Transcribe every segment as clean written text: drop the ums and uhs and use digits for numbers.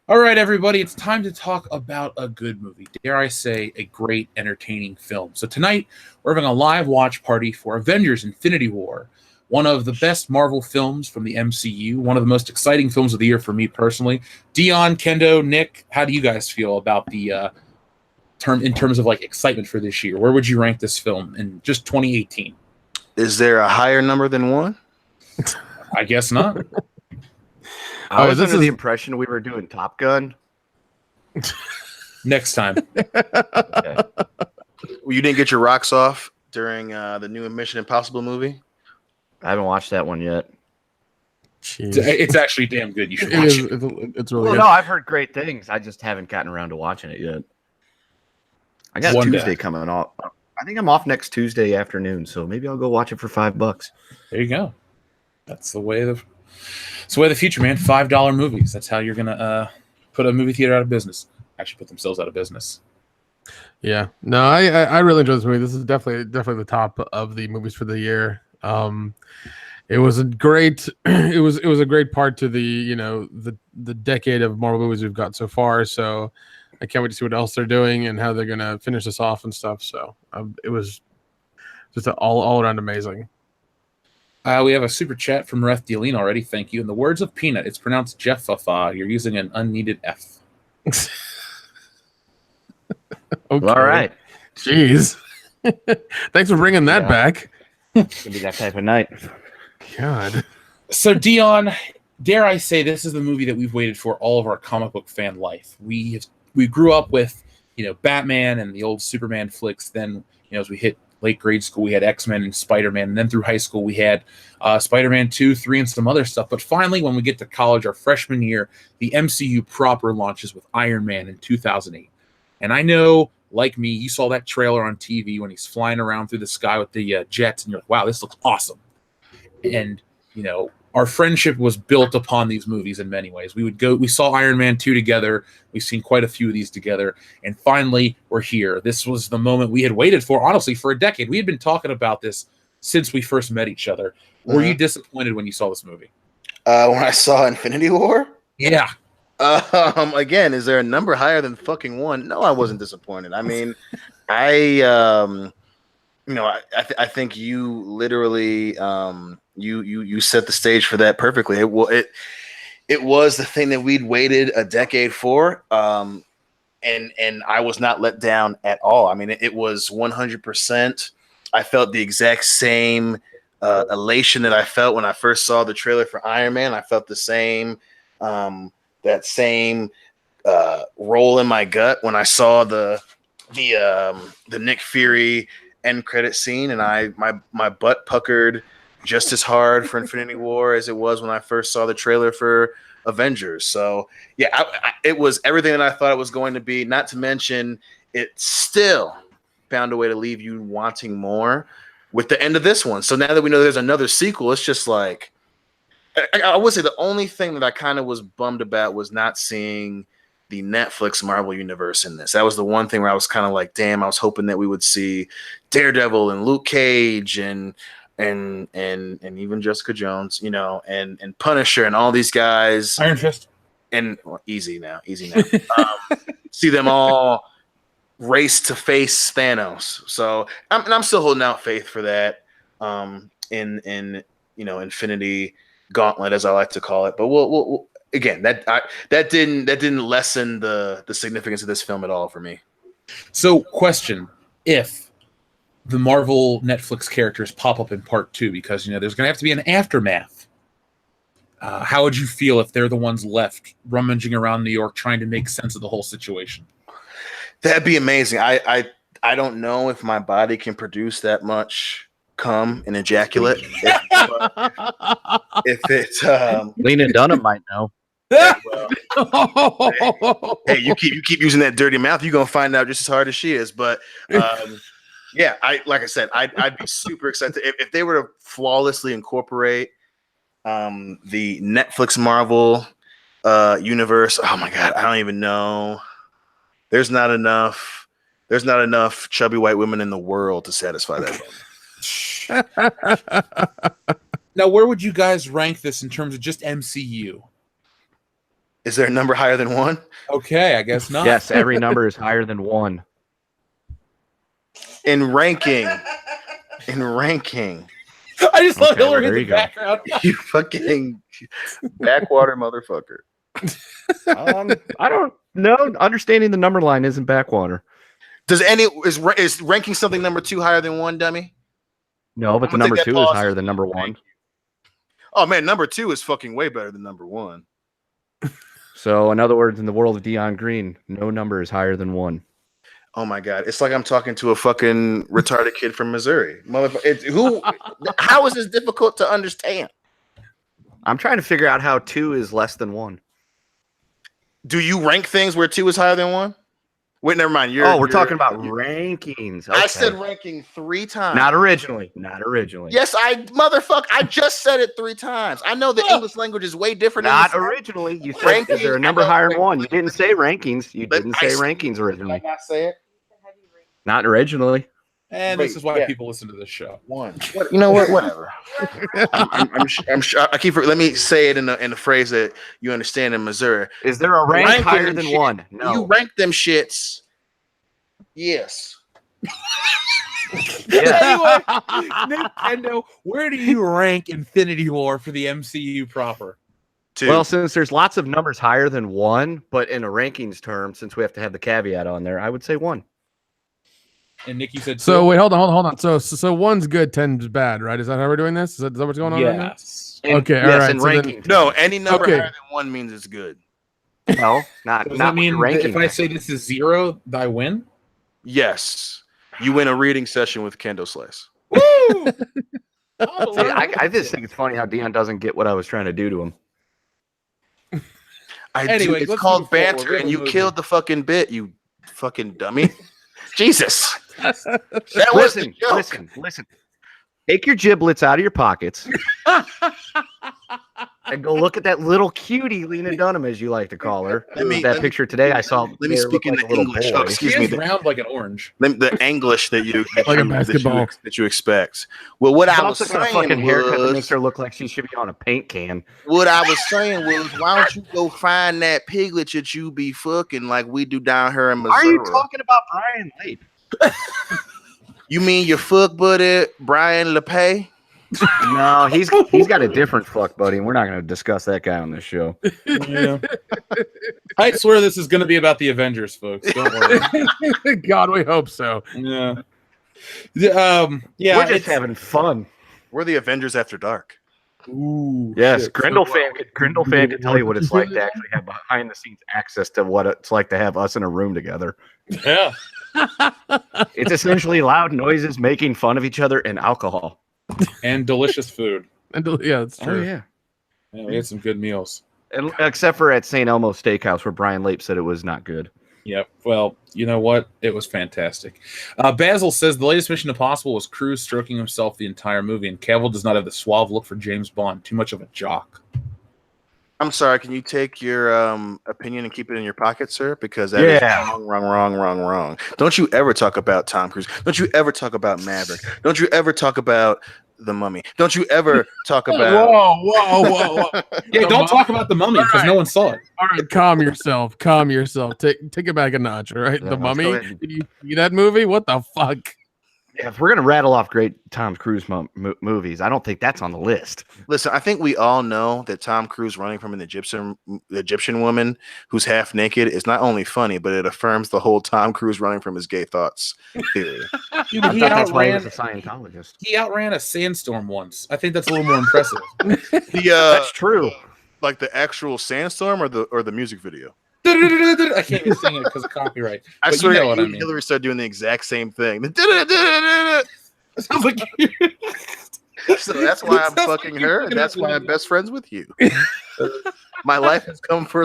All right, everybody, it's time to talk about a good movie. Dare I say, a great, entertaining film. So, tonight, we're having a live watch party for Avengers Infinity War, one of the best Marvel films from the MCU, one of the most exciting films of the year for me personally. Dion, Kendo, Nick, how do you guys feel about the terms of like excitement for this year? Where would you rank this film in just 2018? Is there a higher number than one? I guess not. I was under the impression we were doing Top Gun. Next time. Okay. You didn't get your rocks off during the new Mission Impossible movie? I haven't watched that one yet. Jeez. It's actually damn good. You should watch it. It's really Well, good. no, I've heard great things. I just haven't gotten around to watching it yet. I got One Tuesday day. coming off. I think I'm off next Tuesday afternoon, so maybe I'll go watch it for $5. There you go. That's the way of the future, man. $5 movies. That's how you're gonna put a movie theater out of business. Actually, put themselves out of business. Yeah, no, I really enjoyed this movie. This is definitely the top of the movies for the year. It was a great it was a great part to the decade of Marvel movies we've got so far. So I can't wait to see what else they're doing and how they're gonna finish this off and stuff. So it was just all around amazing. We have a super chat from Ref Dealine already. Thank you. In the words of Peanut, it's pronounced Jeffafa. You're using an unneeded F. Okay. All right. Jeez. Thanks for bringing that back. It's going to be that type of night. God. So, Dion, dare I say this is the movie that we've waited for all of our comic book fan life. We grew up with, Batman and the old Superman flicks. Then, as we hit late grade school, we had X-Men and Spider-Man. And then through high school, we had Spider-Man 2, 3, and some other stuff. But finally, when we get to college, our freshman year, the MCU proper launches with Iron Man in 2008. And I know, like me, you saw that trailer on TV when he's flying around through the sky with the jets, and you're like, wow, this looks awesome. And, our friendship was built upon these movies in many ways. We saw Iron Man 2 together. We've seen quite a few of these together. And finally, we're here. This was the moment we had waited for, honestly, for a decade. We had been talking about this since we first met each other. Were you disappointed when you saw this movie? When I saw Infinity War? Yeah. Again, is there a number higher than fucking one? No, I wasn't disappointed. I mean, I think you literally you set the stage for that perfectly. It was the thing that we'd waited a decade for, and I was not let down at all. I mean, it was 100%. I felt the exact same elation that I felt when I first saw the trailer for Iron Man. I felt the same that same roll in my gut when I saw the Nick Fury end credit scene, and my butt puckered just as hard for Infinity War as it was when I first saw the trailer for Avengers. So yeah, it was everything that I thought it was going to be. Not to mention, it still found a way to leave you wanting more with the end of this one. So now that we know there's another sequel, it's just like I would say the only thing that I kind of was bummed about was not seeing the Netflix Marvel universe in this. That was the one thing where I was kind of like, damn, I was hoping that we would see Daredevil and Luke Cage and even Jessica Jones, and Punisher and all these guys. Iron Fist. And easy now. See them all race to face Thanos. So I'm still holding out faith for that in Infinity Gauntlet, as I like to call it. But we'll again, that didn't lessen the significance of this film at all for me. So, question: if the Marvel Netflix characters pop up in part 2, because there's going to have to be an aftermath, how would you feel if they're the ones left rummaging around New York trying to make sense of the whole situation? That'd be amazing. I don't know if my body can produce that much cum and ejaculate. if it's Lena Dunham might know. well, hey, you keep using that dirty mouth, you're gonna find out just as hard as she is. But yeah, like I said, I'd be super excited if they were to flawlessly incorporate the Netflix Marvel universe. Oh my god, I don't even know. There's not enough chubby white women in the world to satisfy that. Now, where would you guys rank this in terms of just MCU? Is there a number higher than 1? Okay, I guess not. Yes, every number is higher than 1. In ranking. In ranking. I just love Okay, well, Hillary there in the you go. background. You fucking backwater motherfucker. I don't know. Understanding the number line isn't backwater. Is ranking something number 2 higher than 1, dummy? No, but I'm the gonna number take that 2 is pause. higher than number 1. Oh man, number 2 is fucking way better than number 1. So, in other words, in the world of Dion Green, no number is higher than 1. Oh my god, it's like I'm talking to a fucking retarded kid from Missouri. How is this difficult to understand? I'm trying to figure out how 2 is less than 1. Do you rank things where 2 is higher than 1? Wait, never mind. We're talking about rankings. Okay. I said ranking 3 times. Not originally. Not originally. Yes, I just said it 3 times. I know the English language is way different. Not originally. You said, is there a number higher than 1? You didn't say rankings. You didn't say rankings originally. Did I not say it? Not originally. And this is why people listen to this show. 1. What, you know what? Whatever. I'm sure. Let me say it in a phrase that you understand in Missouri. Is there a rank Ranking higher than shit. 1? No. You rank them shits. Yes. Anyway, Nintendo, where do you rank Infinity War for the MCU proper? 2. Well, since there's lots of numbers higher than 1, but in a rankings term, since we have to have the caveat on there, I would say 1. And Nikki said So 2. wait, hold on. So 1's good, 10's bad, right? Is that how we're doing this? Is that what's going on right now? Yes. Okay, all yes, right. in So then- rankings. No, any number Okay. higher than 1 means it's good. No, not Does not that mean with that ranking. if I say this is 0, I win? Yes. You win a reading session with Kendo Slice. Woo! See, I just think it's funny how Dion doesn't get what I was trying to do to him. Anyway, it's let's called move forward. banter, We're and gonna you move killed the fucking bit, you fucking dummy. Jesus. That was the joke. Listen. Take your giblets out of your pockets and go look at that little cutie, Lena Dunham, as you like to call her. That picture today I saw. Let me speak in the English. Oh, excuse She me. is round like an orange. The English that you Like a basketball. that you expect. Well, what She's I was also got a fucking saying haircut that makes was, her look like she should be on a paint can. what I was saying was, why don't you go find that piglet that you be fucking like we do down here in Missouri? Are you talking about Brian Lape? You mean your fuck buddy Brian LePay? No, he's got a different fuck buddy, and we're not going to discuss that guy on this show. Yeah. I swear this is going to be about the Avengers, folks. Don't worry. God, we hope so. Yeah. We're just having fun. We're the Avengers After Dark. Ooh, Yes, shit. Grindle fan can tell you what it's like to actually have behind the scenes access to what it's like to have us in a room together. Yeah. It's essentially loud noises, making fun of each other, and alcohol. And delicious food. Yeah, that's true. yeah. Yeah, we had some good meals. And, except for at St. Elmo's Steakhouse, where Brian Lape said it was not good. Yep. Well, you know what? It was fantastic. Basil says the latest Mission Impossible was Cruise stroking himself the entire movie, and Cavill does not have the suave look for James Bond. Too much of a jock. I'm sorry. Can you take your opinion and keep it in your pocket, sir? Because that is wrong. Don't you ever talk about Tom Cruise. Don't you ever talk about Maverick. Don't you ever talk about The Mummy. Don't you ever talk about... Whoa. Yeah, don't talk about the Mummy because no one saw it. All right, calm yourself. Take it back a notch, all right? Yeah, The let's Mummy? go ahead. Did you see that movie? What the fuck? Yeah, if we're going to rattle off great Tom Cruise movies, I don't think that's on the list. Listen, I think we all know that Tom Cruise running from an Egyptian woman who's half naked is not only funny, but it affirms the whole Tom Cruise running from his gay thoughts theory. Dude, I thought that's why he was a Scientologist. He outran a sandstorm once. I think that's a little more impressive. That's true. Like the actual sandstorm or the music video? I can't even sing it because of copyright. I But swear you know what I mean. Hillary started doing the exact same thing. Sounds like So that's why I'm Sounds fucking like you're her, fucking and that's up why with I'm me. best friends with you. My life has come for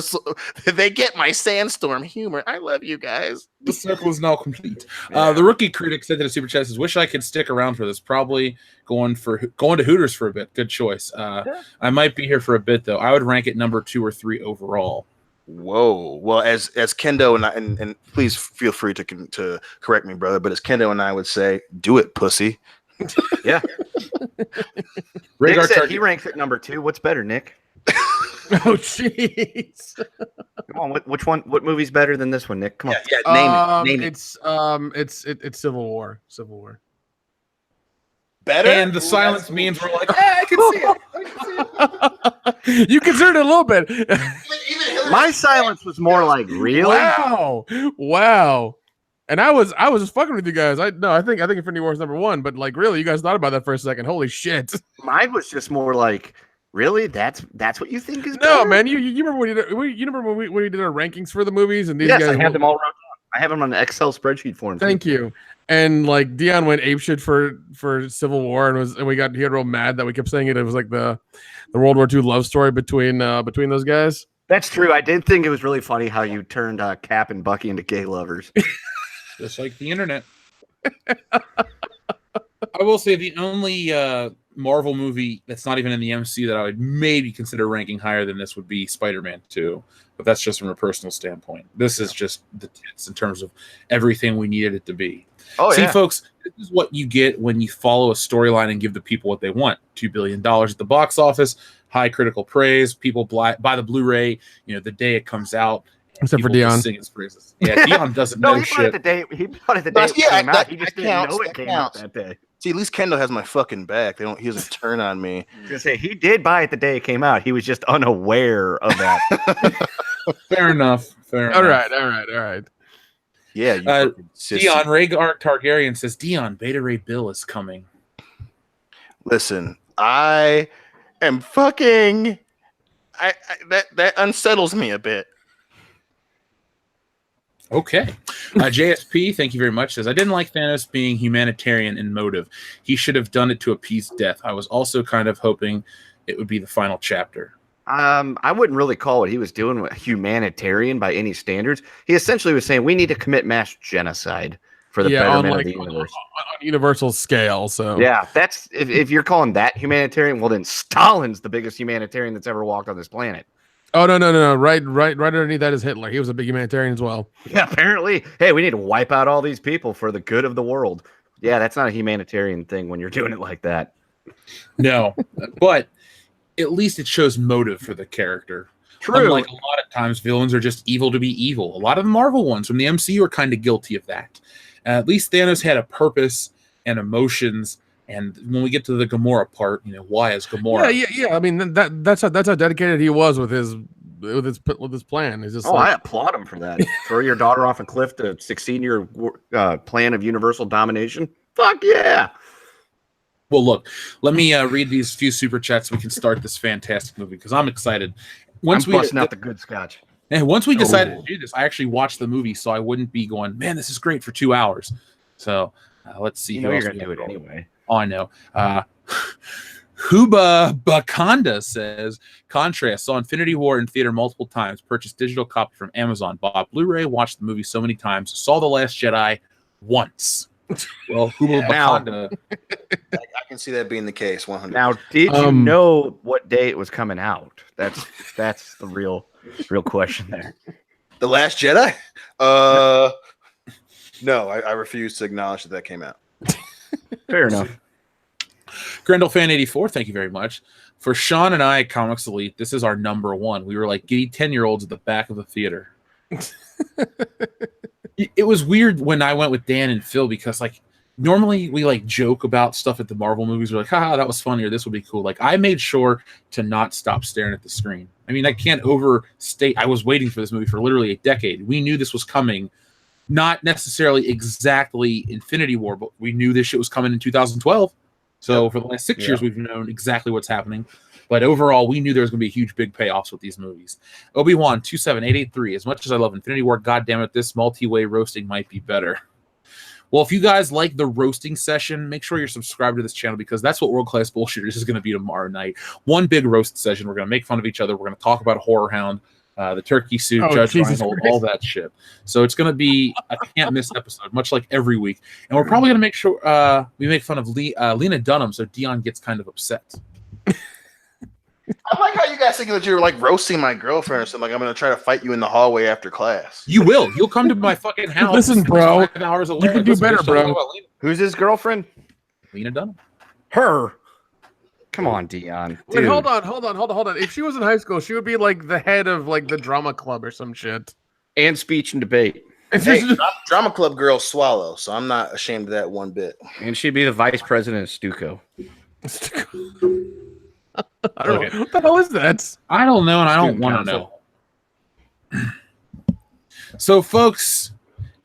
they get my sandstorm humor. I love you guys. the circle is now complete. The rookie critic said that a super chat says, "Wish I could stick around for this. Probably going to Hooters for a bit. Good choice. I might be here for a bit though. I would rank it number 2 or 3 overall." Whoa. Well, as Kendo and I, and please feel free to correct me, brother, but as Kendo and I would say, do it, pussy. Yeah. Radar Nick said target. he ranks at number 2. What's better, Nick? Oh, jeez. Come on, which one? What movie's better than this one, Nick? Come on. Yeah, name it. It's Civil War. Civil War. Better. And the silence means we're like, I can see it. I can see it. You considered it a little bit. My silence was more like, really? Wow. And I was just fucking with you guys. I think Infinity War is number one, but like really, you guys thought about that for a second. Holy shit. Mine was just more like, really? That's what you think is No, better? man. You remember when we did our rankings for the movies and these guys I have them all wrote down. I have them on an Excel spreadsheet for him. Thank you. And like Dion went apeshit for Civil War and he got real mad that we kept saying it. It was like the World War II love story between those guys. That's true. I did think it was really funny how you turned Cap and Bucky into gay lovers. Just like the internet. I will say the only Marvel movie that's not even in the MCU that I would maybe consider ranking higher than this would be Spider-Man 2. But that's just from a personal standpoint. This is just the tits in terms of everything we needed it to be. Oh, See, yeah. folks, this is what you get when you follow a storyline and give the people what they want. $2 billion at the box office, high critical praise, people buy the Blu-ray, the day it comes out. Except for People just Dion. sing his praises. Yeah, Dion doesn't No, know he bought shit. it the day. He bought it the day it came out. He just that didn't know counts, it came out that day. See, at least Kendall has my fucking back. He doesn't turn on me. I was gonna say he did buy it the day it came out. He was just unaware of that. Fair enough. All right. Yeah, you fucking sissy. Dion Rhaegar Targaryen says, Dion, Beta Ray Bill is coming. Listen, I am fucking. That unsettles me a bit. Okay. JSP, thank you very much, says, I didn't like Thanos being humanitarian in motive. He should have done it to appease death. I was also kind of hoping it would be the final chapter. I wouldn't really call what he was doing humanitarian by any standards. He essentially was saying we need to commit mass genocide for the betterment of the universe. On universal scale. So yeah, that's if you're calling that humanitarian, well then Stalin's the biggest humanitarian that's ever walked on this planet. Oh no. Right underneath that is Hitler. He was a big humanitarian as well. Yeah, apparently. Hey, we need to wipe out all these people for the good of the world. Yeah, that's not a humanitarian thing when you're doing it like that. No, but at least it shows motive for the character. True. Unlike a lot of times, villains are just evil to be evil. A lot of the Marvel ones from the MCU are kind of guilty of that. At least Thanos had a purpose and emotions. And when we get to the Gamora part, why is Gamora? Yeah. I mean, that's how dedicated he was with his plan. It's just I applaud him for that. Throw your daughter off a cliff to succeed in your plan of universal domination. Fuck yeah. Well, look, let me read these few super chats so we can start this fantastic movie because I'm excited. I'm busting out the good scotch. And once we decided to do this, I actually watched the movie so I wouldn't be going, man, this is great for 2 hours. So let's see. You're going to do it anyway. Oh, I know. Huba Bakanda says, contrast, saw Infinity War in theater multiple times, purchased digital copy from Amazon, bought Blu-ray, watched the movie so many times, saw The Last Jedi once. Well, Huba Bakanda. I can see that being the case. 100. Now, did you know what day it was coming out? That's the real question there. The Last Jedi? No, I refuse to acknowledge that came out. Fair enough. Grendel Fan 84, thank you very much. For Sean and I, Comics Elite, this is our number one. We were like giddy 10-year-olds at the back of the theater. It was weird when I went with Dan and Phil because normally we joke about stuff at the Marvel movies. We're like, haha, that was funny, or this would be cool. I made sure to not stop staring at the screen. I mean, I can't overstate. I was waiting for this movie for literally a decade. We knew this was coming. Not necessarily exactly Infinity War, but we knew this shit was coming in 2012. So for the last 6 years, we've known exactly what's happening. But overall, we knew there was going to be a huge, big payoffs with these movies. Obi-Wan 27883. As much as I love Infinity War, goddammit, this multi-way roasting might be better. Well, if you guys like the roasting session, make sure you're subscribed to this channel because that's what World Class Bullshitters is going to be tomorrow night. One big roast session. We're going to make fun of each other. We're going to talk about Horror Hound, the turkey suit, Judge Reinhold, all that shit. So it's going to be a can't-miss episode, much like every week. And we're probably going to make sure we make fun of Lena Dunham so Dion gets kind of upset. I like how you guys think that you're roasting my girlfriend or something. I'm going to try to fight you in the hallway after class. You will. You'll come to my fucking house. Listen, bro. 5 hours a You can do better, bro. Who's his girlfriend? Lena Dunham. Her. Come on, Dion. Wait, Dude. hold on. If she was in high school, she would be like the head of like the drama club or some shit. And speech and debate. Hey, drama club girls swallow, so I'm not ashamed of that one bit. And she'd be the vice president of Stuco. I don't know. What the hell is that? I don't know, and I don't Student want to council. know. So, folks,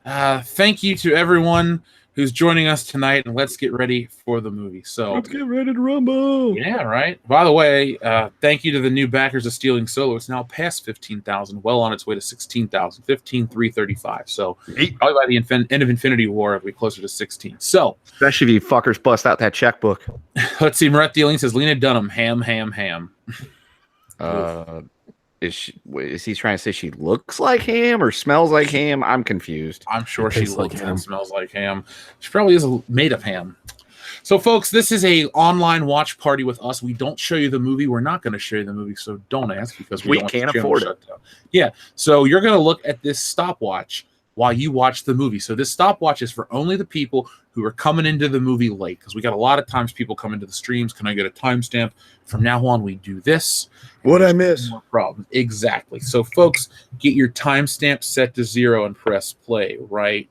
thank you to everyone who's joining us tonight, and let's get ready for the movie. So, Let's get ready to rumble. yeah, right. By the way, thank you to the new backers of Stealing Solo. It's now past 15,000, well on its way to 16,000, 15,335. So, probably by the end of Infinity War, it'll be closer to 16. So, Especially if you fuckers bust out that checkbook. let's see. Moret Dealing says Lena Dunham, ham. Is he trying to say she looks like ham or smells like ham? I'm confused. I'm sure she tastes like looks ham. and smells like ham. She probably is made of ham. So, folks, this is a online watch party with us. We don't show you the movie. We're not going to show you the movie, so don't ask because We don't want can't the channel afford shut down. Yeah, so you're going to look at this stopwatch while you watch the movie. So this stopwatch is for only the people who are coming into the movie late, because we got a lot of times people come into the streams. Can I get a timestamp? From now on, we do this. What'd I miss? No problem. Exactly. So, folks, get your timestamp set to 0 and press play right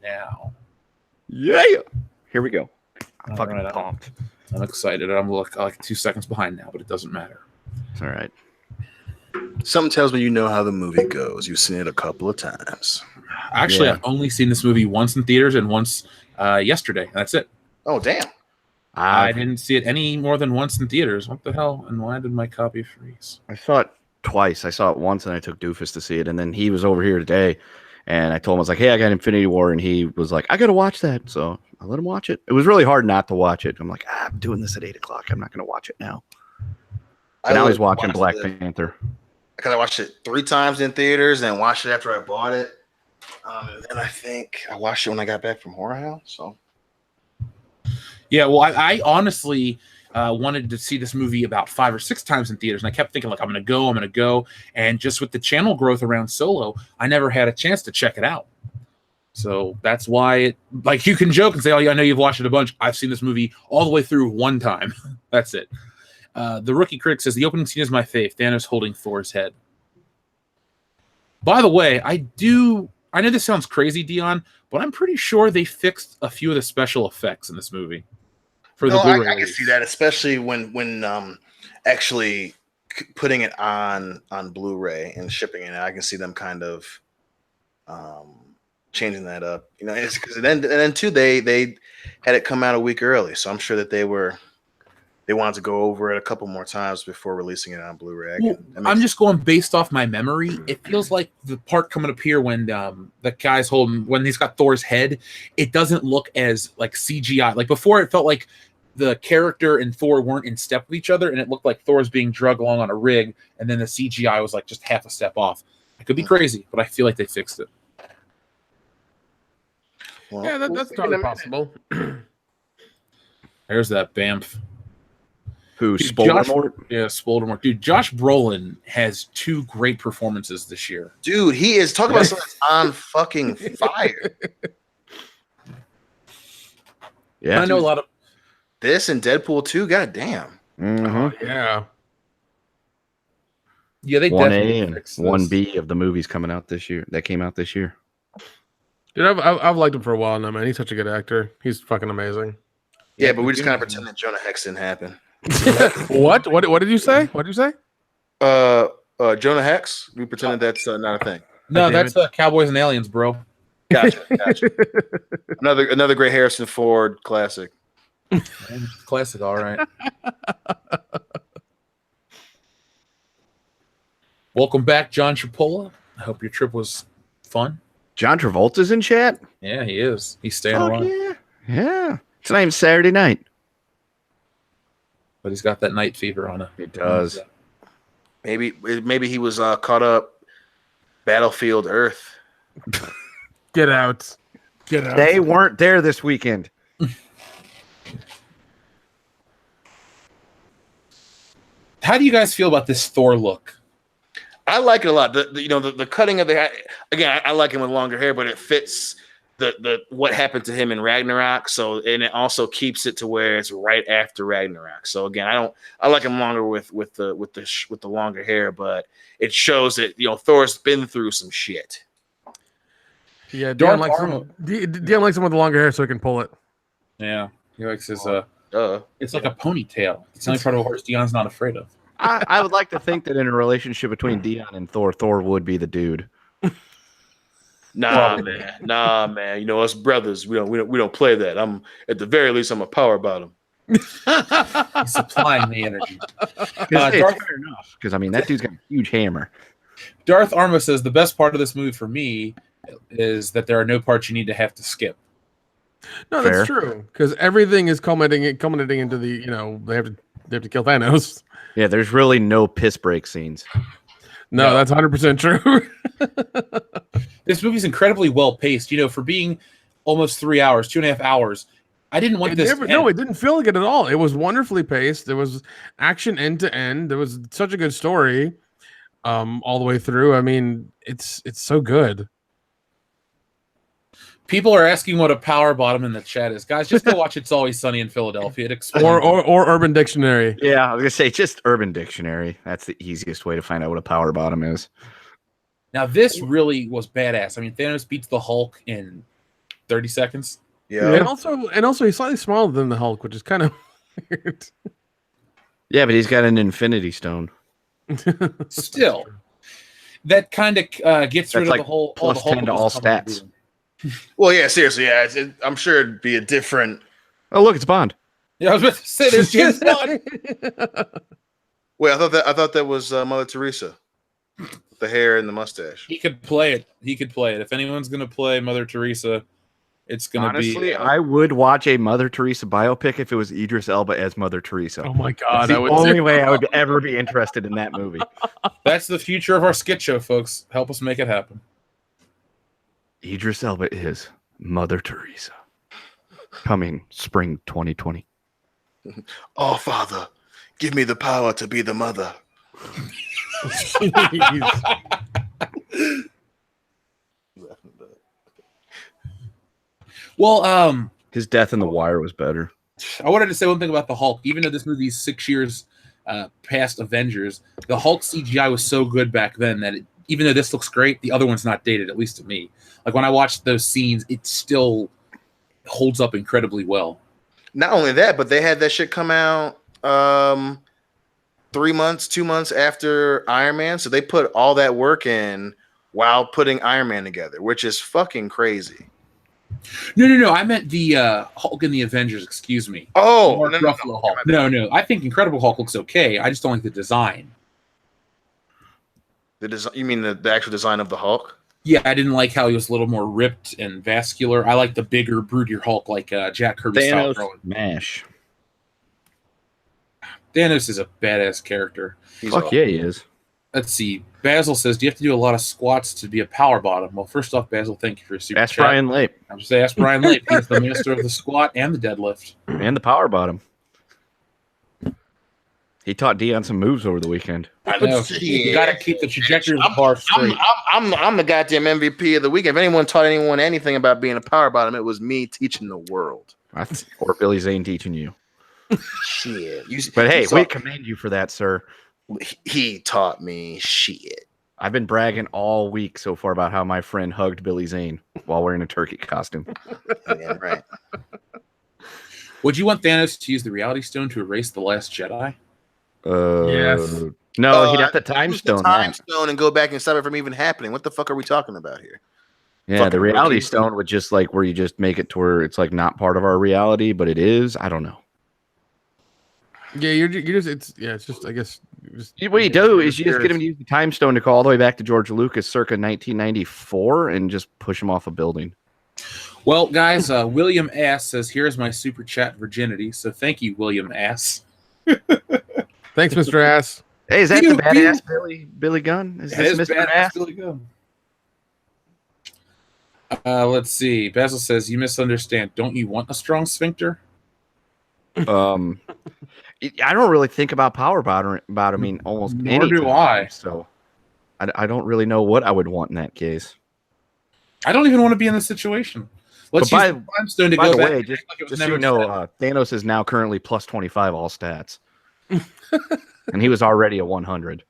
now. Yeah. Here we go. I'm All fucking right, pumped. I'm excited. I'm like 2 seconds behind now, but it doesn't matter. It's all right. Something tells me you know how the movie goes. You've seen it a couple of times. Actually, Yeah. I've only seen this movie once in theaters and once yesterday. That's it. Oh, damn. I didn't see it any more than once in theaters. What the hell? And why did my copy freeze? I saw it twice. I saw it once, and I took Doofus to see it, and then he was over here today, and I told him, I was like, hey, I got Infinity War, and he was like, I got to watch that, so I let him watch it. It was really hard not to watch it. I'm like, I'm doing this at 8 o'clock. I'm not going to watch it now. But now he's watching Black Panther. Because I watched it 3 times in theaters and watched it after I bought it. And then I think I watched it when I got back from Horror House. So, Yeah, well, I honestly wanted to see this movie about 5 or 6 times in theaters, and I kept thinking, like, I'm going to go. And just with the channel growth around Solo, I never had a chance to check it out. So that's why it, like, you can joke and say, oh, yeah, I know you've watched it a bunch. I've seen this movie all the way through one time. That's it. The Rookie Critic says, the opening scene is my fave. Thanos holding Thor's head. By the way, I know this sounds crazy, Dion, but I'm pretty sure they fixed a few of the special effects in this movie. For the Blu-ray I can release. see that, especially when actually putting it on Blu-ray and shipping it. I can see them kind of changing that up. You know, it's because then too they had it come out a week early, so I'm sure that they wanted to go over it a couple more times before releasing it on Blu-ray. I'm just going based off my memory. It feels like the part coming up here when the guy's when he's got Thor's head, it doesn't look as like CGI. Like before, it felt like the character and Thor weren't in step with each other, and it looked like Thor's being dragged along on a rig, and then the CGI was like just half a step off. I could be crazy, but I feel like they fixed it. Well, Yeah, that's totally possible. There's that Bamf. Who, Dude, Spoilermort? Yeah, Spoilermort. Dude, Josh Brolin has 2 great performances this year. dude, he is talking about something that's on fucking fire. Yeah. I know a lot of. This and Deadpool 2, goddamn. Mm-hmm. Yeah. Yeah, they 1A definitely and fixed this. 1B of the movies coming out this year. That came out this year. Dude, I've liked him for a while now, man. He's such a good actor. He's fucking amazing. Yeah, but we just kind of pretend that Jonah Hex didn't happen. What did you say? What did you say? Jonah Hex, we pretended that's not a thing. No, Damn that's Cowboys and Aliens, bro. Gotcha. Another great Harrison Ford classic. Classic, all right. Welcome back, John Chipola. I hope your trip was fun. John Travolta's in chat? Yeah, he is. He's staying Fuck alive. yeah. Yeah. It's not even Saturday night. But he's got that night fever on him. He does. Maybe he was caught up Battlefield Earth. Get out. Get out. They weren't there this weekend. How do you guys feel about this Thor look? I like it a lot. The cutting of the hair. Again, I like him with longer hair, but it fits the what happened to him in Ragnarok. So and it also keeps it to where it's right after Ragnarok. So again, I like him longer with the longer hair, but it shows that Thor's been through some shit. Yeah, Dion likes him with the longer hair so he can pull it. Yeah, he likes his it's like a ponytail. It's the only part of a horse Dion's not afraid of. I would like to think that in a relationship between Dion and Thor would be the dude. Nah, man. Us brothers, we don't play that. I'm at the very least, I'm a power bottom. He's supplying the energy. Fair enough, because I mean that dude's got a huge hammer. Darth Arma says the best part of this movie for me is that there are no parts you need to have to skip. No, that's true, because everything is culminating into the they have to kill Thanos. Yeah, there's really no piss break scenes. No, that's 100% true. This movie's incredibly well paced. For being almost 3 hours, 2.5 hours, I didn't want this. No, it didn't feel like it at all. It was wonderfully paced. There was action end to end. There was such a good story, all the way through. I mean, it's so good. People are asking what a power bottom in the chat is. Guys, just go watch It's Always Sunny in Philadelphia. It explains or Urban Dictionary. Yeah, I was gonna say just Urban Dictionary. That's the easiest way to find out what a power bottom is. Now, this really was badass. I mean, Thanos beats the Hulk in 30 seconds. Yeah. And also he's slightly smaller than the Hulk, which is kind of weird. Yeah, but he's got an Infinity Stone. Still, that kind of gets rid of the whole plus 10 to all stats. Well, yeah, seriously, yeah. I'm sure it'd be a different. Oh, look, it's Bond. Yeah, I was about to say there's James Bond. Wait, I thought that was Mother Teresa, the hair and the mustache. He could play it. If anyone's gonna play Mother Teresa, it's gonna be. Honestly, I would watch a Mother Teresa biopic if it was Idris Elba as Mother Teresa. Oh my god, that's the only way I would ever be interested in that movie. That's the future of our skit show, folks. Help us make it happen. Idris Elba is Mother Teresa. Coming spring 2020. Oh, Father, give me the power to be the mother. Well, his death in The Wire was better. I wanted to say one thing about the Hulk. Even though this movie is 6 years past Avengers, the Hulk CGI was so good back then that even though this looks great, the other one's not dated, at least to me. Like when I watched those scenes, it still holds up incredibly well. Not only that, but they had that shit come out 2 months after Iron Man. So they put all that work in while putting Iron Man together, which is fucking crazy. No. I meant the Hulk in the Avengers. Excuse me. Oh, no. I think Incredible Hulk looks okay. I just don't like the design. The design? You mean the actual design of the Hulk? Yeah, I didn't like how he was a little more ripped and vascular. I like the bigger, broodier Hulk, like Jack Kirby style. Mash. Thanos is a badass character. Fuck yeah, he is. Let's see. Basil says, "Do you have to do a lot of squats to be a power bottom?" Well, first off, Basil, thank you for your super Ask chat. Brian Lape. I'll just say, ask Brian Lape. He's the master of the squat and the deadlift and the power bottom. He taught Dion some moves over the weekend. I know. You got to keep the trajectory of the bar straight. I'm the goddamn MVP of the weekend. If anyone taught anyone anything about being a power bottom, it was me teaching the world. Or Billy Zane teaching you. Shit. But hey, we commend you for that, sir. He taught me shit. I've been bragging all week so far about how my friend hugged Billy Zane while wearing a turkey costume. Yeah, right. Would you want Thanos to use the Reality Stone to erase The Last Jedi? Yes. No, he'd have to time stone the time stone and go back and stop it from even happening. What the fuck are we talking about here? Yeah, Fucking the Reality Stone would just like where you just make it to where it's like not part of our reality, but it is. I don't know. Yeah, it's just I guess what you do is you just get him to use the time stone to go all the way back to George Lucas circa 1994 and just push him off a building. Well, guys, William Ass says, "Here's my super chat virginity." So thank you, William Ass. Thanks, Mr. Ass. Hey, is that the badass Billy Gunn? Is this Mr. Ass? Billy Gunn. Let's see. Basil says, "You misunderstand. Don't you want a strong sphincter?" I don't really think about power bottoming almost any time. Nor do I. So I don't really know what I would want in that case. I don't even want to be in this situation. Let's But use the time stone to By go the back. way, and just, act like it was just so never you know, said. Thanos is now currently plus 25 all stats, and he was already a 100.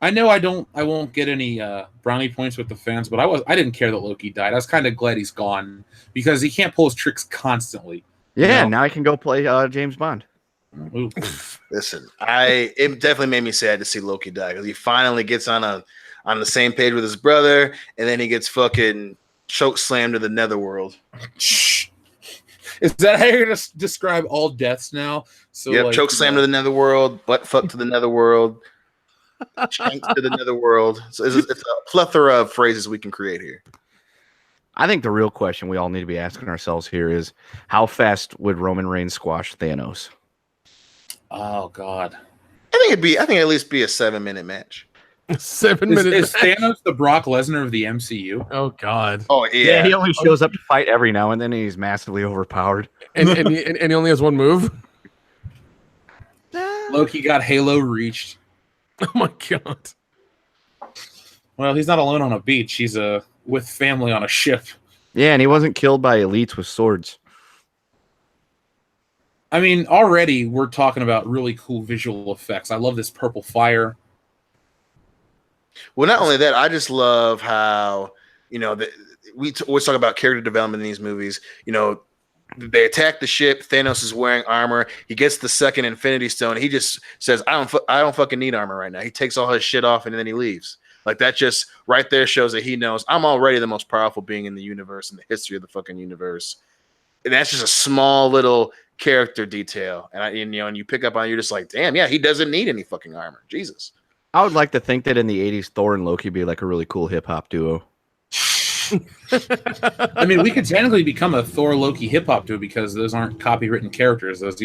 I know I won't get any brownie points with the fans, but I didn't care that Loki died. I was kind of glad he's gone because he can't pull his tricks constantly. Yeah, know? now I can go play James Bond. Ooh. Listen, it definitely made me sad to see Loki die because he finally gets on the same page with his brother, and then he gets fucking choke slammed to the netherworld. Is that how you're gonna describe all deaths now? So Yep, like, choke slam to the netherworld, butt fuck to the netherworld, shank to the netherworld. So it's a plethora of phrases we can create here. I think the real question we all need to be asking ourselves here is how fast would Roman Reigns squash Thanos? Oh God. I think it'd at least be a 7-minute match. 7 minutes. Is Thanos the Brock Lesnar of the MCU? Oh God. Oh Yeah, he only shows up to fight every now and then, and he's massively overpowered. And he only has one move. Loki got Halo reached. Oh my God. Well, he's not alone on a beach. He's with family on a ship. Yeah, and he wasn't killed by elites with swords. I mean, already we're talking about really cool visual effects. I love this purple fire. Well, not only that, I just love how, we always talk about character development in these movies. They attack the ship. Thanos is wearing armor. He gets the second Infinity Stone. He just says, I don't fucking need armor right now. He takes all his shit off and then he leaves. Like, that just right there shows that he knows I'm already the most powerful being in the universe, in the history of the fucking universe. And that's just a small little character detail. And you pick up on it, you're just like, damn, yeah, he doesn't need any fucking armor. Jesus. I would like to think that in the 80s, Thor and Loki would be like a really cool hip hop duo. I mean, we could technically become a Thor Loki hip hop duo because those aren't copywritten characters. Those,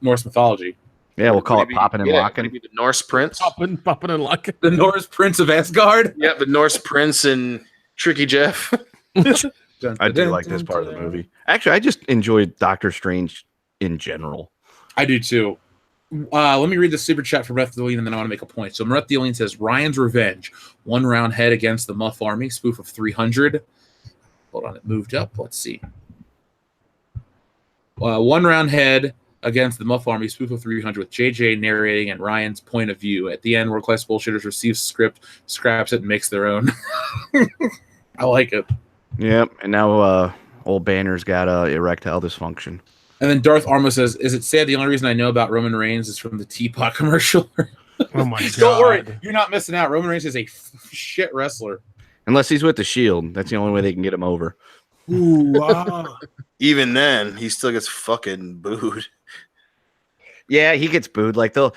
Norse mythology. Yeah, we'll call it Poppin' and Lockin'. Maybe the Norse Prince. Poppin' and Lockin'. The Norse Prince of Asgard. Yeah, the Norse Prince and Tricky Jeff. I do like this part of the movie. Actually, I just enjoyed Doctor Strange in general. I do too. Let me read the super chat from Reth Deline, and then I want to make a point. So Reth Deline says, Ryan's Revenge, 1 round head against the Muff Army, spoof of 300. Hold on, it moved up. Let's see. 1 round head against the Muff Army, spoof of 300, with JJ narrating and Ryan's point of view. At the end, world-class bullshitters receive script, scraps it, and makes their own. I like it. Yep, and now old Banner's got erectile dysfunction. And then Darth Armo says, is it sad the only reason I know about Roman Reigns is from the Teapot commercial? Oh my God. Don't worry, you're not missing out. Roman Reigns is a shit wrestler. Unless he's with the Shield. That's the only way they can get him over. Ooh, wow. Even then, he still gets fucking booed. Yeah, he gets booed. Like the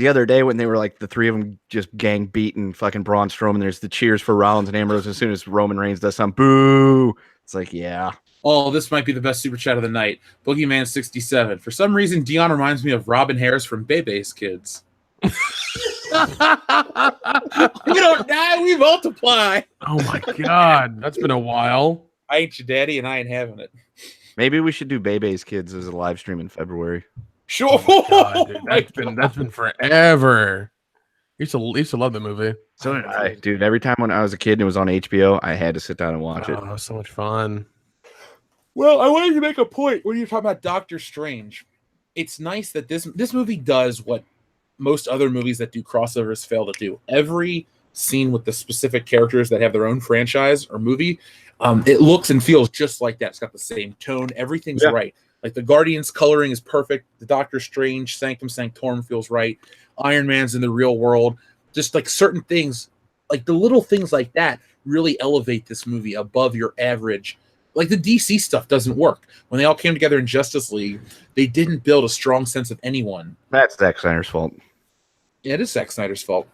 other day when they were like the three of them just gang beating fucking Braun Strowman, there's the cheers for Rollins and Ambrose. As soon as Roman Reigns does something, boo. It's like, yeah. Oh, this might be the best super chat of the night. Boogeyman 67. For some reason, Dion reminds me of Robin Harris from Bebe's Kids. We don't die, we multiply. Oh my God. That's been a while. I ain't your daddy, and I ain't having it. Maybe we should do Bebe's Kids as a live stream in February. Sure. God, dude, that's been forever. Used to love the movie. So did I, dude. Every time when I was a kid and it was on HBO, I had to sit down and watch it. Oh, so much fun. Well, I wanted to make a point when you're talking about Doctor Strange. It's nice that this movie does what most other movies that do crossovers fail to do. Every scene with the specific characters that have their own franchise or movie, it looks and feels just like that. It's got the same tone. Everything's right. Like the Guardians coloring is perfect. The Doctor Strange Sanctum Sanctorum feels right. Iron Man's in the real world. Just like certain things, like the little things like that really elevate this movie above your average. Like the DC stuff doesn't work. When they all came together in Justice League, they didn't build a strong sense of anyone. That's Zack Snyder's fault. Yeah, it is Zack Snyder's fault.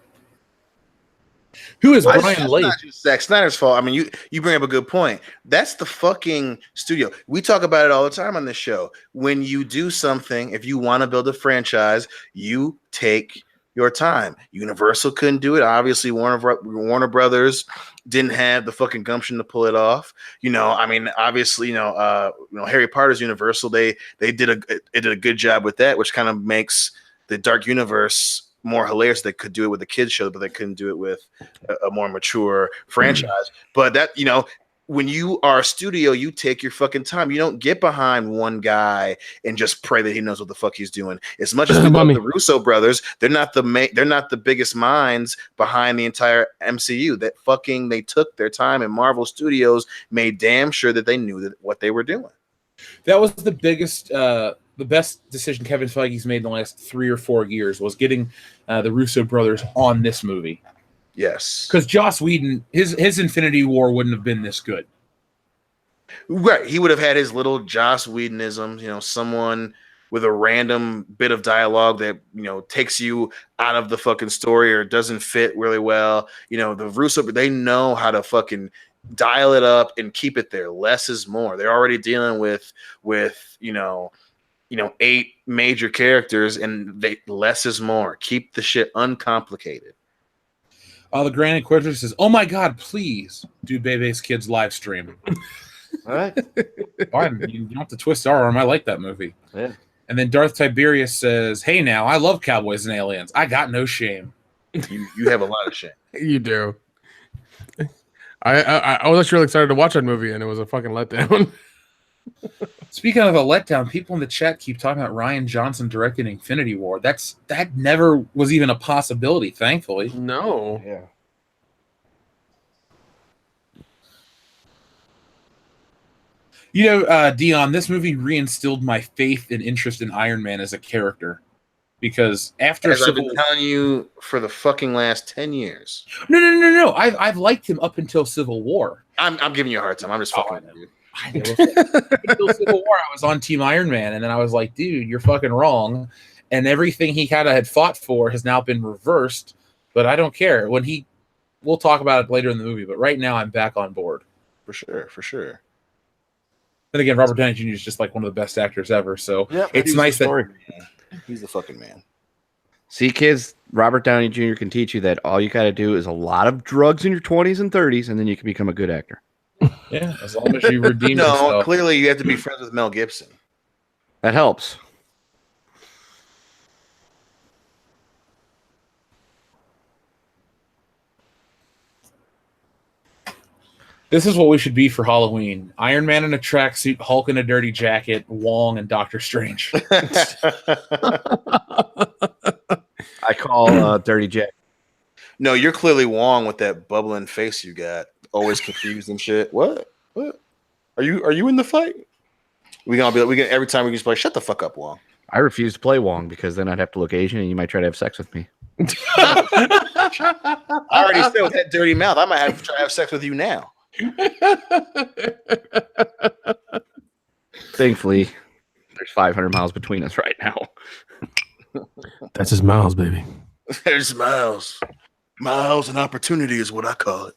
Who is Brian Lee? Not just Zack Snyder's fault. I mean, you bring up a good point. That's the fucking studio. We talk about it all the time on this show. When you do something, if you want to build a franchise, you take your time. Universal couldn't do it. Obviously, Warner Brothers didn't have the fucking gumption to pull it off. I mean, obviously, Harry Potter's Universal. They did a good job with that, which kind of makes the Dark Universe more hilarious. They could do it with a kids show, but they couldn't do it with a more mature franchise. But that, when you are a studio, you take your fucking time. You don't get behind one guy and just pray that he knows what the fuck he's doing. As much as we love the Russo brothers, they're not the biggest minds behind the entire MCU. They took their time, and Marvel Studios made damn sure that they knew what they were doing. That was the best decision Kevin Feige's made in the last 3 or 4 years was getting the Russo brothers on this movie. Yes, because Joss Whedon, his Infinity War wouldn't have been this good. Right, he would have had his little Joss Whedonisms. Someone with a random bit of dialogue that takes you out of the fucking story or doesn't fit really well. The Russo, they know how to fucking dial it up and keep it there. Less is more. They're already dealing with 8 major characters, and less is more. Keep the shit uncomplicated. The Grand Inquisitor says, "Oh my God, please do Bebe's Kids live stream." All right. Fine, you don't have to twist our arm. I like that movie. Yeah. And then Darth Tiberius says, "Hey now, I love cowboys and aliens. I got no shame." You have a lot of shame. You do. I was actually really excited to watch that movie, and it was a fucking letdown. Speaking of a letdown, people in the chat keep talking about Rian Johnson directing Infinity War. That never was even a possibility, thankfully. No. Yeah. Dion, this movie reinstilled my faith and interest in Iron Man as a character. Because after I've been telling you for the fucking last 10 years. No. I've liked him up until Civil War. I'm giving you a hard time. I'm just fucking with you. Until Civil War, I was on Team Iron Man, and then I was like, dude, you're fucking wrong. And everything he kind of had fought for has now been reversed, but I don't care. We'll talk about it later in the movie, but right now I'm back on board. For sure. Then again, Robert Downey Jr. is just like one of the best actors ever, so it's nice that he's the fucking man. See, kids, Robert Downey Jr. can teach you that all you got to do is a lot of drugs in your 20s and 30s, and then you can become a good actor. Yeah, as long as you redeem yourself. No, clearly you have to be friends with Mel Gibson. That helps. This is what we should be for Halloween. Iron Man in a tracksuit, Hulk in a dirty jacket, Wong and Doctor Strange. I call Dirty Jack. No, you're clearly Wong with that bubbling face you got. Always confused and shit. What? Are you in the fight? We can every time we can just play, shut the fuck up, Wong. I refuse to play Wong because then I'd have to look Asian and you might try to have sex with me. I already said with that dirty mouth, I might have to try to have sex with you now. Thankfully, there's 500 miles between us right now. That's just miles, baby. There's miles. Miles and opportunity is what I call it.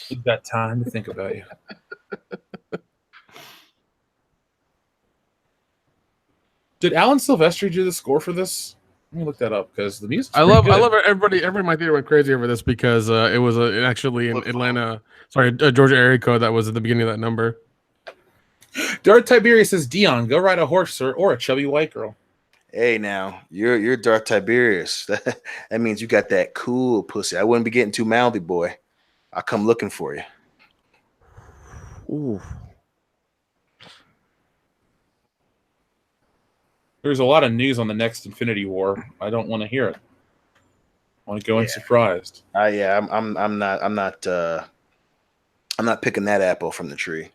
You've got time to think about you. Did Alan Silvestri do the score for this? Let me look that up because the music. I love everybody in my theater went crazy over this because it was actually in Atlanta. Sorry, Georgia area code that was at the beginning of that number. Darth Tiberius says, "Dion, go ride a horse, sir, or a chubby white girl." Hey, now you're Darth Tiberius. That means you got that cool pussy. I wouldn't be getting too mouthy, boy. I'll come looking for you. Ooh. There's a lot of news on the next Infinity War. I don't want to hear it. I want to go in surprised. I'm not picking that apple from the tree.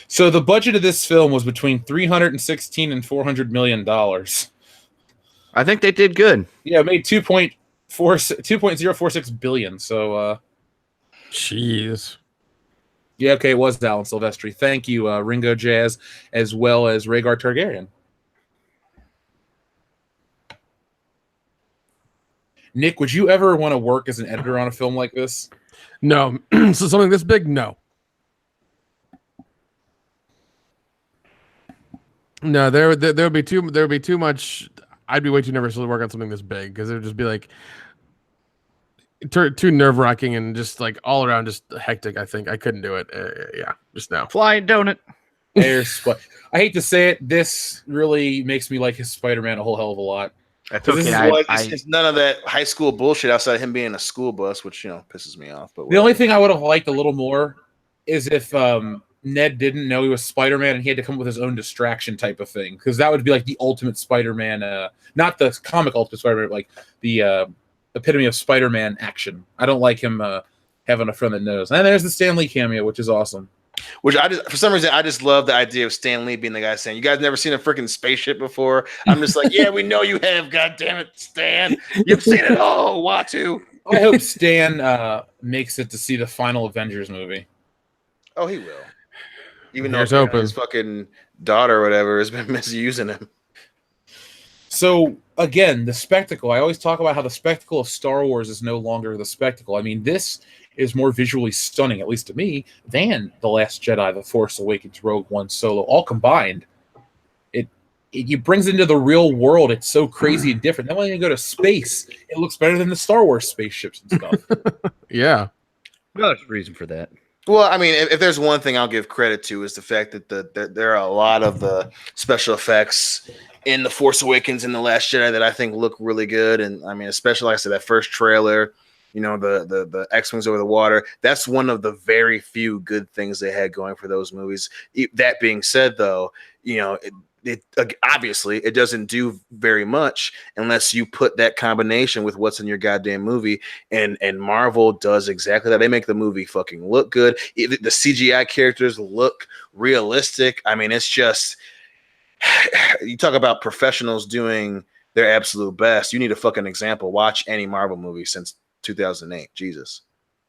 So the budget of this film was between $316 and $400 million. I think they did good. Yeah, it made 2.046 billion. So, jeez. Yeah, okay, it was Alan Silvestri. Thank you, Ringo Jazz, as well as Rhaegar Targaryen. Nick, would you ever want to work as an editor on a film like this? No. So something this big? No. No, there would be too much. I'd be way too nervous to work on something this big because it would just be like too nerve-wracking and just like all around just hectic. I think I couldn't do it. Yeah, just now. Flying donut. I hate to say it, this really makes me like his Spider-Man a whole hell of a lot. That's This is okay. Well, it's none of that high school bullshit outside of him being a school bus, which pisses me off. But The only thing I would have liked a little more is if Ned didn't know he was Spider-Man and he had to come up with his own distraction type of thing, because that would be like the ultimate Spider-Man, not the comic ultimate Spider-Man, like the epitome of Spider-Man action. I don't like him having a friend that knows. And there's the Stan Lee cameo, which is awesome. Which for some reason, I just love the idea of Stan Lee being the guy saying, "You guys never seen a freaking spaceship before?" I'm just like, "Yeah, we know you have. God damn it, Stan! You've seen it all. Watu." I hope Stan makes it to see the final Avengers movie. Oh, he will. Even Here's though hoping. his fucking daughter or whatever has been misusing him. So again, the spectacle. I always talk about how the spectacle of Star Wars is no longer the spectacle. I mean, this is more visually stunning, at least to me, than The Last Jedi, The Force Awakens, Rogue One, Solo, all combined. It brings into the real world. It's so crazy and different. Then when you go to space, it looks better than the Star Wars spaceships and stuff. Yeah. No, there's a reason for that. Well, I mean, if there's one thing I'll give credit to is the fact that there are a lot of the special effects in The Force Awakens and The Last Jedi that I think look really good. And I mean, especially like I said, that first trailer, the X-Wings over the water, that's one of the very few good things they had going for those movies. That being said, though, it obviously it doesn't do very much unless you put that combination with what's in your goddamn movie, and Marvel does exactly that. They make the movie fucking look good. The CGI characters look realistic. I mean, it's just, you talk about professionals doing their absolute best. You need a fucking example. Watch any Marvel movie since 2008. Jesus.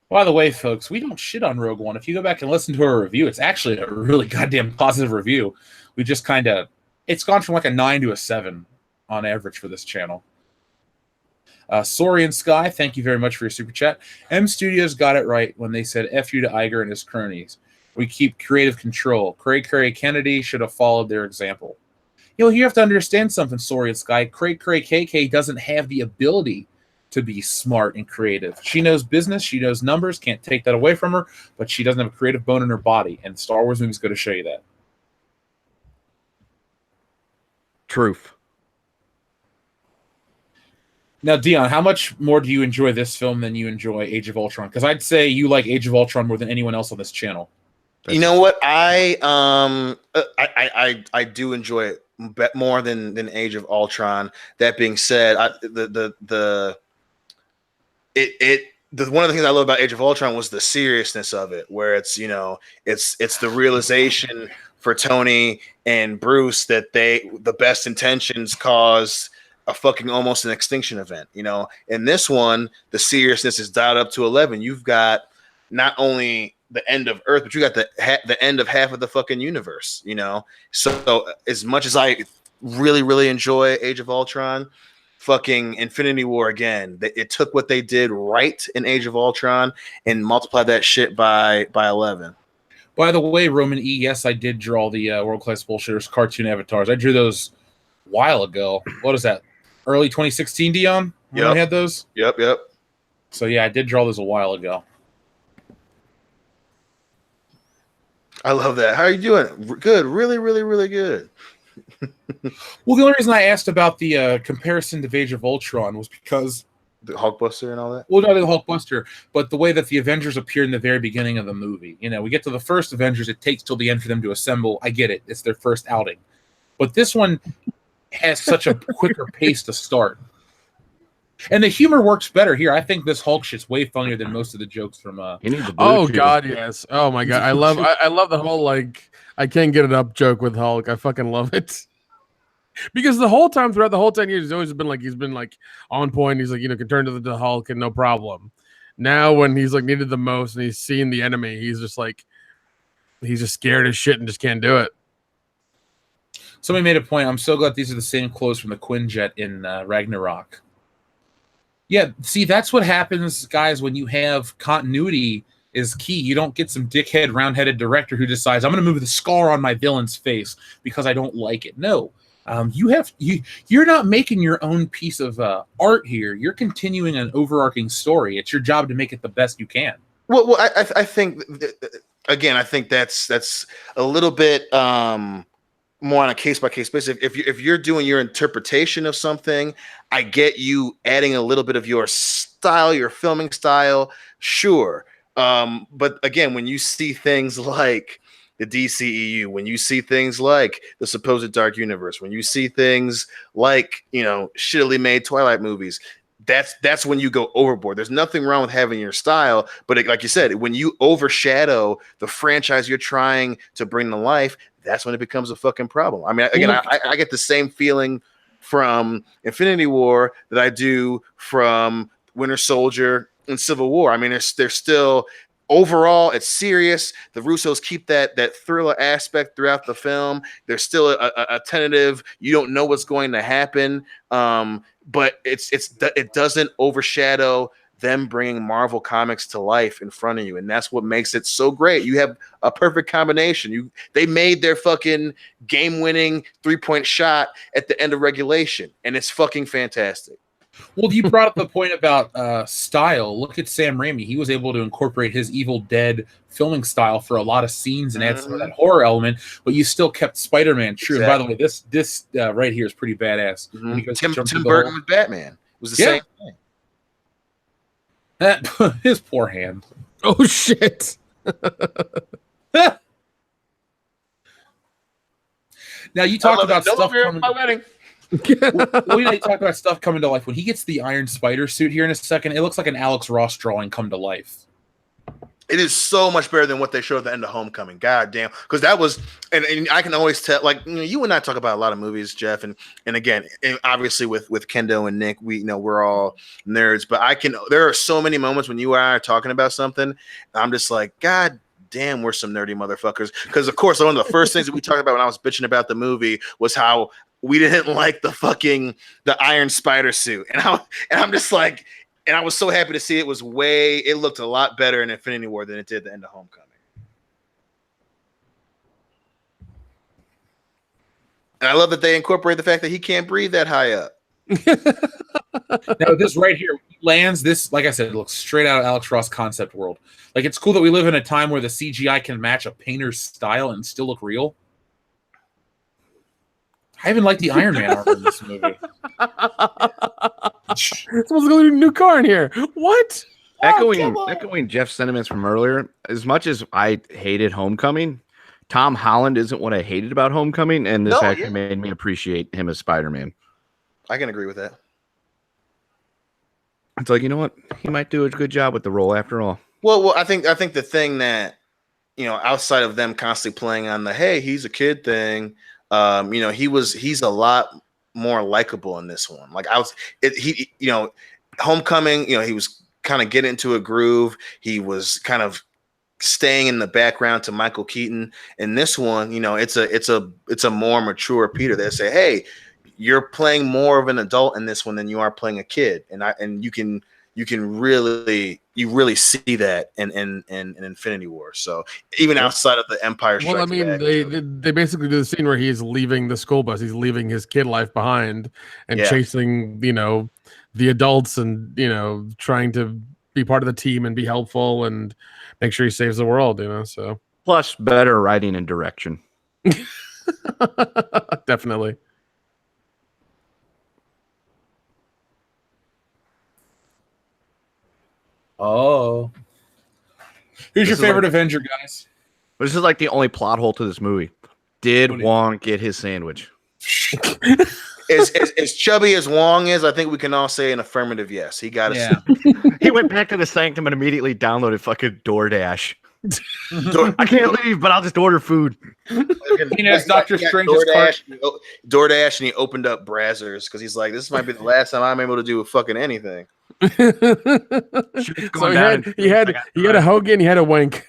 By the way, folks, we don't shit on Rogue One. If you go back and listen to our review, it's actually a really goddamn positive review. We just it's gone from like a 9 to a 7 on average for this channel. Saurian Sky, thank you very much for your super chat. M Studios got it right when they said F you to Iger and his cronies. We keep creative control. Craig Curry Kennedy should have followed their example. You have to understand something, Saurian Sky. Craig Curry KK doesn't have the ability to be smart and creative. She knows business, she knows numbers, can't take that away from her, but she doesn't have a creative bone in her body, and Star Wars movies going to show you that. Truth. Now, Dion, how much more do you enjoy this film than you enjoy Age of Ultron? Because I'd say you like Age of Ultron more than anyone else on this channel. You know what? I do enjoy it more than Age of Ultron. That being said, one of the things I love about Age of Ultron was the seriousness of it, where it's it's the realization for Tony and Bruce that the best intentions caused a fucking almost an extinction event. In this one, the seriousness is dialed up to 11. You've got not only the end of Earth, but you got the end of half of the fucking universe. So as much as I really, really enjoy Age of Ultron, fucking Infinity War again, it took what they did right in Age of Ultron and multiplied that shit by 11. By the way, Roman E, yes, I did draw the World Class Bullshitters cartoon avatars. I drew those a while ago. What is that? Early 2016, Dion? When I had those? Yep. So yeah, I did draw those a while ago. I love that. How are you doing? Good. Really, really, really good. Well, the only reason I asked about the comparison to Age of Ultron was because the Hulkbuster and all that. Well, not the Hulkbuster, but the way that the Avengers appear in the very beginning of the movie. We get to the first Avengers, it takes till the end for them to assemble. I get it; it's their first outing, but this one has such a quicker pace to start, and the humor works better here. I think this Hulk shit's way funnier than most of the jokes from. Oh God, yes! Oh my God, I love the whole I can't get it up joke with Hulk. I fucking love it. Because the whole time throughout the whole 10 years, he's always been on point. He's can turn to the Hulk and no problem. Now when he's needed the most and he's seeing the enemy, he's just scared as shit and just can't do it. Somebody made a point. I'm so glad these are the same clothes from the Quinjet in Ragnarok. Yeah, see, that's what happens, guys, when you have continuity is key. You don't get some dickhead, round-headed director who decides, I'm going to move the scar on my villain's face because I don't like it. No. You're not making your own piece of art here. You're continuing an overarching story. It's your job to make it the best you can. Well, I think again, I think that's a little bit more on a case by case basis. If you're doing your interpretation of something, I get you adding a little bit of your style, your filming style, sure. But again, when you see things like the DCEU, when you see things like the supposed Dark Universe, when you see things like, you know, shittily made Twilight movies, that's when you go overboard. There's nothing wrong with having your style, but like you said, when you overshadow the franchise you're trying to bring to life, that's when it becomes a fucking problem. I mean, again, I get the same feeling from Infinity War that I do from Winter Soldier and Civil War. I mean, there's still overall it's serious. The Russos keep that thriller aspect throughout the film. There's still a tentative. You don't know what's going to happen, but it doesn't overshadow them bringing Marvel Comics to life in front of you, and that's what makes it so great. You have a perfect combination. They made their fucking game-winning 3-point shot at the end of regulation, and it's fucking fantastic. Well, you brought up the point about style. Look at Sam Raimi. He was able to incorporate his Evil Dead filming style for a lot of scenes and add some of that horror element, but you still kept Spider-Man true. Exactly. And by the way, this right here is pretty badass. Tim Burton with Batman. It was the same thing. His poor hand. Oh shit. Now you talked about stuff coming. My wedding. You talk about stuff coming to life. When he gets the Iron Spider suit here in a second, it looks like an Alex Ross drawing come to life. It is so much better than what they showed at the end of Homecoming. God damn. Because that was, and I can always tell, like, you know, you and I talk about a lot of movies, Jeff, and again, obviously with Kendo and Nick, we're all nerds, but there are so many moments when you and I are talking about something, I'm just like, God damn, we're some nerdy motherfuckers. Because of course, one of the first things that we talked about when I was bitching about the movie was how we didn't like the Iron Spider suit. And I'm just like, and I was so happy to see it looked a lot better in Infinity War than it did at the end of Homecoming. And I love that they incorporate the fact that he can't breathe that high up. Now, this right here lands, this, like I said, it looks straight out of Alex Ross Concept World. Like, it's cool that we live in a time where the CGI can match a painter's style and still look real. I even like the Iron Man art in this movie. It's supposed to go to a new car in here. What? Echoing Jeff's sentiments from earlier, as much as I hated Homecoming, Tom Holland isn't what I hated about Homecoming, and this made me appreciate him as Spider-Man. I can agree with that. It's like, you know what? He might do a good job with the role after all. Well, I think the thing that, you know, outside of them constantly playing on the, hey, he's a kid thing, you know, he's a lot more likable in this one. Like Homecoming, you know, he was kind of getting into a groove. He was kind of staying in the background to Michael Keaton. In this one, you know, it's a more mature Peter that say, hey, you're playing more of an adult in this one than you are playing a kid. And you can really see that in Infinity War. So even outside of the Empire Strikes Back, they basically do the scene where he's leaving the school bus, he's leaving his kid life behind and chasing, you know, the adults and, you know, trying to be part of the team and be helpful and make sure he saves the world, you know. So plus better writing and direction. Definitely. Oh, who's your favorite Avenger, guys? This is like the only plot hole to this movie. Did Wong get his sandwich? As chubby as Wong is, I think we can all say an affirmative yes. He got it. He went back to the sanctum and immediately downloaded fucking DoorDash. I can't leave, but I'll just order food. He knows Doctor Strange's DoorDash, and he opened up Brazzers because he's like, this might be the last time I'm able to do fucking anything. So he had a Hogan, he had a Wank.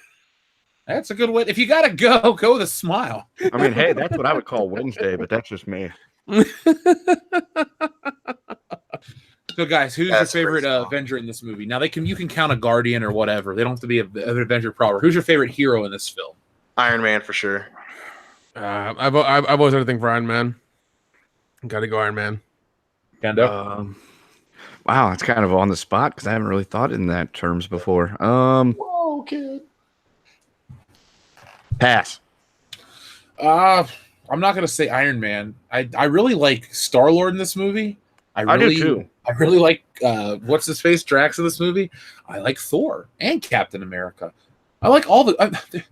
That's a good way. If you gotta go with a smile. I mean, hey, that's what I would call Wednesday, but that's just me. So, guys, who's your favorite Avenger in this movie? Now, you can count a Guardian or whatever. They don't have to be an Avenger proper. Who's your favorite hero in this film? Iron Man for sure. I've always had a thing for Iron Man. Got to go Iron Man. Kendo? Wow, it's kind of on the spot because I haven't really thought in that terms before. Whoa, kid. Pass. I'm not gonna say Iron Man. I really like Star-Lord in this movie. I do too. I really like what's his face Drax in this movie. I like Thor and Captain America. I like all the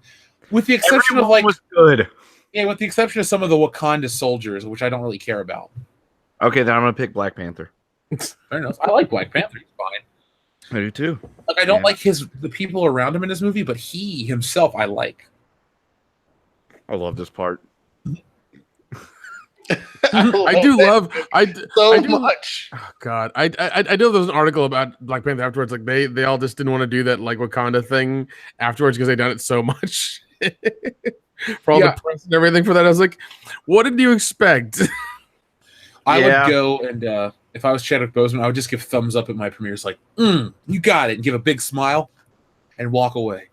with the exception of like was good. yeah, with the exception of some of the Wakanda soldiers, which I don't really care about. Okay, then I'm gonna pick Black Panther. Fair enough. I like Black Panther. He's fine. I do too. Like I don't like the people around him in this movie, but he himself I like. I love this part. I do love so I do, much. Oh God, I know there was an article about Black Panther afterwards. Like they all just didn't want to do that like Wakanda thing afterwards because they done it so much for all the press and everything for that. I was like, what did you expect? I would go and if I was Chadwick Boseman, I would just give thumbs up at my premieres, like, you got it, and give a big smile and walk away.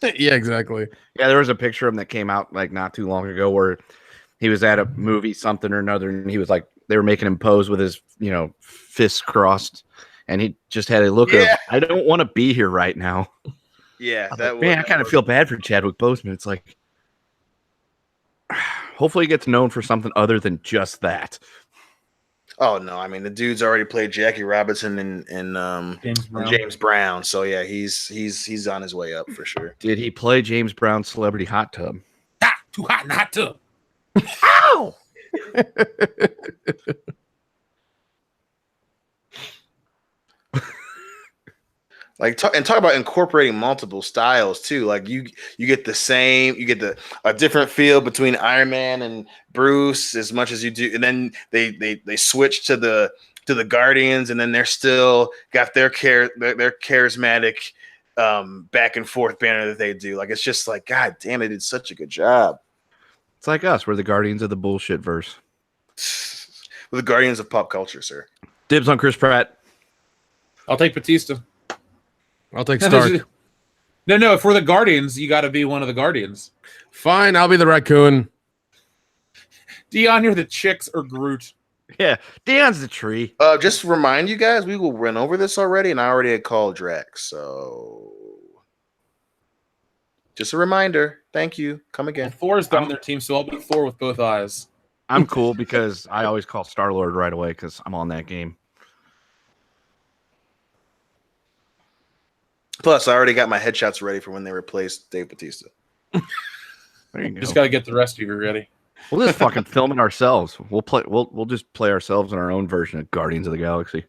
Yeah, exactly. Yeah, there was a picture of him that came out like not too long ago where he was at a movie, something or another, and he was like, they were making him pose with his, fists crossed, and he just had a look of, I don't want to be here right now. Yeah, I kind of feel bad for Chadwick Boseman. It's like, hopefully he gets known for something other than just that. Oh no, I mean the dude's already played Jackie Robinson and James Brown. So yeah, he's on his way up for sure. Did he play James Brown's Celebrity Hot Tub? Ah, too hot in the hot tub. Ow! Talk about incorporating multiple styles too. Like you get a different feel between Iron Man and Bruce as much as you do, and then they switch to the Guardians, and then they're still got their charismatic back and forth banner that they do. Like it's just like, God damn, they did such a good job. It's like us. We're the Guardians of the bullshit verse. We're the Guardians of pop culture, sir. Dibs on Chris Pratt. I'll take Batista. I'll take Stark. No. If we're the Guardians, you got to be one of the Guardians. Fine, I'll be the raccoon. Dion, you're the chicks or Groot. Yeah, Dion's the tree. Just to remind you guys, we will run over this already, and I already had called Drax. So, just a reminder. Thank you. Come again. Well, Thor's on their team, so I'll be Thor with both eyes. I'm cool because I always call Star-Lord right away because I'm on that game. Plus, I already got my headshots ready for when they replace Dave Bautista. There you go. Just got to get the rest of you ready. We'll just fucking film it ourselves. We'll just play ourselves in our own version of Guardians of the Galaxy.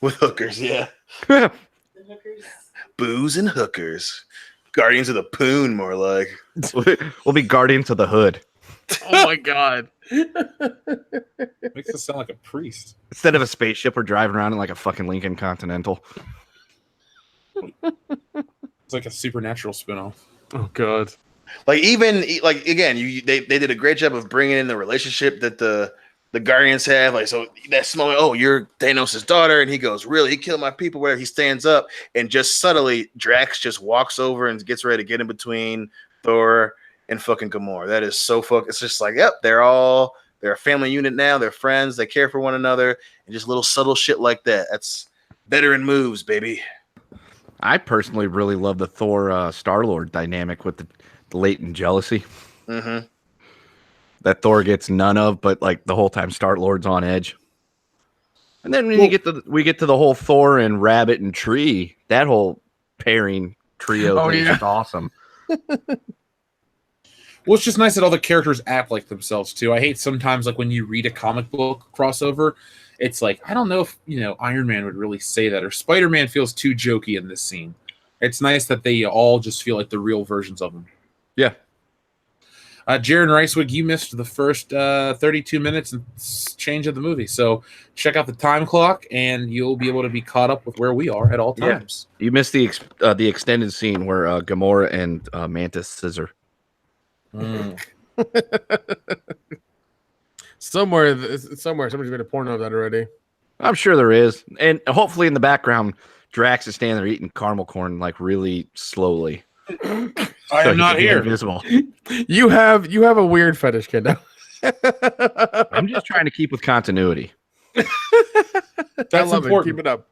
With hookers, yeah. Hookers. Booze and hookers. Guardians of the Poon, more like. We'll be Guardians of the Hood. Oh my God. Makes us sound like a priest. Instead of a spaceship, we're driving around in like a fucking Lincoln Continental. It's like a supernatural spinoff. Oh God. Like even like again, they did a great job of bringing in the relationship that the Guardians have. Like so that small, oh, you're Thanos' daughter, and he goes, really? He killed my people. Where he stands up and just subtly Drax just walks over and gets ready to get in between Thor and fucking Gamora. That is so It's just like, yep, they're a family unit now. They're friends. They care for one another, and just little subtle shit like that. That's veteran moves, baby. I personally really love the Thor Star-Lord dynamic with the latent jealousy that Thor gets none of, but like the whole time Star-Lord's on edge. And then when we get to the whole Thor and Rabbit and Tree, that whole pairing trio thing is awesome. Well, it's just nice that all the characters act like themselves too. I hate sometimes like when you read a comic book crossover, it's like I don't know if Iron Man would really say that, or Spider-Man feels too jokey in this scene. It's nice that they all just feel like the real versions of them. Yeah. Jaron Ricewig, you missed the first 32 minutes and change of the movie, so check out the time clock, and you'll be able to be caught up with where we are at all times. Yeah. You missed the extended scene where Gamora and Mantis scissor. Somewhere somebody's made a porno of that already. I'm sure there is, and hopefully in the background Drax is standing there eating caramel corn like really slowly. I am not here. Invisible. You have a weird fetish, kiddo. I'm just trying to keep with continuity. That's love important. It. Keep it up.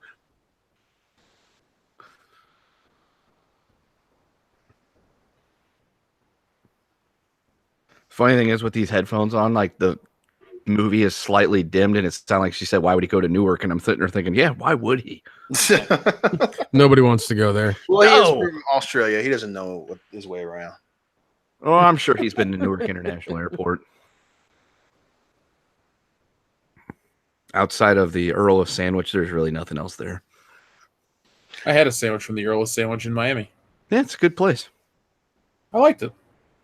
Funny thing is, with these headphones on, like the movie is slightly dimmed, and it sounds like she said, "Why would he go to Newark?" And I'm sitting there thinking, "Yeah, why would he?" Nobody wants to go there. Well, he is No. from Australia. He doesn't know what his way around. Oh, I'm sure he's been to Newark International Airport. Outside of the Earl of Sandwich, there's really nothing else there. I had a sandwich from the Earl of Sandwich in Miami. Yeah, it's a good place. I liked it.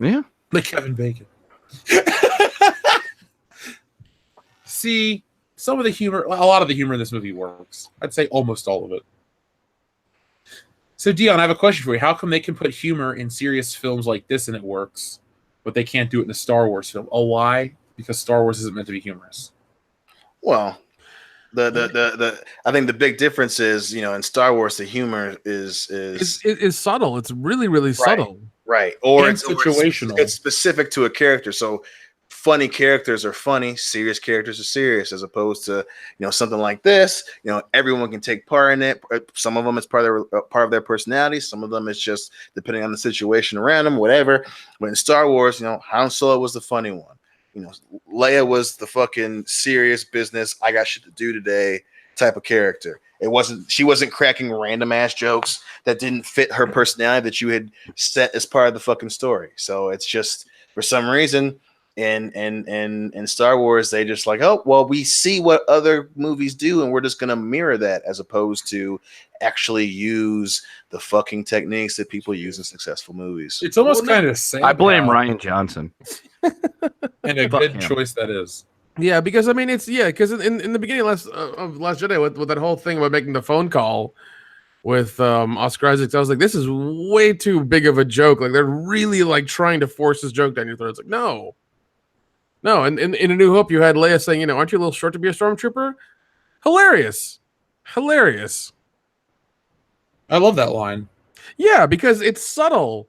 Yeah. Like Kevin Bacon. See, some of the humor, a lot of the humor in this movie works. I'd say almost all of it. So, Dion, I have a question for you. How come they can put humor in serious films like this and it works, but they can't do it in a Star Wars film? Oh, why? Because Star Wars isn't meant to be humorous. Well, I think the big difference is, in Star Wars, the humor is subtle. It's really, really subtle. Right. Or And it's situational. It's specific to a character. So funny characters are funny, serious characters are serious, as opposed to, something like this. Everyone can take part in it. Some of them is part of their personality. Some of them is just depending on the situation around them, whatever. But in Star Wars, Han Solo was the funny one. Leia was the fucking serious business, I got shit to do today type of character. She wasn't cracking random ass jokes that didn't fit her personality that you had set as part of the fucking story. So it's just, for some reason, in Star Wars, they just like, oh, well, we see what other movies do and we're just gonna mirror that, as opposed to actually use the fucking techniques that people use in successful movies. It's almost kind of sad. I blame Ryan Johnson. And a Fuck good him. choice that is. Yeah, because I mean, because in the beginning of Last Jedi, with that whole thing about making the phone call with Oscar Isaac, I was like, this is way too big of a joke. Like they're really like trying to force this joke down your throat. It's like, no. And in A New Hope, you had Leia saying, aren't you a little short to be a stormtrooper? Hilarious. I love that line. Yeah, because it's subtle.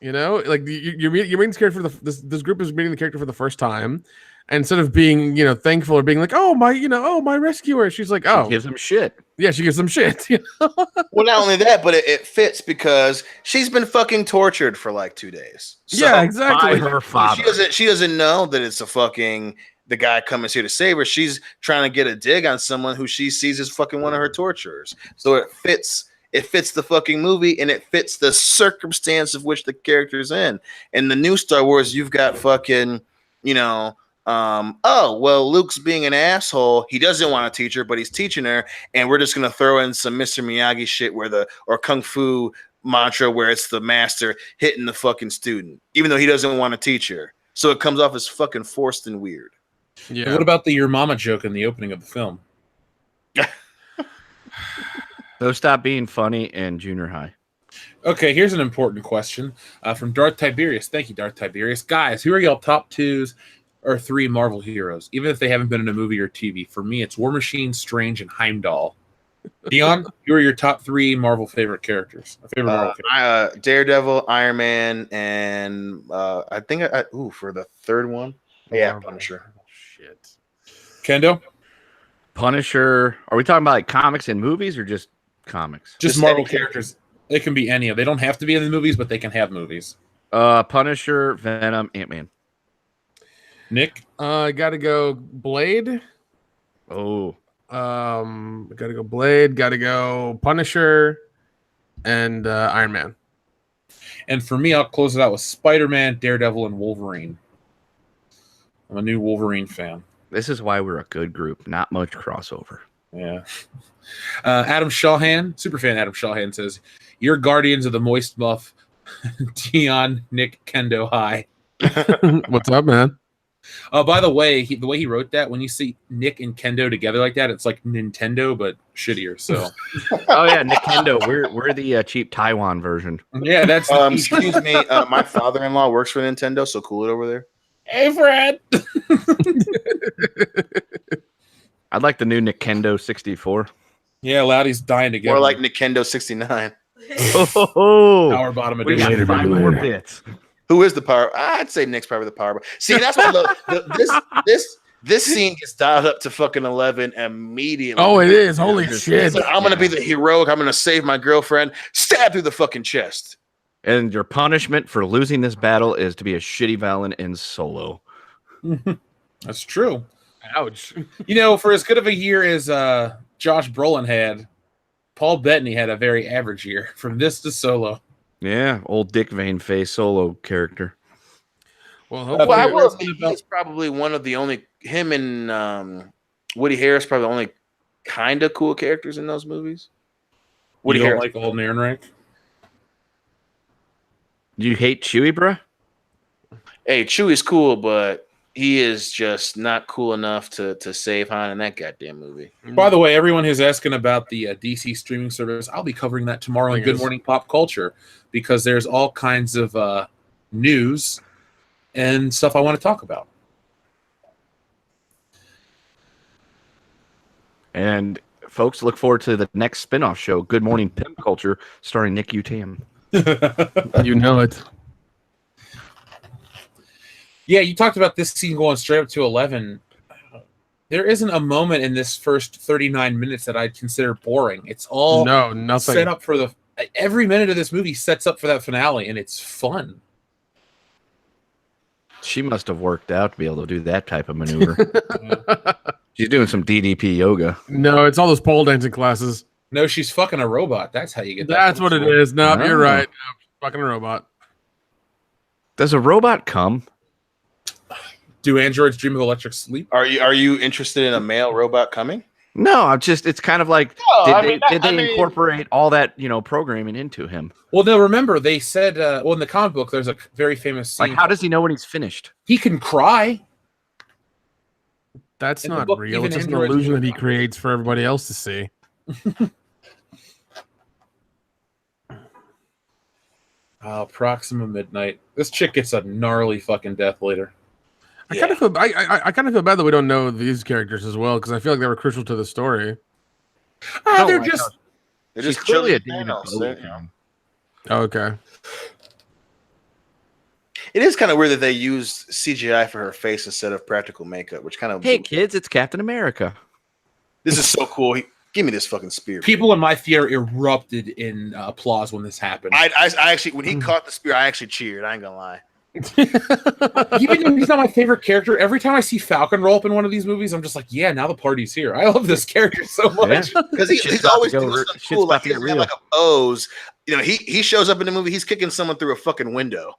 Like you're meeting this character for this group is meeting the character for the first time, and instead of being thankful or being like, oh my rescuer, she's like, oh, She gives him shit. yeah, she gives them shit. Well, not only that, but it fits because she's been fucking tortured for like 2 days. So Yeah, exactly. By her father. She doesn't know that it's the guy coming here to save her. She's trying to get a dig on someone who she sees as fucking one of her torturers. So it fits the fucking movie, and it fits the circumstance of which the character's in. In the new Star Wars, you've got fucking, oh, well, Luke's being an asshole. He doesn't want to teach her, but he's teaching her, and we're just going to throw in some Mr. Miyagi shit or Kung Fu mantra where it's the master hitting the fucking student, even though he doesn't want to teach her. So it comes off as fucking forced and weird. Yeah. What about the your mama joke in the opening of the film? Those stopped being funny in junior high. Okay, here's an important question from Darth Tiberius. Thank you, Darth Tiberius. Guys, who are y'all top 2 or 3 Marvel heroes, even if they haven't been in a movie or TV? For me, it's War Machine, Strange, and Heimdall. Dion, who are your top 3 Marvel favorite characters? Marvel characters? Daredevil, Iron Man, and I think for the third one, Punisher. Shit. Kendo? Punisher. Are we talking about like comics and movies or just comics? Just Just Marvel any characters. They can be any of. They don't have to be in the movies, but they can have movies. Punisher, Venom, Ant-Man. Nick? I gotta go Blade. Oh, Gotta go Blade. Gotta go Punisher, and Iron Man. And for me, I'll close it out with Spider-Man, Daredevil, and Wolverine. I'm a new Wolverine fan. this is why we're a good group. Not much crossover. Yeah. Adam Shawhan, superfan Adam Shawhan says, "You're Guardians of the Moist Muff." Dion, Nick, Kendo, hi. What's up, man? By the way, the way he wrote that, when you see Nick and Kendo together like that, it's like Nintendo but shittier. So, Oh yeah, Nintendo. We're the cheap Taiwan version. yeah, that's. Excuse me, my father-in-law works for Nintendo, so cool it over there. Hey, Fred. I'd like the new Nintendo 64. Yeah, Loudy's dying to get Or one. like Nintendo 69. Oh, Power Bottom we got Edition. 5 more bits. Who is the power? I'd say Nick's probably the power. See, that's what this scene gets dialed up to fucking 11 immediately. Oh, it is. Holy shit. It's like, I'm gonna be the heroic. I'm gonna save my girlfriend. Stab through the fucking chest. And your punishment for losing this battle is to be a shitty villain in Solo. That's true. Ouch. You know, for as good of a year as Josh Brolin had, Paul Bettany had a very average year from this to Solo. Yeah, old Dick Vein face Solo character. Well, Well, hopefully I will About- admit, he's probably one of the only, him and Woody Harris, probably the only kind of cool characters in those movies. Woody You don't Harris. like Alden Ehrenreich? You hate Chewie, bruh? Hey, Chewie's cool, but he is just not cool enough to save Han in that goddamn movie. By the way, everyone who's asking about the DC streaming service, I'll be covering that tomorrow on Thing Good is- Morning Pop Culture because there's all kinds of news and stuff I want to talk about. And folks, look forward to the next spin-off show, Good Morning Pimp Culture, starring Nick Utam. You know it. Yeah, you talked about this scene going straight up to 11. There isn't a moment in this first 39 minutes that I'd consider boring. It's all No, nothing. set up for the... Every minute of this movie sets up for that finale, and it's fun. She must have worked out to be able to do that type of maneuver. She's doing some DDP yoga. No, it's all those pole dancing classes. No, she's fucking a robot. That's how you get that. That's what it is. No, Oh. you're right. No, fucking a robot. Does a robot come? Do androids dream of electric sleep? Are you interested in a male robot coming? No, it's kind of like, No, did I they, mean, did I they mean- incorporate all that, programming into him? Well, no, remember, they said, in the comic book, there's a very famous scene. Like, how does he know when he's finished? He can cry. That's In the not book, real. even It's just an androids illusion do that he that. creates for everybody else to see. Proxima Midnight. This chick gets a gnarly fucking death later. I kind of feel. I kind of feel bad that we don't know these characters as well because I feel like they were crucial to the story. No, They're I just... know. They're She's just clearly a children David Thanos. Bowie They're- fan. Oh, okay. It is kind of weird that they used CGI for her face instead of practical makeup, which kind of Hey, kids, it's Captain America. this is so cool. Give me this fucking spear. People in my theater erupted in applause when this happened. I actually, when he caught the spear, I actually cheered. I ain't gonna lie. Even though he's not my favorite character, every time I see Falcon roll up in one of these movies, I'm just like, yeah, now the party's here. I love this character so much. Because Shit's he's about to always go doing re- something shit's cool. about Like to he get doesn't have real. like a pose. He shows up in the movie. He's kicking someone through a fucking window.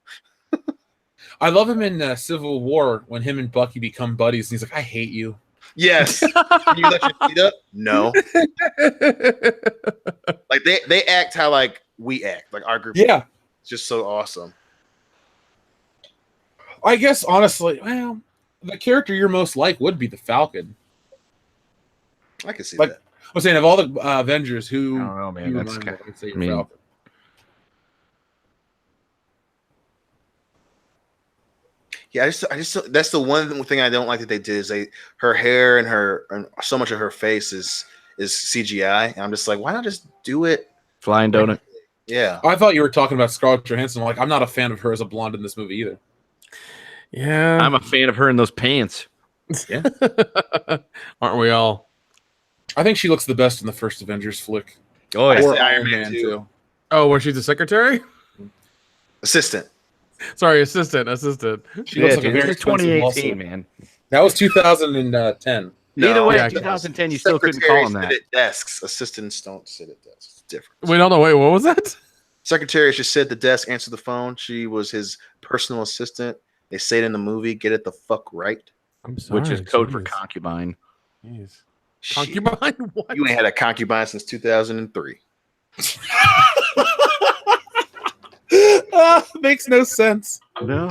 I love him in Civil War when him and Bucky become buddies, and he's like, I hate you. Yes. Can you let your feet up? No. Like they act how like we act. Like our group. Yeah. It's just so awesome. I guess, honestly, well, the character you're most like would be the Falcon. I can see Like, that. I'm saying, of all the Avengers, who... I don't know, man. you That's remind me, kind I'd say I you're mean- Falcon. Yeah, I just that's the one thing I don't like that they did is her hair and so much of her face is CGI. And I'm just like, why not just do it? Flying donut. Yeah. I thought you were talking about Scarlett Johansson. Like, I'm not a fan of her as a blonde in this movie either. Yeah. I'm a fan of her in those pants. Aren't we all? I think she looks the best in the first Avengers flick. Oh, I yeah. Or say Iron Man, too. Oh, where she's the secretary? Assistant. Sorry, assistant. She looks like a dude, very it's expensive 2018, muscle. man. That was 2010. Either way, Yeah, 2010, you still couldn't call him Secretaries that. sit at desks. Assistants don't sit at desks. It's different. Wait, hold on. Wait, what was that? Secretary just sit at the desk, answer the phone. She was his personal assistant. They say it in the movie. Get it the fuck right. I'm sorry. Which is code for jeez. concubine. Jeez. Shit. Concubine? What? You ain't had a concubine since 2003. Makes no sense. No.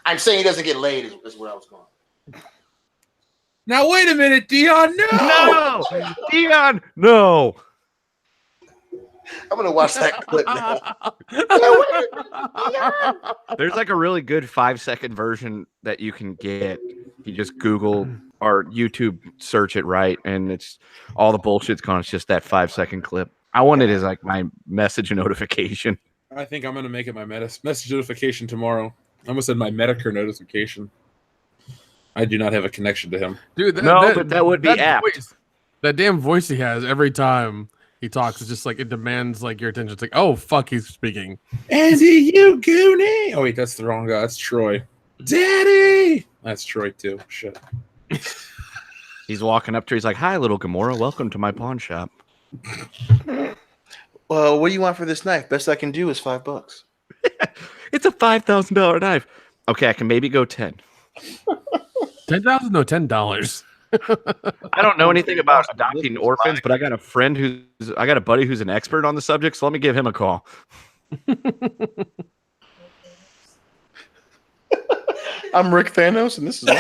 I'm saying he doesn't get laid is where I was going. Now, wait a minute, Dion. No! No! Dion! No! I'm gonna watch that clip now. There's like a really good 5-second version that you can get. You just Google or YouTube search it right, and it's all the bullshit's gone. It's just that 5-second clip. I want it as like my message notification. I think I'm going to make it my message notification tomorrow. I almost said my Medicare notification. I do not have a connection to him. Dude, No, but that would be apt. Voice, that damn voice he has every time. he talks. It's just like it demands like your attention. It's like, oh fuck, he's speaking. Andy, you goonie. Oh wait, that's the wrong guy. That's Troy. Daddy. That's Troy too. Shit. He's walking up to her. He's like, "Hi, little Gamora. Welcome to my pawn shop." Well, what do you want for this knife? Best I can do is $5. It's a $5,000 knife. Okay, I can maybe go 10. 10,000? No, $10. I don't know anything about adopting orphans, but I got a buddy who's an expert on the subject, so let me give him a call. I'm Rick Thanos, and this is my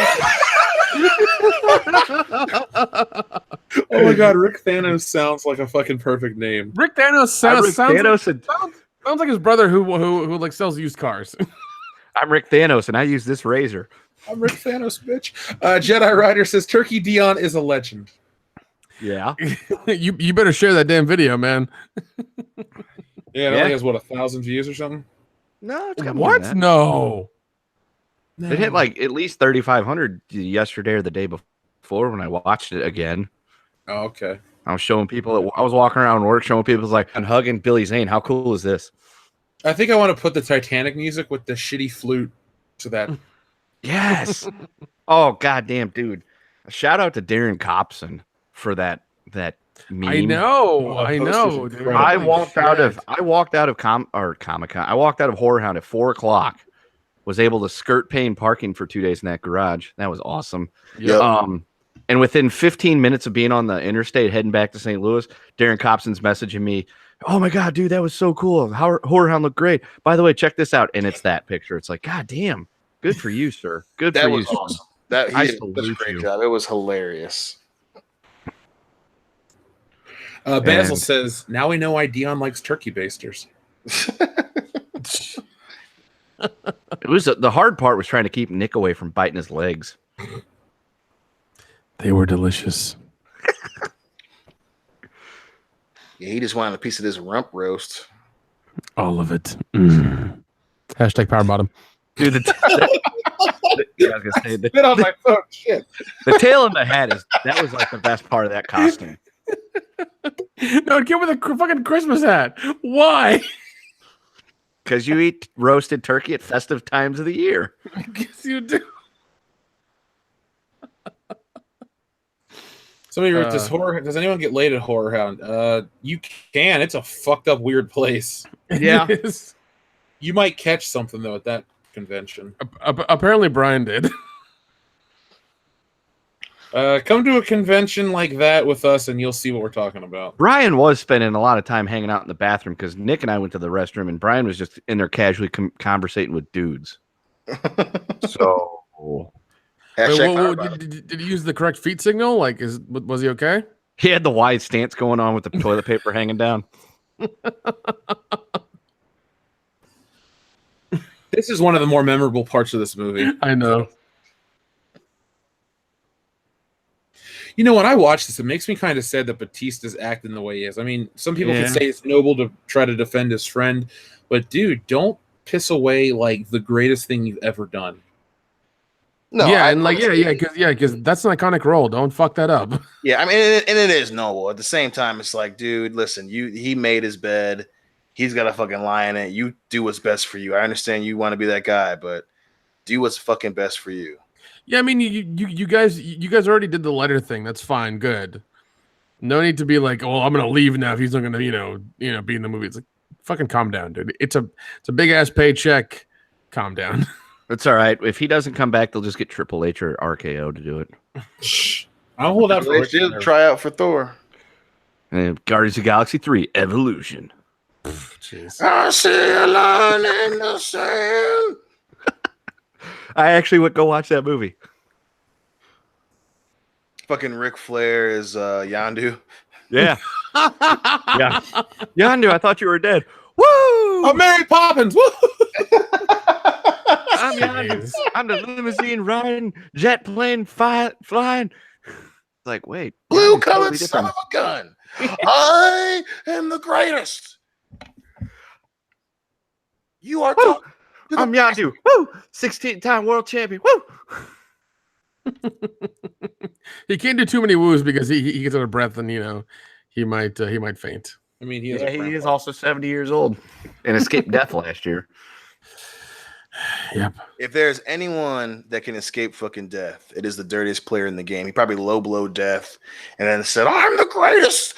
Oh my god, Rick Thanos sounds like a fucking perfect name. Rick Thanos sounds like his brother who like sells used cars. I'm Rick Thanos, and I use this razor. I'm Rick Thanos, bitch. Jedi Rider says Turkey Dion is a legend. Yeah. you better share that damn video, man. Yeah, it only has what, 1,000 views or something? No, it's got more than What? that. No. It hit like at least 3,500 yesterday or the day before when I watched it again. Oh, okay. I was showing people. I was walking around work showing people like, I'm hugging Billy Zane. How cool is this? I think I want to put the Titanic music with the shitty flute to that. Yes. Oh goddamn, dude! Shout out to Darren Copson for that meme. I know. Dude. I walked out of Comic-Con. I walked out of Horror Hound at 4:00. Was able to skirt paying parking for 2 days in that garage. That was awesome. Yep. And within 15 minutes of being on the interstate heading back to St. Louis, Darren Copson's messaging me, "Oh my god, dude, that was so cool. Horror Hound looked great. By the way, check this out." And it's that picture. It's like, god damn, good for you, sir. Good that for was you. awesome. That he did such a great job. It was hilarious. Basil says, now we know why Dion likes turkey basters. It was the hard part was trying to keep Nick away from biting his legs. They were delicious. Yeah, he just wanted a piece of this rump roast. All of it. Mm. Hashtag power bottom. Dude, I was gonna say Spit on my phone. Shit. the tail in the hat that was like the best part of that costume. No, get with a fucking Christmas hat. Why? Because you eat roasted turkey at festive times of the year. I guess you do. Somebody wrote this horror. Does anyone get laid at Horror Hound? You can. It's a fucked up, weird place. Yeah. You might catch something though at that convention. Apparently, Brian did. Come to a convention like that with us, and you'll see what we're talking about. Brian was spending a lot of time hanging out in the bathroom because Nick and I went to the restroom, and Brian was just in there casually conversating with dudes. So, Did he use the correct feet signal? Like, was he okay? he had the wide stance going on with the toilet paper hanging down. This is one of the more memorable parts of this movie. I know. You know, when I watch this, it makes me kind of sad that Batista's acting the way he is. I mean, some people can say it's noble to try to defend his friend, but dude, don't piss away like the greatest thing you've ever done. No, because that's an iconic role. Don't fuck that up. Yeah, I mean, and it is noble. At the same time, it's like, dude, listen, he made his bed. He's got a fucking lie in it. You do what's best for you. I understand you want to be that guy, but do what's fucking best for you. Yeah, I mean, you guys already did the letter thing. That's fine, good. No need to be like, oh, I'm gonna leave now if he's not gonna, be in the movie. It's like, fucking calm down, dude. It's a big ass paycheck. Calm down. It's all right. If he doesn't come back, they'll just get Triple H or RKO to do it. I'll hold out for They did try out for Thor. And Guardians of the Galaxy 3 Evolution. Jeez. I see a line in the sand. I actually would go watch that movie. Fucking Ric Flair is Yondu. Yeah. Yeah. Yondu, I thought you were dead. Woo! I'm Mary Poppins. Woo! I'm Yondu. I'm the limousine riding, jet plane flying. It's like, wait. Blue Yondu's colored totally son of different. a gun. I am the greatest. You are. Woo! I'm Yondu. Woo! 16-time world champion. Woo! He can't do too many woos because he gets out of breath and he might faint. I mean, he is. Yeah, he is also 70 years old and escaped death last year. Yep. If there's anyone that can escape fucking death, it is the dirtiest player in the game. He probably low blow death and then said, "I'm the greatest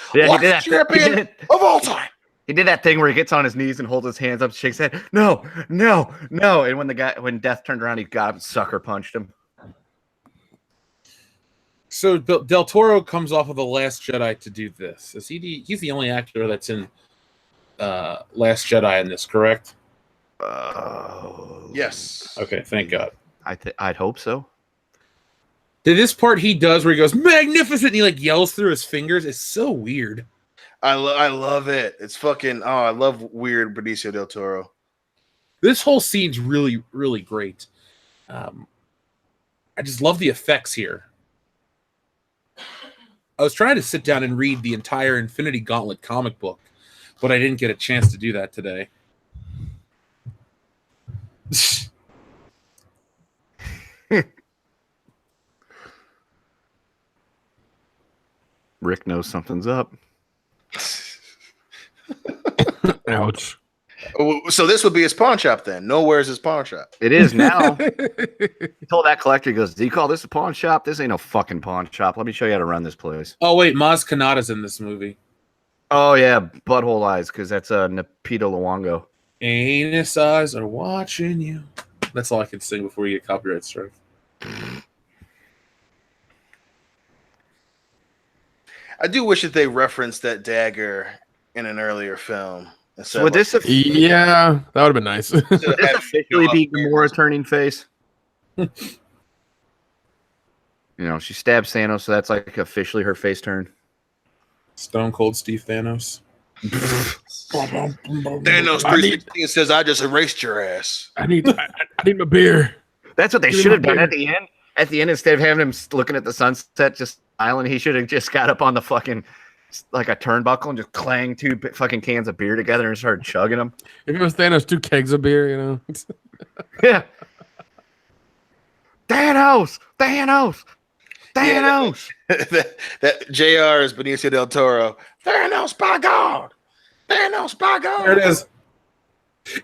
champion of all time." He did that thing where he gets on his knees and holds his hands up, shakes his head. No. And when Death turned around, he got up and sucker punched him. So Del Toro comes off of The Last Jedi to do this. He's the only actor that's in Last Jedi in this, correct? Yes. Okay, thank God. I'd hope so. This part he does where he goes magnificent and he like yells through his fingers. It's so weird. I love it. It's fucking I love weird Benicio del Toro. This whole scene's really, really great. I just love the effects here. I was trying to sit down and read the entire Infinity Gauntlet comic book, but I didn't get a chance to do that today. Rick knows something's up. Ouch. So this would be his pawn shop then. Nowhere's his pawn shop. It is now. He told that collector, he goes, "Do you call this a pawn shop? This ain't no fucking pawn shop. Let me show you how to run this place." Oh, wait, Maz Kanata's in this movie. Oh, yeah, butthole eyes, because that's Napito Luongo. Anus eyes are watching you. That's all I can sing before you get copyright strike. I do wish that they referenced that dagger in an earlier film. So would this yeah, that would have been nice. officially be Gamora turning face? You know, she stabs Thanos, so that's like officially her face turn. Stone Cold Steve Thanos. Thanos 316 says, "I just erased your ass." I need my beer. That's what they should have done at the end. At the end, instead of having him looking at the sunset, just smiling, he should have just got up on the fucking like a turnbuckle and just clanged two fucking cans of beer together and started chugging them. If it was Thanos, 2 kegs of beer, you know. Yeah. Thanos. Yeah, that JR is Benicio del Toro. Thanos, by God. There it is.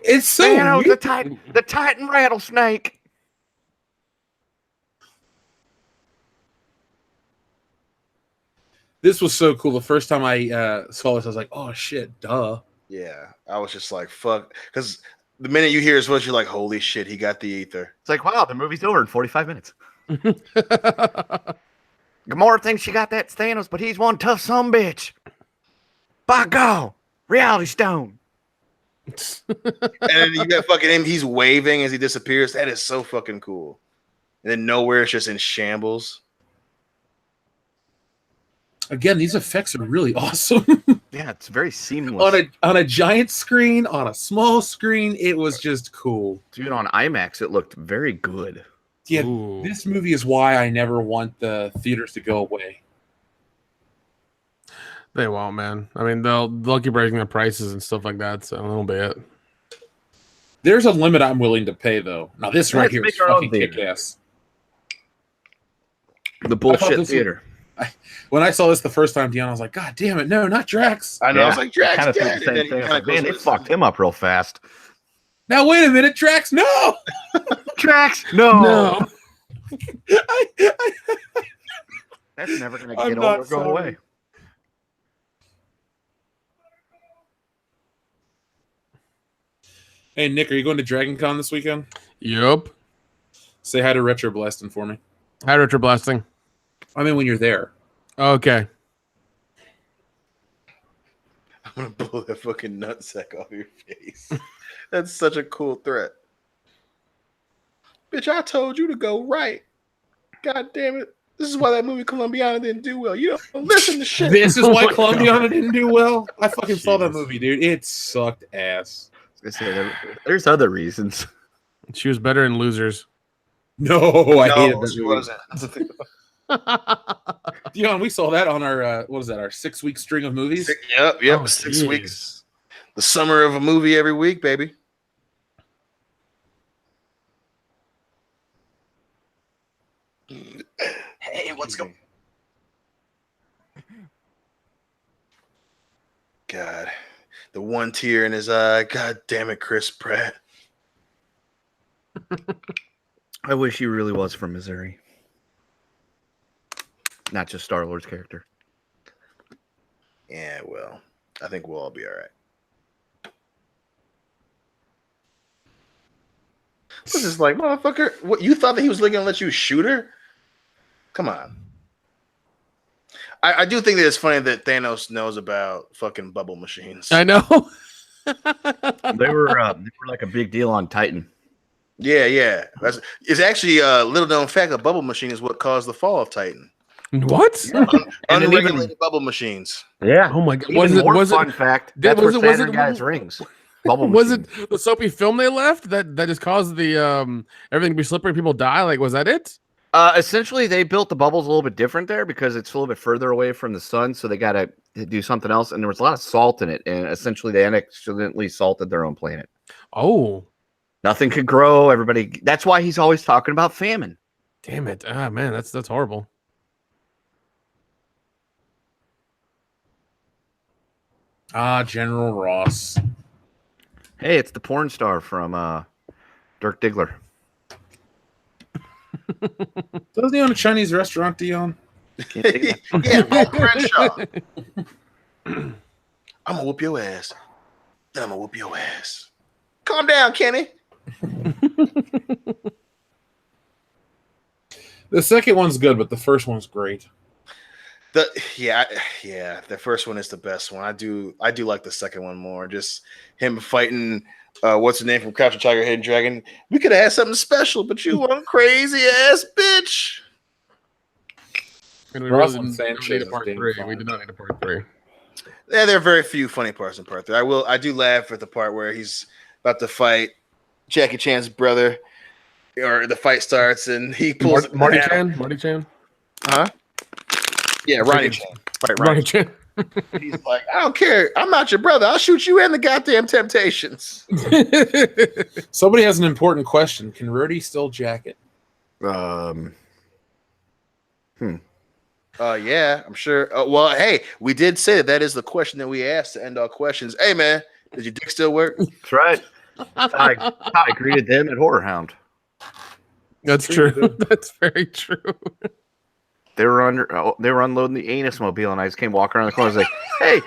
It's so Thanos, weird. the Titan rattlesnake. This was so cool. The first time I saw this, I was like, "Oh shit, duh." Yeah, I was just like, fuck. Because the minute you hear his voice, you're like, holy shit, he got the ether. It's like, wow, the movie's over in 45 minutes. Gamora thinks she got that Thanos, but he's one tough sumbitch. By God, reality stone. And then you got fucking him, he's waving as he disappears. That is so fucking cool. And then nowhere, it's just in shambles. Again, these effects are really awesome. Yeah, it's very seamless. on a giant screen, on a small screen, it was just cool. Dude, on IMAX, it looked very good. Yeah, Ooh. This movie is why I never want the theaters to go away. They won't, man. I mean, they'll keep raising their prices and stuff like that, so that'll be it. There's a limit I'm willing to pay, though. Now, this right Let's here is make our own fucking theater. kick-ass. The bullshit this theater. When I saw this the first time, Deanna was like, "God damn it, no, not Drax." I know, I was like, Drax kind of dead. the same And then he thing. I was kinda like, man, they goes, fucked him up real fast. Now, wait a minute, Drax, no! Drax, no. I That's never going to I'm get not old or go sorry. away. Hey, Nick, are you going to Dragon Con this weekend? Yep. Say hi to Retro Blasting for me. Hi, Richard Blasting. I mean, when you're there. Okay. I'm gonna pull that fucking nutsack off your face. That's such a cool threat. Bitch, I told you to go right. God damn it. This is why that movie Columbiana didn't do well. You don't listen to shit. This is why Oh my Columbiana didn't do well. I fucking saw that Jesus. movie, dude. It sucked ass. I was gonna say, there's other reasons. She was better in Losers. No, I hated that she movie. wasn't. Dion, we saw that on our what is that? Our 6-week string of movies. Yep, Oh, 6 jeez. weeks. The summer of a movie every week, baby. Hey, what's going? God, the one tear in his eye. God damn it, Chris Pratt. I wish he really was from Missouri, not just Star-Lord's character. Yeah, well, I think we'll all be all right. This is like, motherfucker, what, you thought that he was going to let you shoot her? Come on. I do think that it's funny that Thanos knows about fucking bubble machines. I know. They were like a big deal on Titan. Yeah. It's actually a little known fact that bubble machine is what caused the fall of Titan. What? Yeah. And then Unregulated bubble machines. Yeah. Oh my god! Even more fun fact. That's where Saturn got his rings. Bubble Was machines. it the soapy film they left that just caused the everything to be slippery and people die? Like, was that it? Essentially, they built the bubbles a little bit different there because it's a little bit further away from the sun, so they got to do something else. And there was a lot of salt in it, and essentially they accidentally salted their own planet. Oh, Nothing could grow. Everybody. That's why he's always talking about famine. damn it! Ah, man, that's horrible. General Ross. Hey, it's the porn star from Dirk Diggler. Doesn't he own a Chinese restaurant, Dion? Yeah, Paul Crenshaw. I'm gonna whoop your ass. Then I'm gonna whoop your ass. Calm down, Kenny. The second one's good, but the first one's great. The first one is the best one. I do like the second one more. Just him fighting what's the name from Crouching Tiger, Hidden Dragon. We could have had something special, but you one crazy ass bitch. And we Ross really and didn't Sanchez need a part is 3. damn We fine. did not need a part 3. Yeah, there are very few funny parts in part 3. I do laugh at the part where he's about to fight Jackie Chan's brother, or the fight starts and he pulls Marty Chan. Huh? Yeah, Ronnie Chan. Right, Marty Chan. He's like, I don't care. I'm not your brother. I'll shoot you and the goddamn Temptations. Somebody has an important question. Can Rudy still jack it? Yeah, I'm sure. Well, hey, we did say that is the question that we asked to end all questions. Hey, man, does your dick still work? That's right. I greeted them at Horror Hound. That's true. That's very true. They were unloading the anus mobile, and I just came walking around the corner. I was like, "Hey,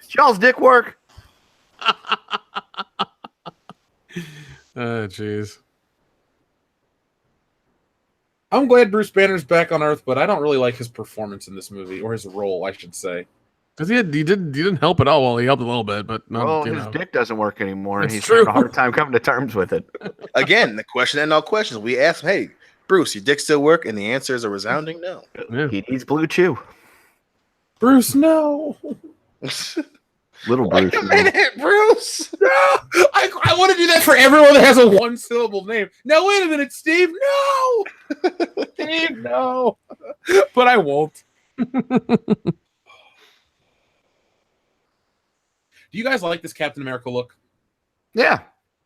does y'all's dick work?" Oh, jeez. I'm glad Bruce Banner's back on Earth, but I don't really like his performance in this movie, or his role, I should say. Because he didn't help at all. Well, he helped a little bit, but not. Well, his dick doesn't work anymore, and It's he's true. having a hard time coming to terms with it. Again, the question and all questions. We asked him, hey, Bruce, your dick still work? And the answer is a resounding no. Yeah. He needs Blue Chew. Bruce, no. Little Wait Bruce. a minute, Bruce. No! I want to do that for everyone that has a one-syllable name. No, wait a minute, Steve. No! Steve, no. But I won't. Do you guys like this Captain America look? Yeah.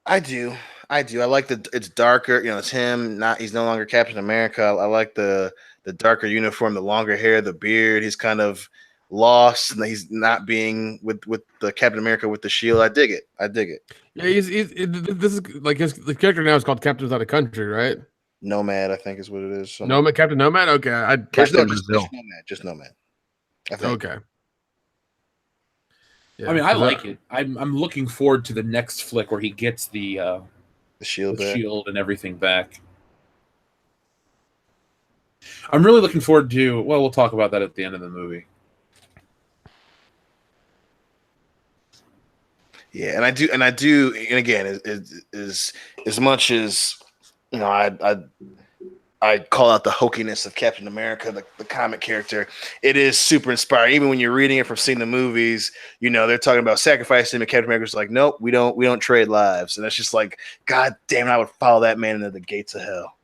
I do. I like it's darker. You know, it's him. He's no longer Captain America. I like the darker uniform, the longer hair, the beard. He's kind of lost, and he's not being with the Captain America with the shield. I dig it. Yeah, this is like the character now is called Captain Without a Country, right? Nomad, I think is what it is. Nomad, Captain Nomad. Okay, Just Brazil. Nomad. Just Nomad. I think. okay. Yeah, I mean, I like it. I'm looking forward to the next flick where he gets the shield back. shield and everything back. I'm really looking forward to. Well, we'll talk about that at the end of the movie. Yeah, and I do, and again, is as much as you know, I call out the hokiness of Captain America, the comic character. It is super inspiring. Even when you're reading it from seeing the movies, you know, they're talking about sacrificing him, and Captain America's like, nope, we don't trade lives. And it's just like, God damn it, I would follow that man into the gates of hell.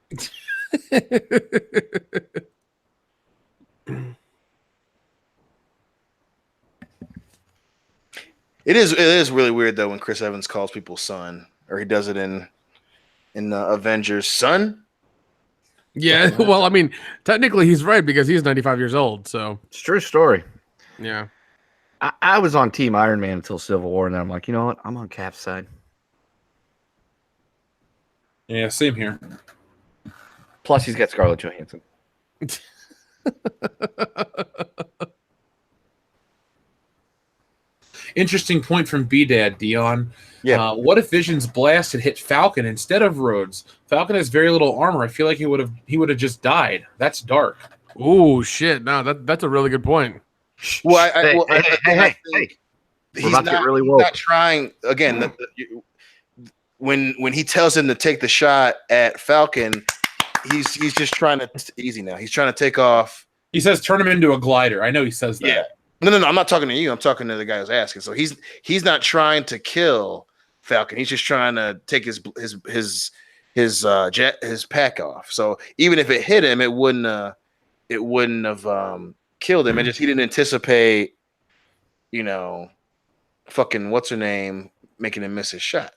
It is really weird though when Chris Evans calls people son, or he does it in Avengers, son. Yeah, well, I mean, technically he's right because he's 95 years old. So It's a true story. yeah, I was on Team Iron Man until Civil War, and then I'm like, you know what? I'm on Cap's side. Yeah, same here. Plus, he's got Scarlett Johansson. Interesting point from B-Dad, Dion. Yeah. What if Vision's blast had hit Falcon instead of Rhodes? Falcon has very little armor. I feel like he would have just died. That's dark. Oh shit! No, that's a really good point. Well, Hey, I think We're about to get really woke. he's not trying again. When he tells him to take the shot at Falcon, he's just trying to easy now. He's trying to take off. He says, "Turn him into a glider." I know he says that. Yeah. No. I'm not talking to you. I'm talking to the guy who's asking. So he's not trying to kill Falcon. He's just trying to take his pack off. So even if it hit him, it wouldn't have killed him. And just he didn't anticipate, fucking what's her name making him miss his shot.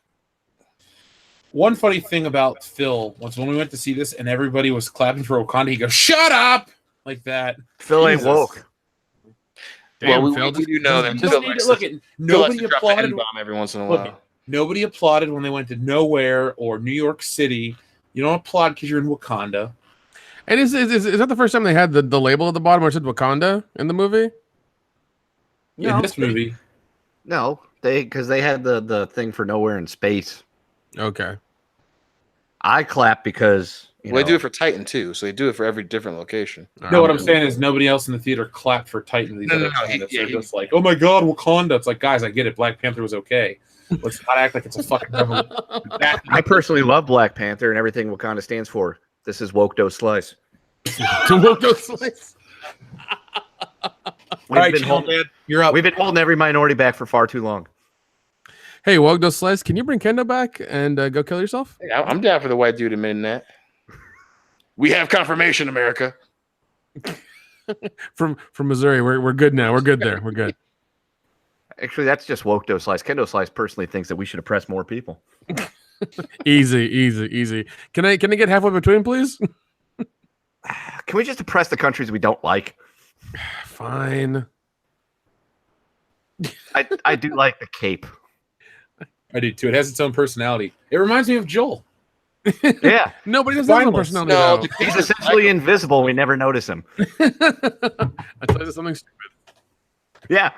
One funny thing about Phil was when we went to see this and everybody was clapping for Wakanda, he goes, "Shut up!" like that. Phil ain't Jesus. woke. Damn, Well, Phil, we do know that Just Phil need likes to look to- at Phil likes nobody to drop the applauded. N-bomb every once in a Look, while. nobody applauded when they went to Nowhere or New York City. You don't applaud because you're in Wakanda. and is that the first time they had the label at the bottom where it said Wakanda in the movie? In this movie, No, because they had the thing for Nowhere in Space. Okay. I clap because Well, they do it for Titan too, so they do it for every different location. no. What I'm saying is nobody else in the theater clapped for Titan. These No, other no, no, candidates. he- yeah, They're just like, "Oh my God, Wakanda!" It's like, guys, I get it. Black Panther was okay. Let's not act like it's a fucking revolution. I personally love Black Panther and everything Wakanda stands for. This is woke dough slice. To woke those slices. All right, Dad, you're up. We've been holding every minority back for far too long. Hey, woke those slices. Can you bring Kendo back and go kill yourself? Hey, I'm down for the white dude admitting that. We have confirmation, America. From Missouri, we're good now. We're good there. We're good. Actually, that's just woke dough slice. Kendo Slice personally thinks that we should oppress more people. Easy. Can I get halfway between, please? Can we just oppress the countries we don't like? Fine. I do like the cape. I do too. It has its own personality. It reminds me of Joel. Yeah. Nobody does have a Spineless. personality. No, though. He's essentially invisible. We never notice him. I thought it was something stupid. Yeah.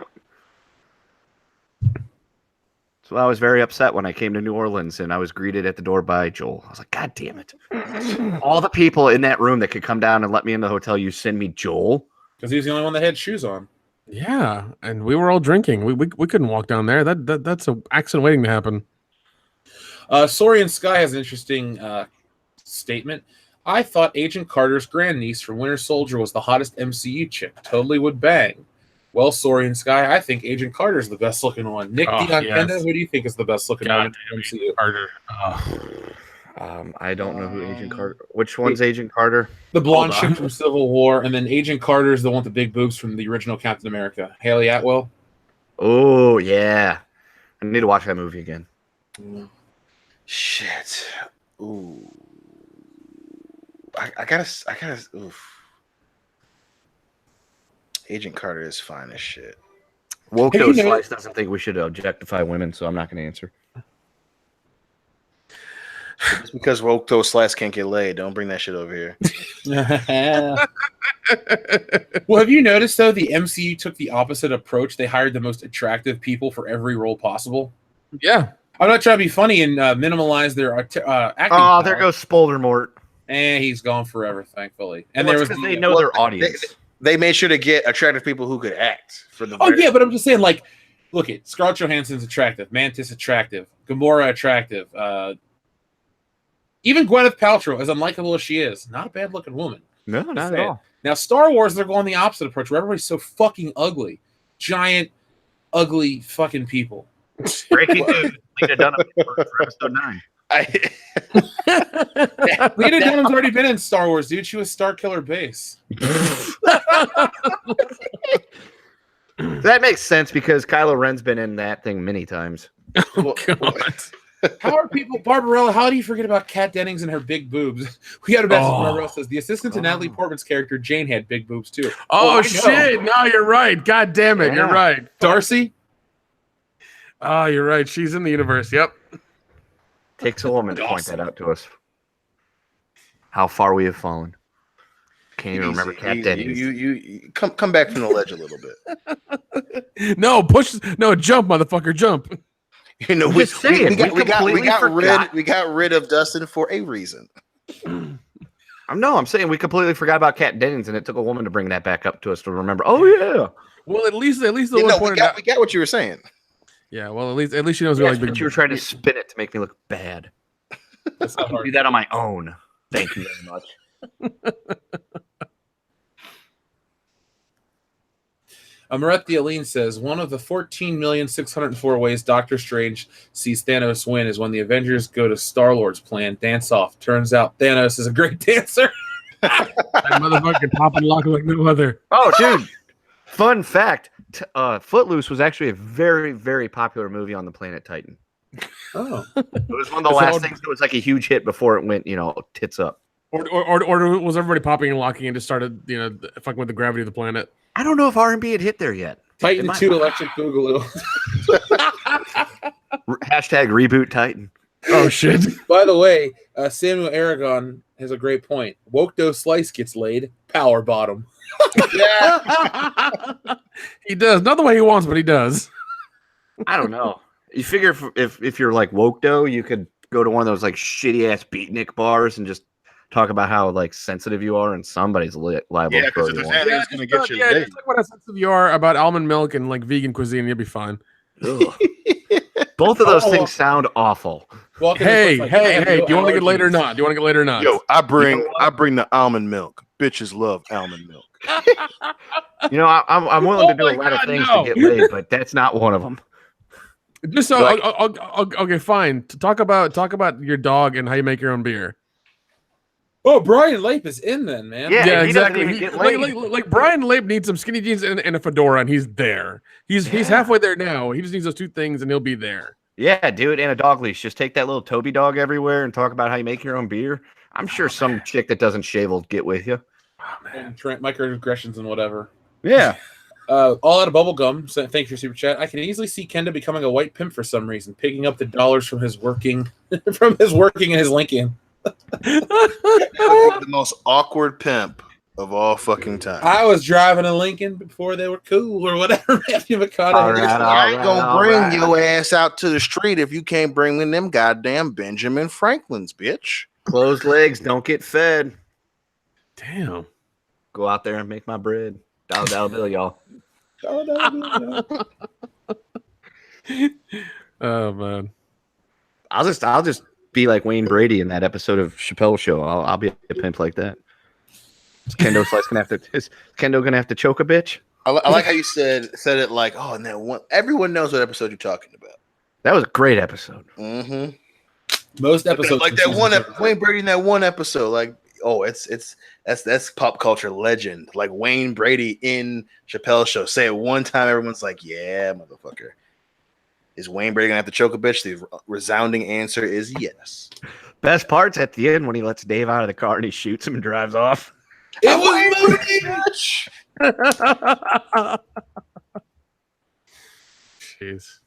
So I was very upset when I came to New Orleans and I was greeted at the door by Joel. I was like, God damn it. All the people in that room that could come down and let me in the hotel, you send me Joel? Because he was the only one that had shoes on. Yeah, and we were all drinking. We couldn't walk down there. That's an accident waiting to happen. Sorian Sky has an interesting statement. I thought Agent Carter's grandniece from Winter Soldier was the hottest MCU chick. Totally would bang. Well, Sorian Sky, I think Agent Carter's the best looking one. Nick Dion yes. Kenda, who do you think is the best looking one in MCU? Carter. I don't know who Agent Carter. Which one's Agent Carter? The blonde Hold on. chick from Civil War, and then Agent Carter is the one with the big boobs from the original Captain America. Haley Atwell. Oh yeah, I need to watch that movie again. Shit. Ooh. I gotta. Oof. Agent Carter is fine as shit. Woke Hey, Doe you know- Slice doesn't think we should objectify women, so I'm not going to answer. Just because Woke Slice can't get laid, don't bring that shit over here. Well, have you noticed, though, the MCU took the opposite approach? They hired the most attractive people for every role possible. Yeah. I'm not trying to be funny and minimize their acting. Oh, there goes Spoldermort. And he's gone forever, thankfully. And Well, there it's was 'cause the, they know their audience. They made sure to get attractive people who could act for the. Oh yeah, but I'm just saying, like, look at Scarlett Johansson's attractive, Mantis attractive, Gamora attractive, even Gwyneth Paltrow, as unlikable as she is, not a bad looking woman. No, not at all. Now, Star Wars, they're going the opposite approach, where everybody's so fucking ugly, giant, ugly fucking people. Breaking news: Lena Dunham for episode 9. Lena Dunham's already been in Star Wars, dude. She was Starkiller Base. That makes sense because Kylo Ren's been in that thing many times. Oh, God. How are people, Barbarella? How do you forget about Kat Dennings and her big boobs? We got a message. Barbarella says the assistant to Natalie Portman's character Jane had big boobs too. Oh shit! No, you're right. God damn it, you're right. Darcy. Oh, you're right. She's in the universe. Yep. Takes a woman to point that out to us. How far we have fallen. Can't even remember Kat Dennings. You come back from the ledge a little bit. No, jump, motherfucker, jump. You know, we got rid of Dustin for a reason. I'm saying we completely forgot about Kat Dennings, and it took a woman to bring that back up to us to remember. Oh yeah. Well, at least the one we got what you were saying. Yeah. Well, at least she knows. Yes, but you were trying to spin it to make me look bad. That's not hard. Do that on my own. Thank you very much. Amaretti Aline says one of the 14,604 ways Doctor Strange sees Thanos win is when the Avengers go to Star-Lord's plan, dance off. Turns out Thanos is a great dancer. That motherfucker pop and lock like no other. Oh, dude. Fun fact. Footloose was actually a very, very popular movie on the planet Titan. Oh. It was one of the last things that was like a huge hit before it went, tits up. Or was everybody popping and locking and just started, fucking with the gravity of the planet? I don't know if R&B had hit there yet. Titan 2 Electric Boogaloo. Hashtag reboot Titan. Oh, shit. By the way, Samuel Aragon has a great point. Wokdo Slice gets laid. Power bottom. He does. Not the way he wants, but he does. I don't know. You figure if you're like Wokdo, you could go to one of those like shitty ass beatnik bars and just talk about how like sensitive you are, and somebody's liable. Yeah, because if there's anything that's gonna get you. Yeah, just like what sensitive you are about almond milk and like vegan cuisine, you'll be fine. Both of those things sound awful. Hey, do you want to get laid or not? Yo, I bring the almond milk. Bitches love almond milk. I'm willing to do a lot of things to get laid, but that's not one of them. Just so okay, fine. Talk about your dog and how you make your own beer. Oh, Brian Lape is in then, man. Yeah, exactly. Like Brian Lape needs some skinny jeans and a fedora, and he's there. He's halfway there now. He just needs those two things, and he'll be there. Yeah, dude, and a dog leash. Just take that little Toby dog everywhere and talk about how you make your own beer. I'm sure some chick that doesn't shave will get with you. Oh, man. Microaggressions and whatever. Yeah. All out of bubblegum. So thanks for your super chat. I can easily see Kenda becoming a white pimp for some reason, picking up the dollars from his working in his Lincoln. The most awkward pimp of all fucking time. I was driving a Lincoln before they were cool or whatever. Matthew McConaughey. I ain't gonna bring your ass out to the street if you can't bring in them goddamn Benjamin Franklins, bitch. Closed legs don't get fed. Damn. Go out there and make my bread. Dollar bill, y'all. Oh man. I'll just be like Wayne Brady in that episode of Chappelle's Show. I'll be a pimp like that. Is Kendo gonna have to choke a bitch? I like how you said it like, oh, and that one. Everyone knows what episode you're talking about. That was a great episode. Mm-hmm. Most episodes, like that one Wayne Brady in that one episode, like, oh, that's pop culture legend. Like Wayne Brady in Chappelle's Show. Say it one time, everyone's like, yeah, motherfucker. Is Wayne Brady gonna have to choke a bitch? The resounding answer is yes. Best part's at the end when he lets Dave out of the car and he shoots him and drives off. It was bitch. Jeez.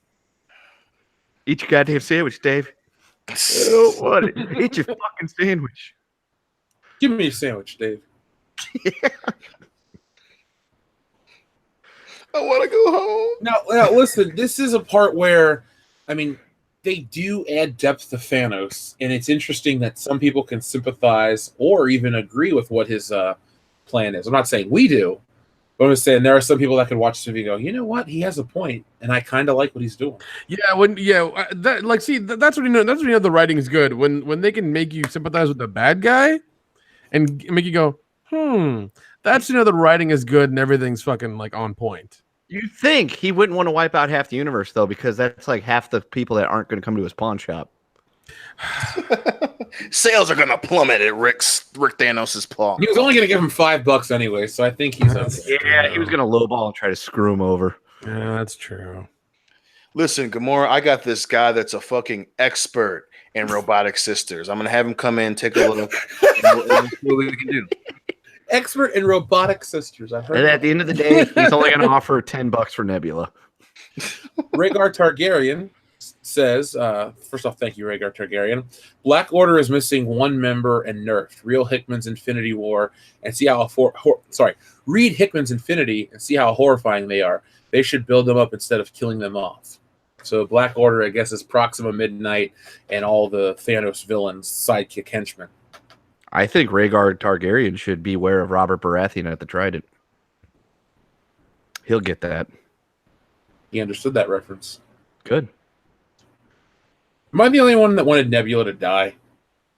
Eat your goddamn sandwich, Dave. Oh, what? Eat your fucking sandwich. Give me a sandwich, Dave. Yeah. I want to go home. Now, listen, this is a part where, I mean, they do add depth to Thanos, and it's interesting that some people can sympathize or even agree with what his plan is. I'm not saying we do, but I'm just saying there are some people that can watch this movie and go, you know what, he has a point, and I kind of like what he's doing. Yeah, that's when you know the writing is good when they can make you sympathize with the bad guy and make you go, that's the writing is good and everything's fucking like on point. You think he wouldn't want to wipe out half the universe though, because that's like half the people that aren't going to come to his pawn shop. Sales are going to plummet at Rick Thanos' paw. He was only going to give him $5 anyway, so I think he's okay. Yeah, he was going to lowball and try to screw him over. Yeah, that's true. Listen, Gamora, I got this guy that's a fucking expert in robotic sisters. I'm gonna have him come in, take a look, and we'll see what we can do. Expert in robotic sisters. I've heard. And at the end of the day, he's only going to offer $10 for Nebula. Rhaegar Targaryen says, first off, thank you, Rhaegar Targaryen. Black Order is missing one member and nerfed. Real Hickman's Infinity War and see how read Hickman's Infinity and see how horrifying they are. They should build them up instead of killing them off. So Black Order, I guess, is Proxima Midnight and all the Thanos villains, sidekick henchmen. I think Rhaegar Targaryen should beware of Robert Baratheon at the Trident. He'll get that. He understood that reference. Good. Am I the only one that wanted Nebula to die?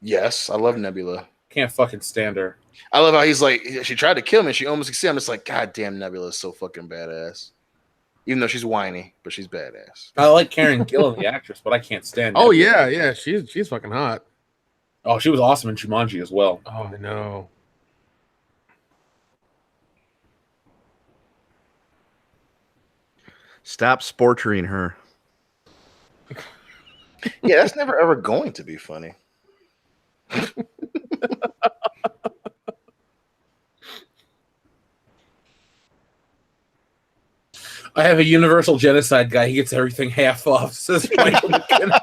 Yes, I love Nebula. Can't fucking stand her. I love how he's like, she tried to kill me. She almost succeeded. I'm just like, God damn, Nebula is so fucking badass. Even though she's whiny, but she's badass. I like Karen Gillan, the actress, but I can't stand Oh Nebula. yeah, she's fucking hot. Oh, she was awesome in Jumanji as well. Oh, I know. Stop sportering her. Yeah, that's never ever going to be funny. I have a universal genocide guy. He gets everything half off, says Michael McKinnon.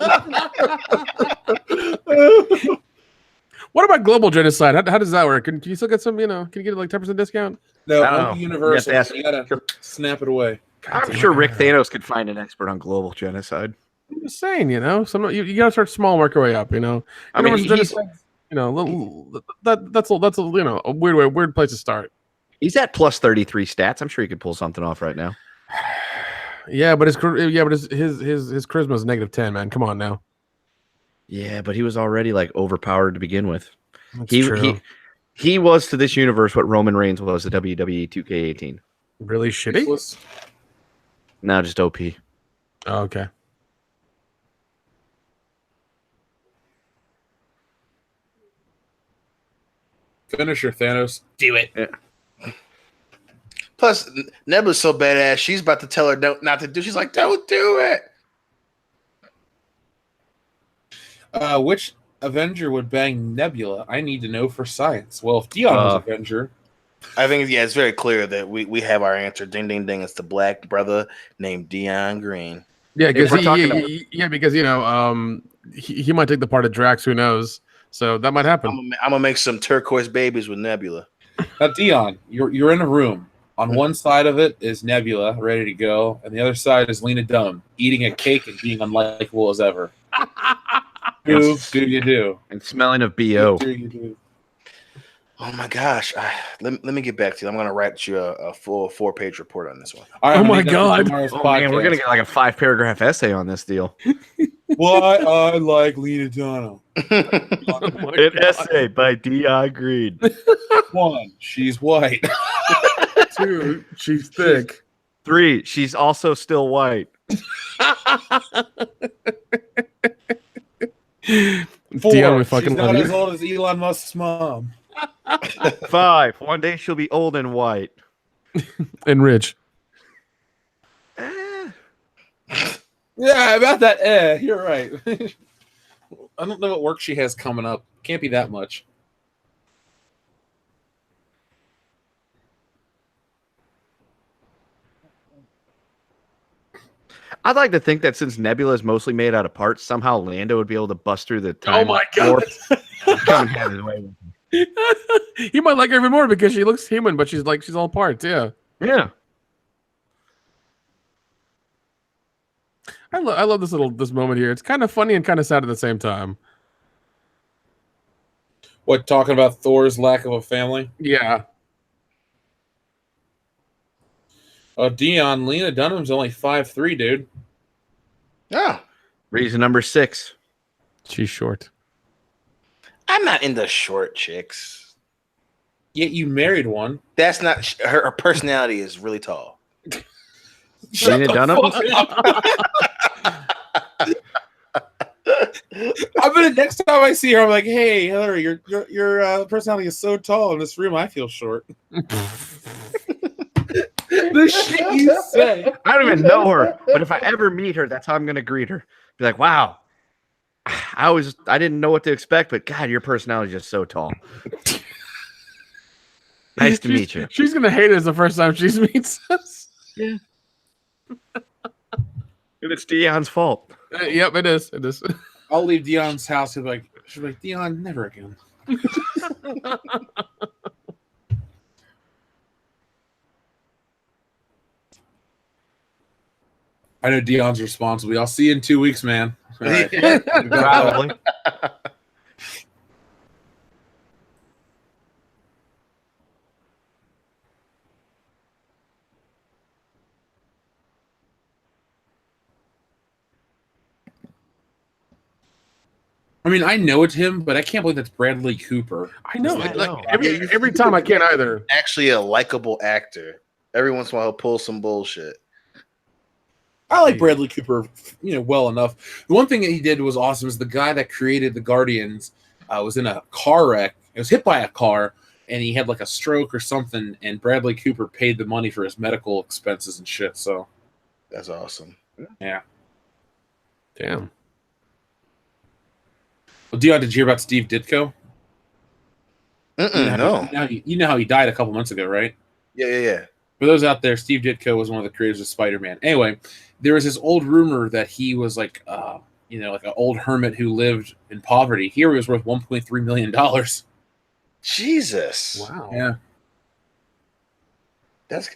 What about global genocide? How does that work? Can you still get some, can you get like 10% discount? No, Oh, only universal. you have to You gotta snap it away. I'm sure Rick Thanos could find an expert on global genocide. I'm just saying, you gotta start small, work your way up, I mean, genocide, that's a weird place to start. he's at plus 33 stats. I'm sure he could pull something off right now. Yeah, but his charisma is -10, man. Come on now. Yeah, but he was already like overpowered to begin with. That's He true. he was to this universe what Roman Reigns was to WWE 2K18. Really shitty. Useless. Now just OP. Oh, okay. Finisher, Thanos. Do it. Yeah. Plus, Nebula's so badass. She's about to tell her not to do. She's like, "Don't do it." Which Avenger would bang Nebula? I need to know for science. Well, if Dion was Avenger, I think it's very clear that we have our answer. Ding ding ding! It's the black brother named Dion Green. Yeah, because we're talking because he might take the part of Drax. Who knows? So that might happen. I'm gonna make some turquoise babies with Nebula. now Dion, you're in a room. On one side of it is Nebula, ready to go, and the other side is Lena Dunham, eating a cake and being unlikable as ever. Who do you do? And smelling of BO. Who do you do? Oh my gosh! Let me get back to you. I'm gonna write you a full 4-page report on this one. All right, Oh I'm my gonna make that God. for tomorrow's Oh man, we're podcast. gonna get like a 5-paragraph essay on this deal. Why I like Lena Dunham. An essay by Dion Green. 1, she's white. 2, she's thick. 3, she's also still white. 4, Dion, we she's fucking not love as you. old as Elon Musk's mom. 5, one day she'll be old and white. And rich. Yeah, about that. You're right. I don't know what work she has coming up. Can't be that much. I'd like to think that since Nebula is mostly made out of parts, somehow Lando would be able to bust through the time. Oh my God. Come and have his way with him. He might like her even more because she looks human, but she's all parts. Yeah. Yeah. I love this moment here. It's kind of funny and kind of sad at the same time. What, talking about Thor's lack of a family? Yeah. Oh, Dion, Lena Dunham's only 5'3", dude. Oh, Reason number 6. She's short. I'm not into short chicks. Yet you married one. That's not her personality is really tall. Lena Dunham? I'm gonna next time I see her, I'm like, "Hey, Hillary, your personality is so tall in this room. I feel short." The shit you say. I don't even know her, but if I ever meet her, that's how I'm gonna greet her. Be like, wow, I didn't know what to expect, but God, your personality is just so tall. Nice to meet you. She's gonna hate us the first time she meets us. Yeah. And it's Dion's fault. Yep, it is. It is. I'll leave Dion's house. She'll be like, Dion, never again. I know Dion's responsible. I'll see you in 2 weeks, man. All right. Probably. I mean, I know it's him, but I can't believe that's Bradley Cooper. I know. I Like know. every time I can't either. Actually, a likable actor. Every once in a while, he'll pull some bullshit. I like Bradley Cooper, well enough. The one thing that he did was awesome is the guy that created the Guardians was in a car wreck. It was hit by a car, and he had like a stroke or something, and Bradley Cooper paid the money for his medical expenses and shit. So That's awesome. yeah. Damn. Well, Dion, did you hear about Steve Ditko? No. You know how he died a couple months ago, right? Yeah. For those out there, Steve Ditko was one of the creators of Spider-Man. Anyway, there was this old rumor that he was like an old hermit who lived in poverty. Here he was worth $1.3 million. Jesus. Wow. Yeah.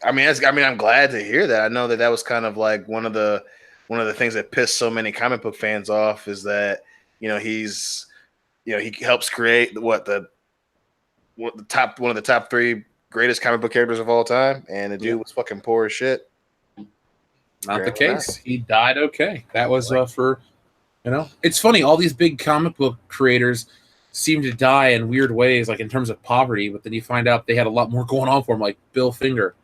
I'm glad to hear that. I know that was kind of like one of the things that pissed so many comic book fans off is that he helps create one of the top 3 greatest comic book characters of all time, and the dude was fucking poor as shit. Not the case. He died okay. That was it's funny. All these big comic book creators seem to die in weird ways, like in terms of poverty, but then you find out they had a lot more going on for him, like Bill Finger.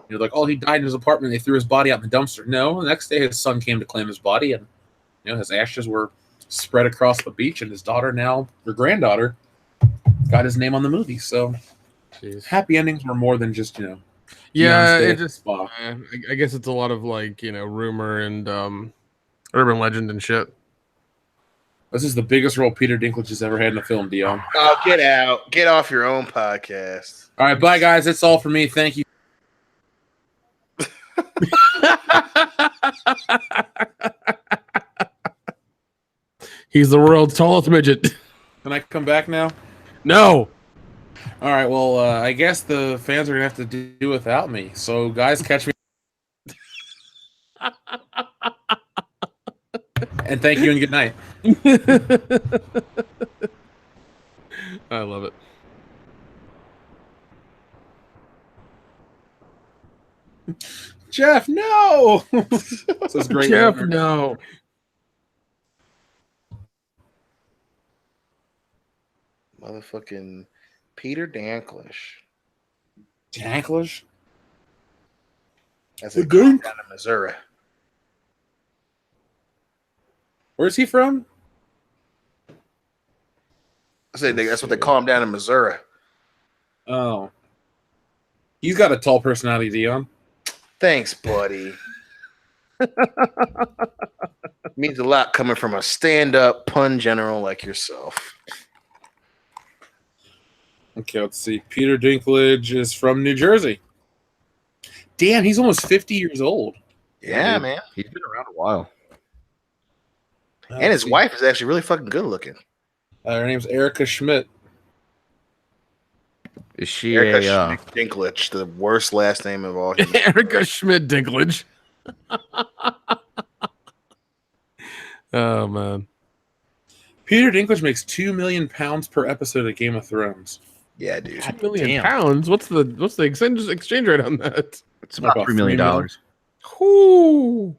Like, oh, he died in his apartment. They threw his body out in the dumpster. No, the next day his son came to claim his body, and his ashes were spread across the beach, and his granddaughter, got his name on the movie. So Jeez. happy endings were more than just Yeah, Dion's it day just. spa. I guess it's a lot of rumor and urban legend and shit. This is the biggest role Peter Dinklage has ever had in a film, Dion. Oh, get out. Get off your own podcast. All right, bye, guys. That's all for me. Thank you. He's the world's tallest midget. Can I come back now? No. All right, well, I guess the fans are going to have to do without me. So, guys, catch me. And thank you and good night. I love it. Jeff, no! This is great. Jeff, weather. no. Motherfucking Peter Dinklage. Dinklage? That's a down in Missouri. Where's he from? I said that's what they call him down in Missouri. Oh. He's got a tall personality, Dion. Thanks, buddy. Means a lot coming from a stand-up pun general like yourself. Okay, let's see. Peter Dinklage is from New Jersey. Damn, he's almost 50 years old. Yeah, man. He's been around a while. And his wife is actually really fucking good looking. Her name's Erica Schmidt. Is she Erica a Schmidt Dinklage, the worst last name of all. Erica Schmidt Dinklage. Oh man. Peter Dinklage makes £2 million per episode of Game of Thrones. Yeah, dude. £2 million pounds? What's the exchange rate on that? It's about $3 million. Whoo.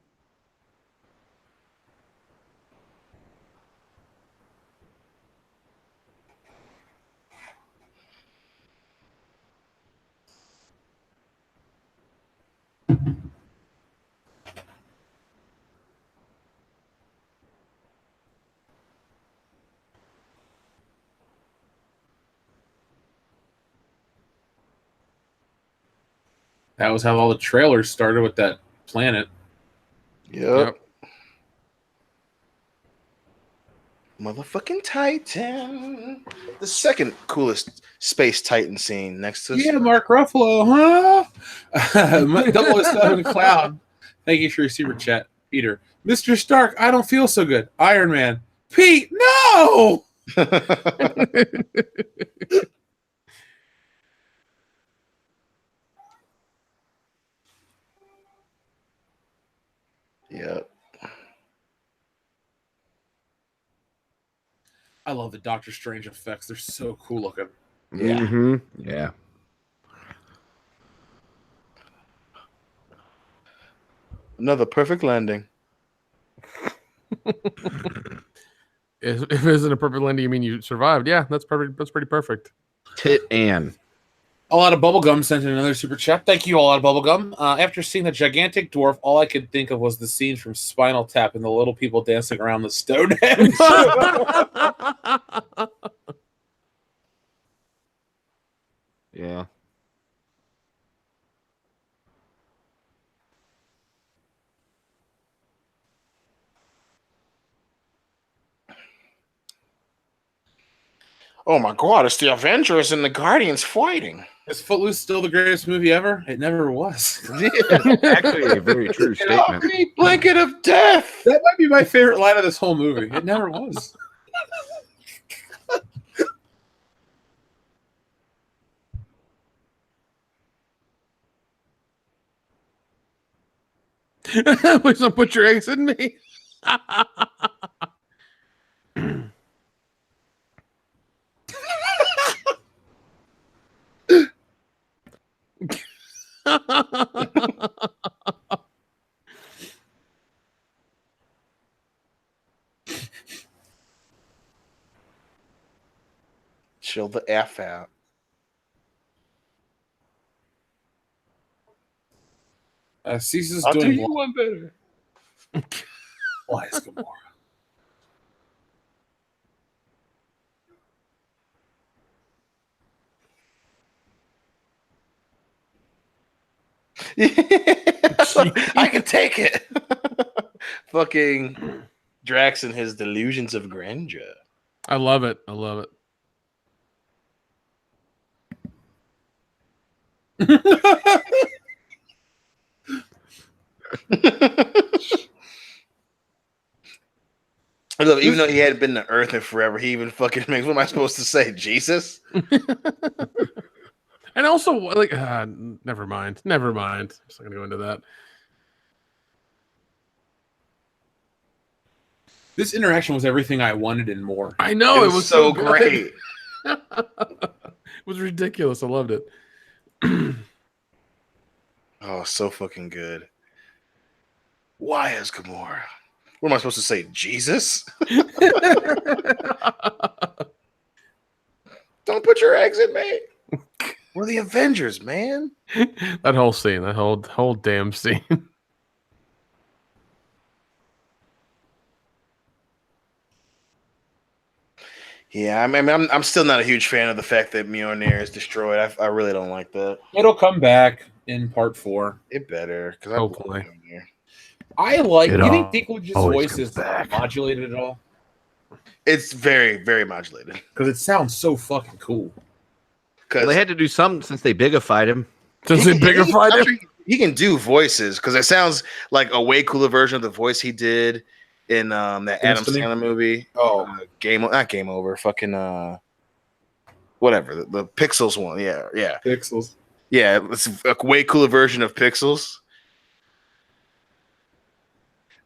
That was how all the trailers started with that planet. Yep. Motherfucking Titan. The second coolest space Titan scene next to Yeah, Mark Ruffalo, huh? 007 Cloud. Thank you for your super chat, Peter. Mr. Stark, I don't feel so good. Iron Man. Pete, no! Yep. I love the Doctor Strange effects. They're so cool looking. Yeah. Mm-hmm. Yeah. Another perfect landing. If it isn't a perfect landing, you mean you survived? Yeah, that's perfect. That's pretty perfect. Tit Ann. A lot of bubblegum sent in another super chat. Thank you, a lot of bubblegum. After seeing the gigantic dwarf, all I could think of was the scene from Spinal Tap and the little people dancing around the Stonehenge. Yeah. Oh my god, it's the Avengers and the Guardians fighting. Is Footloose still the greatest movie ever? It never was. Actually, a very true statement. Me blanket of death. That might be my favorite line of this whole movie. It never was. Please don't put your eggs in me. Chill the F out. Cease's I'll do doing you one better. Why is Gamora? I can take it. Fucking Drax and his delusions of grandeur. I love it. I love it. Look, even though he hadn't been to Earth in forever, he even fucking makes. What am I supposed to say? Jesus? And also, like, never mind. Never mind. I'm just not gonna go into that. This interaction was everything I wanted and more. I know it was so good. great. It was ridiculous. I loved it. Oh, so fucking good. Why is Gamora? What am I supposed to say? Jesus? Don't put your eggs in me. We're the Avengers, man. That whole scene, that whole damn scene. Yeah, I mean, I'm still not a huge fan of the fact that Mjolnir is destroyed. I really don't like that. It'll come back in part 4. It better because Hopefully. I like. It You think Dinklage's always voice comes is back. modulated at all? It's very, very modulated. Because it sounds so fucking cool. Because They had to do something since they bigified him. Does it bigger fight him? he can do voices because it sounds like a way cooler version of the voice he did in that Adam Destiny? Sandler movie. Oh, Not Game Over. Fucking whatever the Pixels one. Yeah, pixels. yeah. It's a way cooler version of Pixels.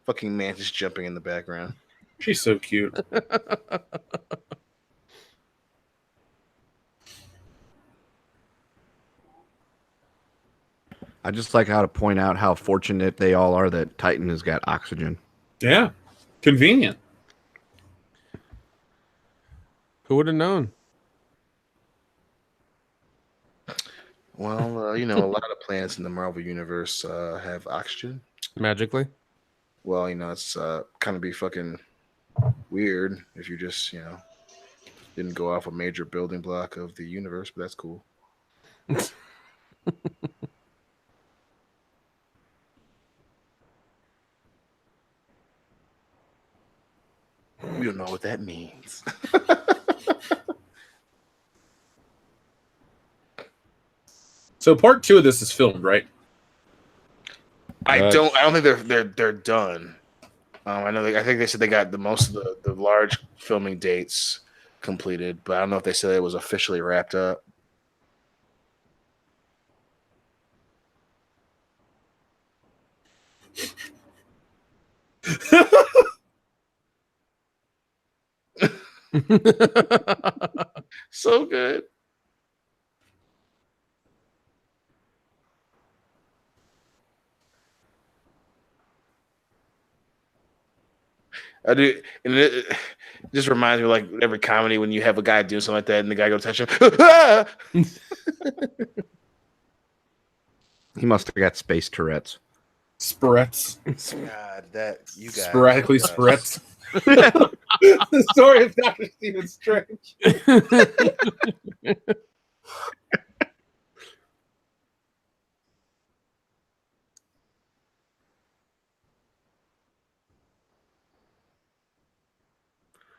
Fucking man just jumping in the background. She's so cute. I just like how to point out how fortunate they all are that Titan has got oxygen. Yeah, convenient. Who would have known? Well, a lot of planets in the Marvel universe have oxygen. Magically. Well, it's kind of be fucking weird if you just didn't go off a major building block of the universe, but that's cool. We don't know what that means. So part 2 of this is filmed, right? I don't think they're done. I know. I think they said they got the most of the large filming dates completed, but I don't know if they said it was officially wrapped up. So good. I do, and it just reminds me of like every comedy when you have a guy do something like that, and the guy go touch him. He must have got space Tourette's. Spretz. God, that you guys Sporadically Spretz. The story of Dr. Stephen Strange.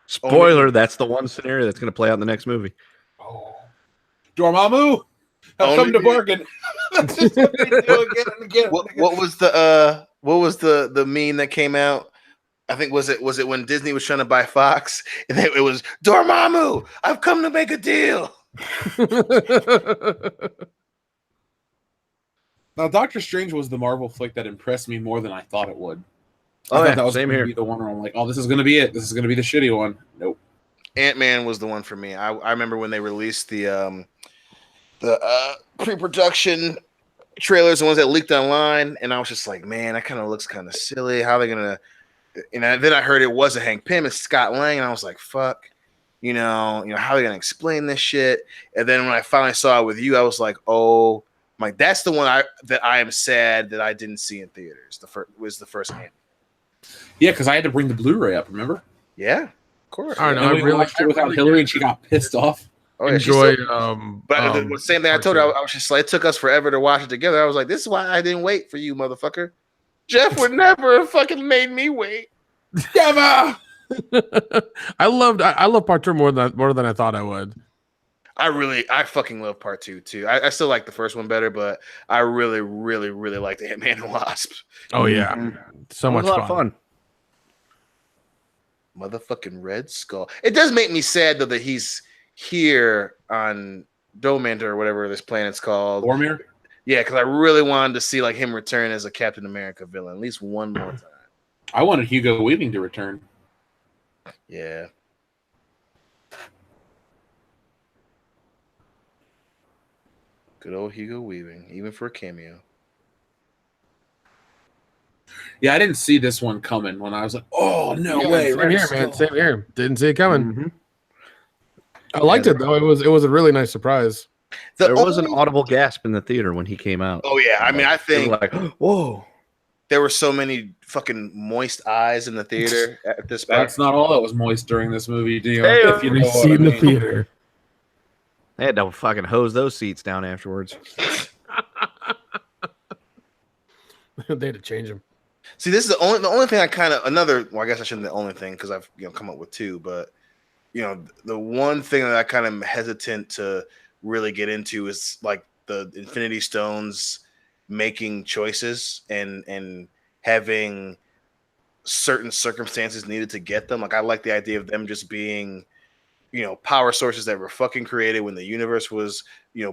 Spoiler, that's the one scenario that's going to play out in the next movie. Oh. Dormammu, I've come to bargain. That's just what they do again and again. What was the meme that came out? I think was it when Disney was trying to buy Fox, and it was Dormammu, I've come to make a deal. Now, Doctor Strange was the Marvel flick that impressed me more than I thought it would. Oh, I thought yeah, that was same going to here. be the one where I'm like, oh, this is going to be it. This is going to be the shitty one. Nope. Ant-Man was the one for me. I remember when they released the pre-production trailers, the ones that leaked online, and I was just like, man, that kind of looks kind of silly. How are they gonna? And then I heard it wasn't Hank Pym, it's Scott Lang, and I was like, fuck, you know, how are they gonna explain this shit? And then when I finally saw it with you, I was like, oh, that's the one that I am sad that I didn't see in theaters. Was the first Ant. Yeah, because I had to bring the Blu-ray up. Remember? Yeah, of course. I don't know. And I we really watched it without Hillary, and she got pissed off. Oh, yeah, enjoy. But the same thing I told her, I was just like, it took us forever to watch it together. I was like, this is why I didn't wait for you, motherfucker. Jeff would never have fucking made me wait. Never. I love part 2 more than I thought I would. I fucking love part 2 too. I still like the first one better, but I really, really, really like the Ant-Man and Wasp. Oh yeah, so much a lot of fun. Motherfucking Red Skull. It does make me sad though that he's here on Domanda or whatever this planet's called. Boromir? Yeah, because I really wanted to see like him return as a Captain America villain at least one more time. I wanted Hugo Weaving to return. Yeah. Good old Hugo Weaving, even for a cameo. Yeah, I didn't see this one coming when I was like, oh, no way. Same here, man. Same here. Didn't see it coming. Mm-hmm. I liked it though. It was a really nice surprise. There was an audible gasp in the theater when he came out. Oh yeah, I mean, I think like, whoa. There were so many fucking moist eyes in the theater at this point. That's not all that was moist during this movie, do you? Hey, if you know what See I in the mean. theater. They had to fucking hose those seats down afterwards. They had to change them. See, this is the only thing I kind of well, I guess I shouldn't the only thing because I've come up with two, but the one thing that I kind of hesitant to really get into is like the Infinity Stones making choices and having certain circumstances needed to get them. Like I like the idea of them just being, power sources that were fucking created when the universe was,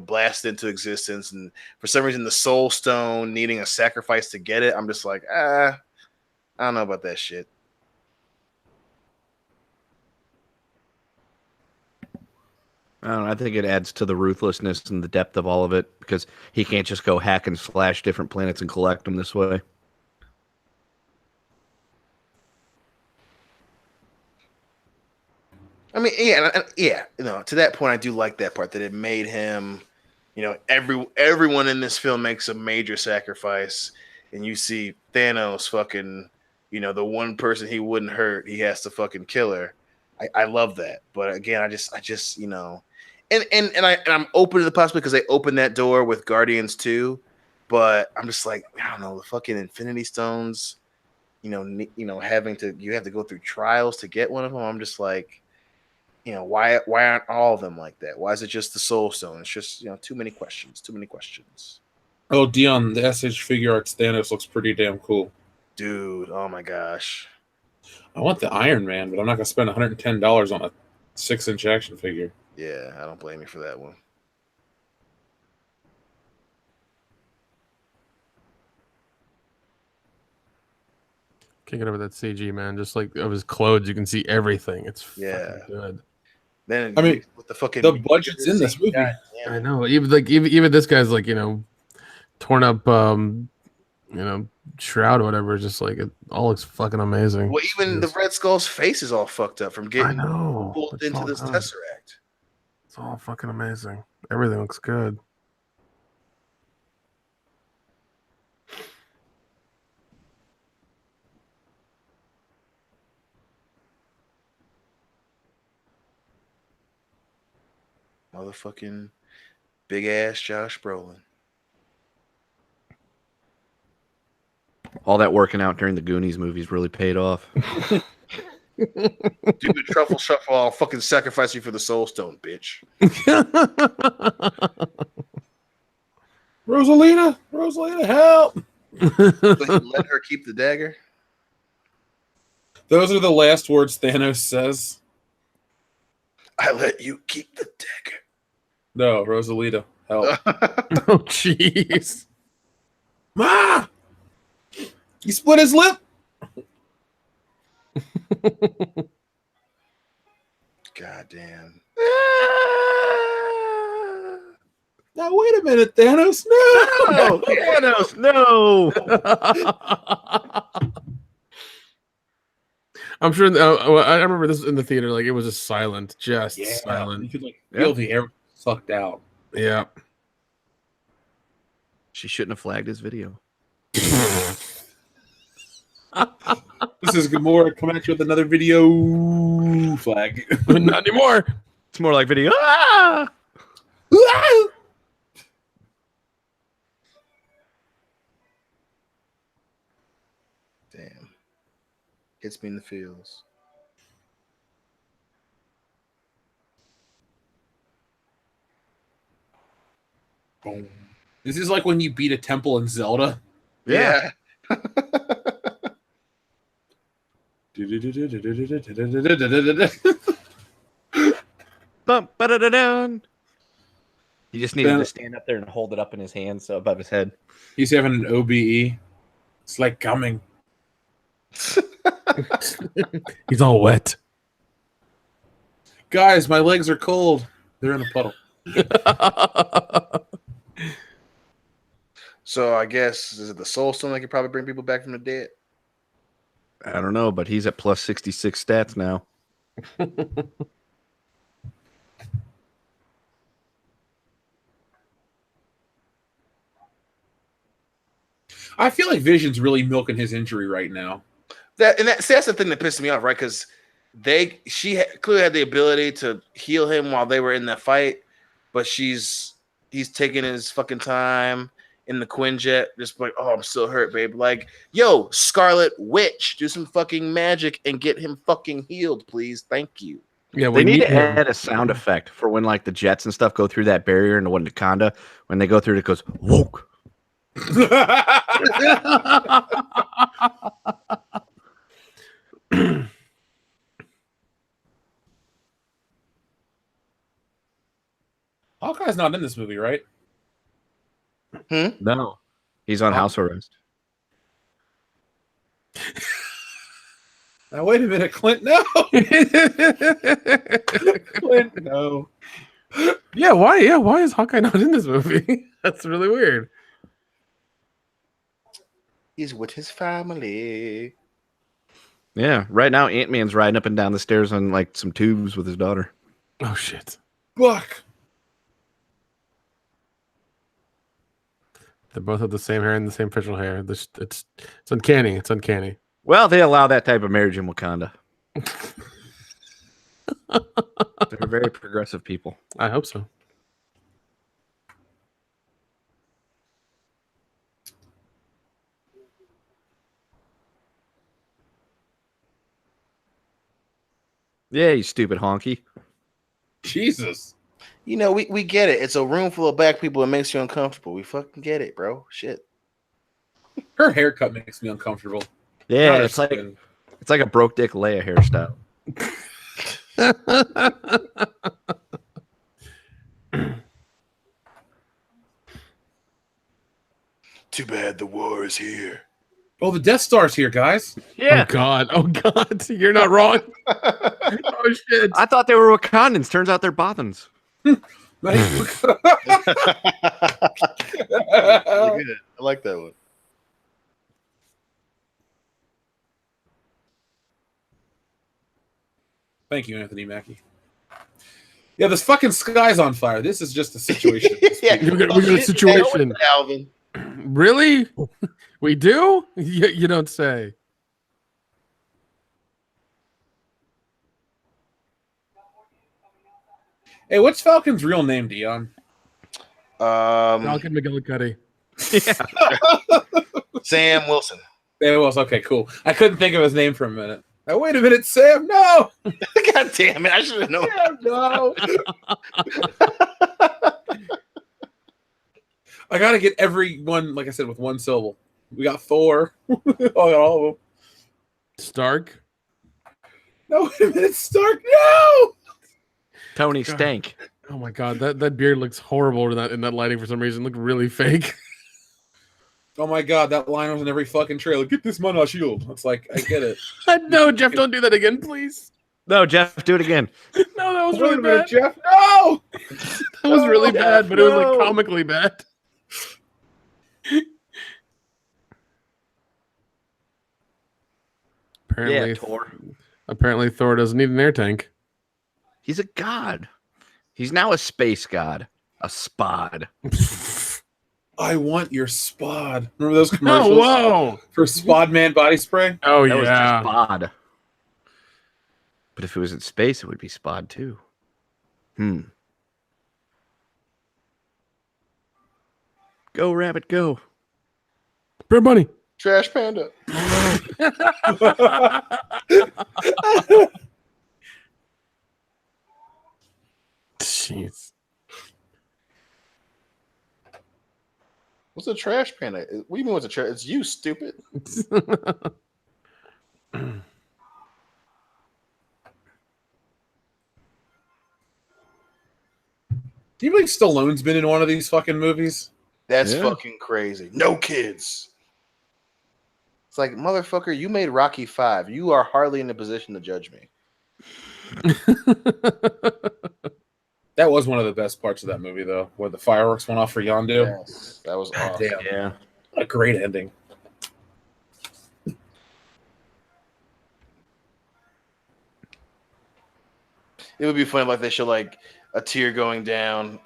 blasted into existence. And for some reason, the Soul Stone needing a sacrifice to get it, I'm just like, I don't know about that shit. I don't know. I think it adds to the ruthlessness and the depth of all of it because he can't just go hack and slash different planets and collect them this way. I mean, to that point, I do like that part that it made him, everyone in this film makes a major sacrifice, and you see Thanos fucking, the one person he wouldn't hurt, he has to fucking kill her. I love that, but again, I just, and I'm open to the possibility because they opened that door with Guardians 2, but I'm just like, I don't know, the fucking Infinity Stones. having to go through trials to get one of them. I'm just like, why aren't all of them like that? Why is it just the Soul Stone? It's just too many questions. Too many questions. Oh, Dion, the SH figure arts Thanos looks pretty damn cool. Dude, oh my gosh. I want the Iron Man, but I'm not gonna spend $110 on a 6-inch action figure. Yeah, I don't blame you for that one. Can't get over that CG, man. Just like of his clothes, you can see everything. It's fucking good. Then I mean, with the fucking the budget's in this movie. I know. Even this guy's like torn up shroud or whatever. Just like it all looks fucking amazing. Well, even the Red Skull's face is all fucked up from getting pulled into this Tesseract. It's all fucking amazing. Everything looks good. Motherfucking big ass Josh Brolin. All that working out during the Goonies movies really paid off. Stupid truffle shuffle, I'll fucking sacrifice you for the Soul Stone, bitch. Rosalina, help! But he let her keep the dagger. Those are the last words Thanos says. I let you keep the dagger. No, Rosalita, help. Oh, jeez. Ma! He split his lip! God damn. Now, wait a minute, Thanos. No! Thanos, no! I'm sure. I remember this in the theater. Like it was just silent, silent. You could feel the air sucked out. Yeah. She shouldn't have flagged his video. This is Gamora coming at you with another video flag. Not anymore. It's more like video. Ah! Damn. Hits me in the feels. Boom. This is like when you beat a temple in Zelda. Yeah. Bum, ba-da-da-dun. He just needed to stand up there and hold it up in his hand so above his head. He's having an OBE. It's like coming. He's all wet. Guys, my legs are cold. They're in a puddle. So I guess is it the Soul Stone that could probably bring people back from the dead? I don't know, but he's at plus 66 stats now. I feel like Vision's really milking his injury right now. That's the thing that pissed me off, right? Because clearly had the ability to heal him while they were in that fight, but he's taking his fucking time in the Quinjet, just like, oh, I'm still hurt, babe. Like, yo, Scarlet Witch, do some fucking magic and get him fucking healed, please. Thank you. Yeah, they need to add a sound effect for when like the jets and stuff go through that barrier into Wakanda. When they go through it goes woke. Hawkeye's not in this movie, right? No, he's on house arrest. Now wait a minute, Clint. No, Clint. No. Yeah, why? Yeah, why is Hawkeye not in this movie? That's really weird. He's with his family. Yeah, right now Ant-Man's riding up and down the stairs on like some tubes with his daughter. Oh shit! Buck. They both have the same hair and the same facial hair. It's uncanny. It's uncanny. Well, they allow that type of marriage in Wakanda. They're very progressive people. I hope so. Yeah, you stupid honky. Jesus. You know, we get it. It's a room full of black people. It makes you uncomfortable. We fucking get it, bro. Shit. Her haircut makes me uncomfortable. Yeah, Not her it's like skin. a broke dick Leia hairstyle. Too bad the war is here. Oh, the Death Star's here, guys. Oh God. You're not wrong. Oh shit. I thought they were Wakandans. Turns out they're Bothans. Good. I like that one. Thank you, Anthony Mackie. Yeah, this fucking sky's on fire. This is just a situation. Yeah. We got a situation. Alvin. Really? We do? You don't say. Hey, what's Falcon's real name, Dion? Falcon McGillicuddy. Sam Wilson. It was okay, cool. I couldn't think of his name for a minute. Oh, wait a minute, Sam. No. God damn it! I should have known. Sam, no. I gotta get everyone, like I said, with one syllable. We got Thor. I got all of them. Stark. No, wait a minute, Stark. No. Tony God. Stank. Oh my God, that beard looks horrible in that lighting for some reason. It looked really fake. Oh my God, that line was in every fucking trailer. Get this man on shield. It's like, I get it. No, Jeff, don't do that again, please. No, Jeff, do it again. No, that was Wait really a minute, bad. Jeff. No. That was really No, bad, but it was no. like comically bad. Apparently, Yeah, Thor. apparently Thor doesn't need an air tank. He's a god. He's now a space god. A spod. I want your spod. Remember those Oh, commercials whoa! for Spod Man body spray? Oh That was yeah. just spod. But if it was in space, it would be spod too. Go, rabbit, go. Bear Bunny. Trash Panda. Jeez. What's a trash panda? What do you mean what's a trash? It's you, stupid. Do you believe Stallone's been in one of these fucking movies? That's Yeah. fucking crazy. No kids. It's like, motherfucker, you made Rocky 5. You are hardly in a position to judge me. That was one of the best parts of that movie, though, where the fireworks went off for Yondu. Yes, that was God awesome. damn. Yeah. What a great ending. It would be funny like they show like a tear going down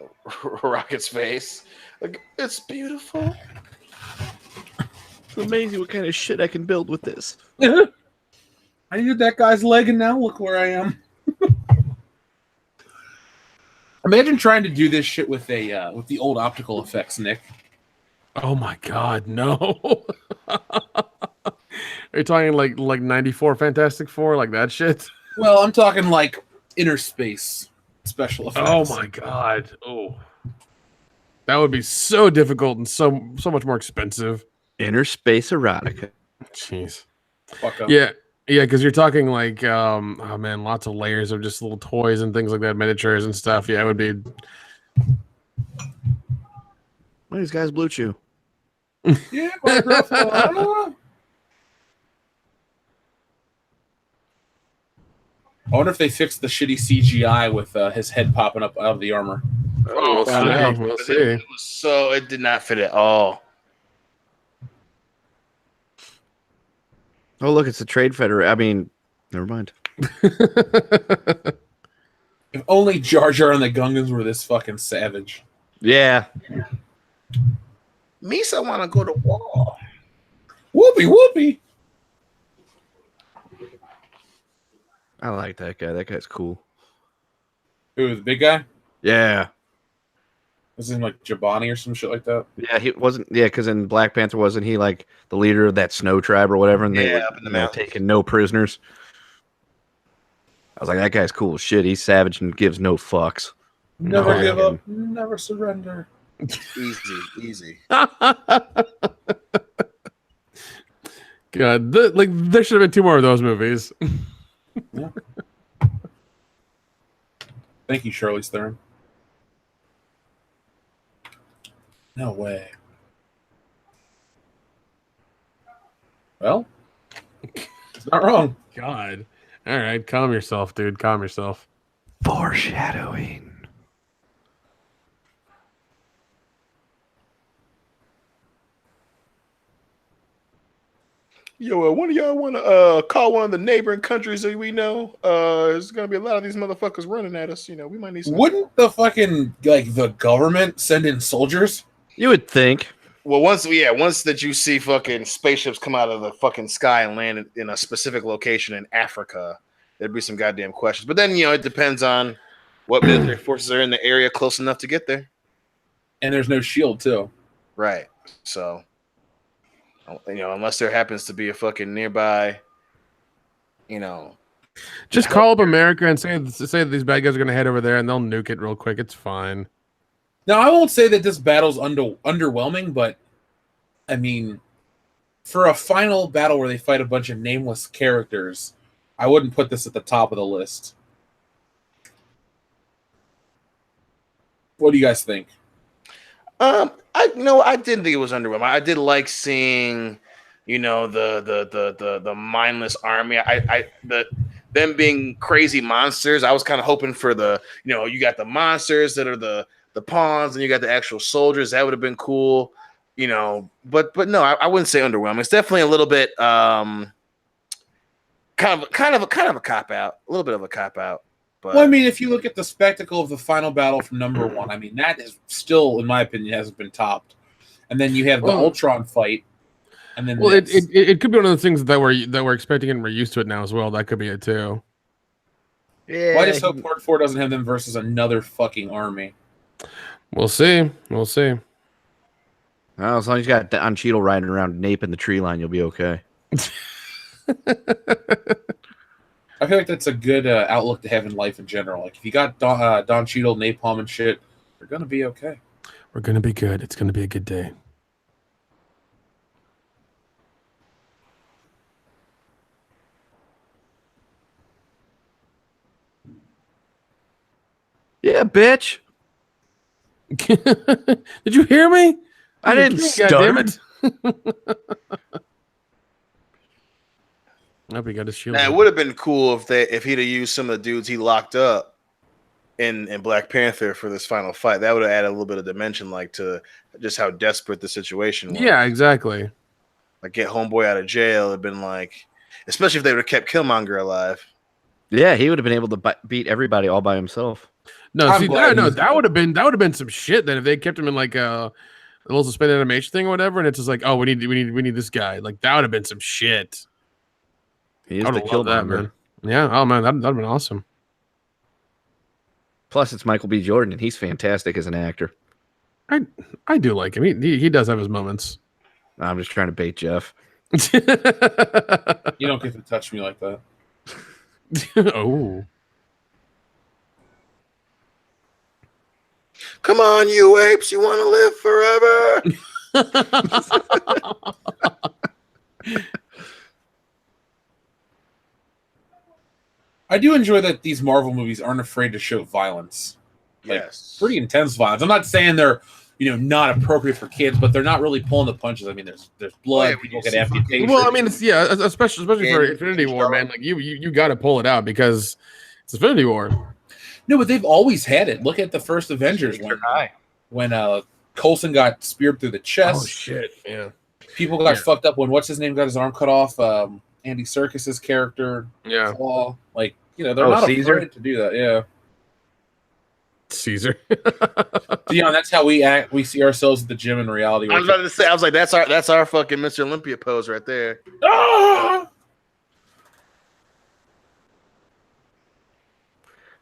Rocket's face. Like, it's beautiful. It's amazing what kind of shit I can build with this. I needed that guy's leg, and now look where I am. Imagine trying to do this shit with the old optical effects, Nick. Oh my God, no! Are you talking like 94 Fantastic Four, like that shit? Well, I'm talking like inner space special effects. Oh my God! Oh, that would be so difficult and so much more expensive. Inner space erotica. Jeez. Fuck up. Yeah, because you're talking like, oh man, lots of layers of just little toys and things like that, miniatures and stuff. Yeah, it would be. What these guys blue chew? Yeah, my grandfather. I wonder if they fixed the shitty CGI with his head popping up out of the armor. Oh, We'll see. It did not fit at all. Oh, look, it's a trade federation. I mean, never mind. If only Jar Jar and the Gungans were this fucking savage. Yeah. Misa want to go to war. Whoopee, whoopee. I like that guy. That guy's cool. Who, the big guy? Yeah. Was his like Jabani or some shit like that? Yeah, he wasn't. Yeah, because in Black Panther, wasn't he like the leader of that snow tribe or whatever? And they Yeah, were up in the mountains. taking no prisoners. I was like, that guy's cool as shit. He's savage and gives no fucks. Never No. give up, never surrender. Easy. God, there should have been 2 more of those movies. Thank you, Shirley Theron. No way. Well, it's not wrong. God. All right, calm yourself, dude. Calm yourself. Foreshadowing. Yo, one of y'all want to call one of the neighboring countries that we know? There's gonna be a lot of these motherfuckers running at us. You know, we might need some. Wouldn't the fucking the government send in soldiers? You would think. Well, once that you see fucking spaceships come out of the fucking sky and land in a specific location in Africa, there'd be some goddamn questions. But then it depends on what military forces are in the area close enough to get there. And there's no shield too. Right. So, unless there happens to be a fucking nearby, Just call up America and say that these bad guys are going to head over there and they'll nuke it real quick. It's fine. Now, I won't say that this battle's underwhelming, but I mean, for a final battle where they fight a bunch of nameless characters, I wouldn't put this at the top of the list. What do you guys think? I didn't think it was underwhelming. I did like seeing, the mindless army. Them being crazy monsters. I was kind of hoping for you got the monsters that are the pawns, and you got the actual soldiers. That would have been cool, But no, I wouldn't say underwhelming. It's definitely a little bit kind of a cop out, a little bit of a cop out. But Well, I mean, if you look at the spectacle of the final battle from number 1, I mean, that is still, in my opinion, hasn't been topped. And then you have the Ultron fight, and then it could be one of the things that we're expecting and we're used to it now as well. That could be it too. yeah, Well, I just hope Part 4 doesn't have them versus another fucking army. We'll see. We'll see. Well, as long as you got Don Cheadle riding around naping the tree line, you'll be okay. I feel like that's a good outlook to have in life in general. Like, if you got Don Cheadle, napalm, and shit, you're gonna be okay. We're gonna be good. It's gonna be a good day. Yeah, bitch. Did you hear me? I didn't God damn start. it. Nope, he got his shield. Now, it would have been cool if he'd have used some of the dudes he locked up in Black Panther for this final fight. That would have added a little bit of dimension, like to just how desperate the situation was. Yeah, exactly. Like get Homeboy out of jail. It'd been like, especially if they would have kept Killmonger alive. Yeah, he would have been able to beat everybody all by himself. No, I'm see, glad no, he's- that would have been some shit. Then if they kept him in like a little suspended animation thing or whatever, and it's just like, oh, we need this guy. Like that would have been some shit. He is I the would love that, Killmonger. man. Yeah. Oh man, that'd been awesome. Plus, it's Michael B. Jordan, and he's fantastic as an actor. I do like him. He does have his moments. I'm just trying to bait Jeff. You don't get to touch me like that. Oh. Come on, you apes! You want to live forever? I do enjoy that these Marvel movies aren't afraid to show violence. Like, Yes. pretty intense violence. I'm not saying they're, not appropriate for kids, but they're not really pulling the punches. I mean, there's blood, yeah, when people you get see amputations. Well, I mean, it's especially Yeah, for you- Infinity you War, saw man. it. Like you got to pull it out because it's Infinity War. No, but they've always had it. Look at the first Avengers when Coulson got speared through the chest. Oh shit! Yeah. People got fucked up when what's his name got his arm cut off. Andy Serkis's character, Yeah. Claw. Like, they're Oh, not Caesar? afraid to do that. Yeah. Caesar. Dion, that's how we act. We see ourselves at the gym in reality. I was about to say, I was like, that's our fucking Mr. Olympia pose right there. Ah!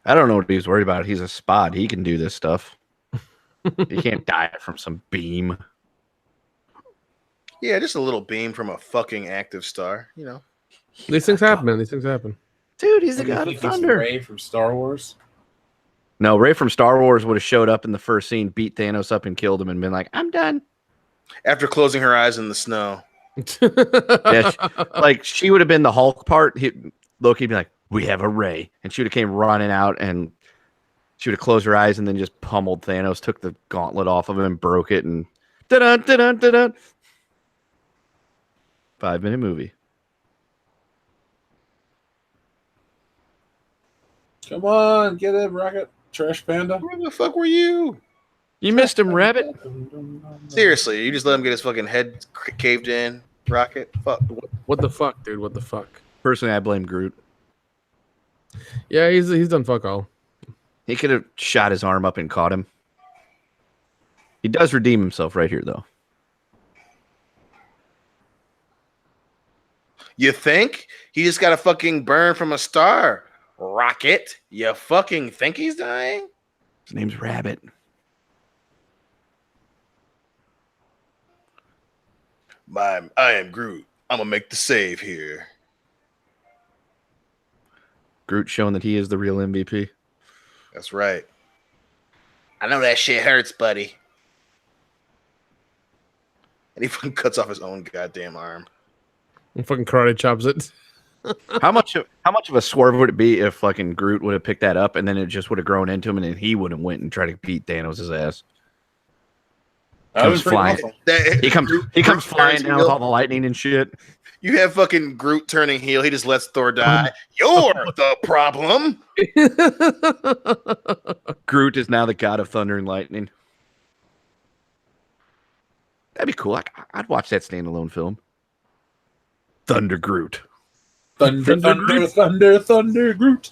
I don't know what he's worried about. He's a spot. He can do this stuff. He can't die from some beam. Yeah, just a little beam from a fucking active star. These things happen, man. These things happen. Dude, he's the What do you god of think, he's thunder. Rey from Star Wars? No, Ray from Star Wars would have showed up in the first scene, beat Thanos up, and killed him, and been like, "I'm done." After closing her eyes in the snow. Yeah, like she would have been the Hulk part. Loki'd be like, "We have a Ray," and she would have came running out, and she would have closed her eyes and then just pummeled Thanos, took the gauntlet off of him, and broke it, and da-dun, da-dun, da-dun. 5-minute movie. Come on, get it, Rocket Trash Panda. Where the fuck were you? You missed him, Rabbit. Seriously, you just let him get his fucking head caved in, Rocket? Fuck. What the fuck, dude? What the fuck? Personally, I blame Groot. Yeah, he's done fuck all. He could have shot his arm up and caught him. He does redeem himself right here, though. You think? He just got a fucking burn from a star. Rocket. You fucking think he's dying? His name's Rabbit. I am Groot. I'm gonna make the save here. Groot showing that he is the real MVP. That's right. I know that shit hurts, buddy. And he fucking cuts off his own goddamn arm. And fucking karate chops it. How much of a swerve would it be if fucking Groot would have picked that up and then it just would have grown into him and then he would have went and tried to beat Thanos' ass? That was Comes flying. awesome. He comes flying down with all the lightning and shit. You have fucking Groot turning heel. He just lets Thor die. You're the problem. Groot is now the god of thunder and lightning. That'd be cool. I'd watch that standalone film. Thunder Groot. Thunder, thunder, thunder, thunder, Groot.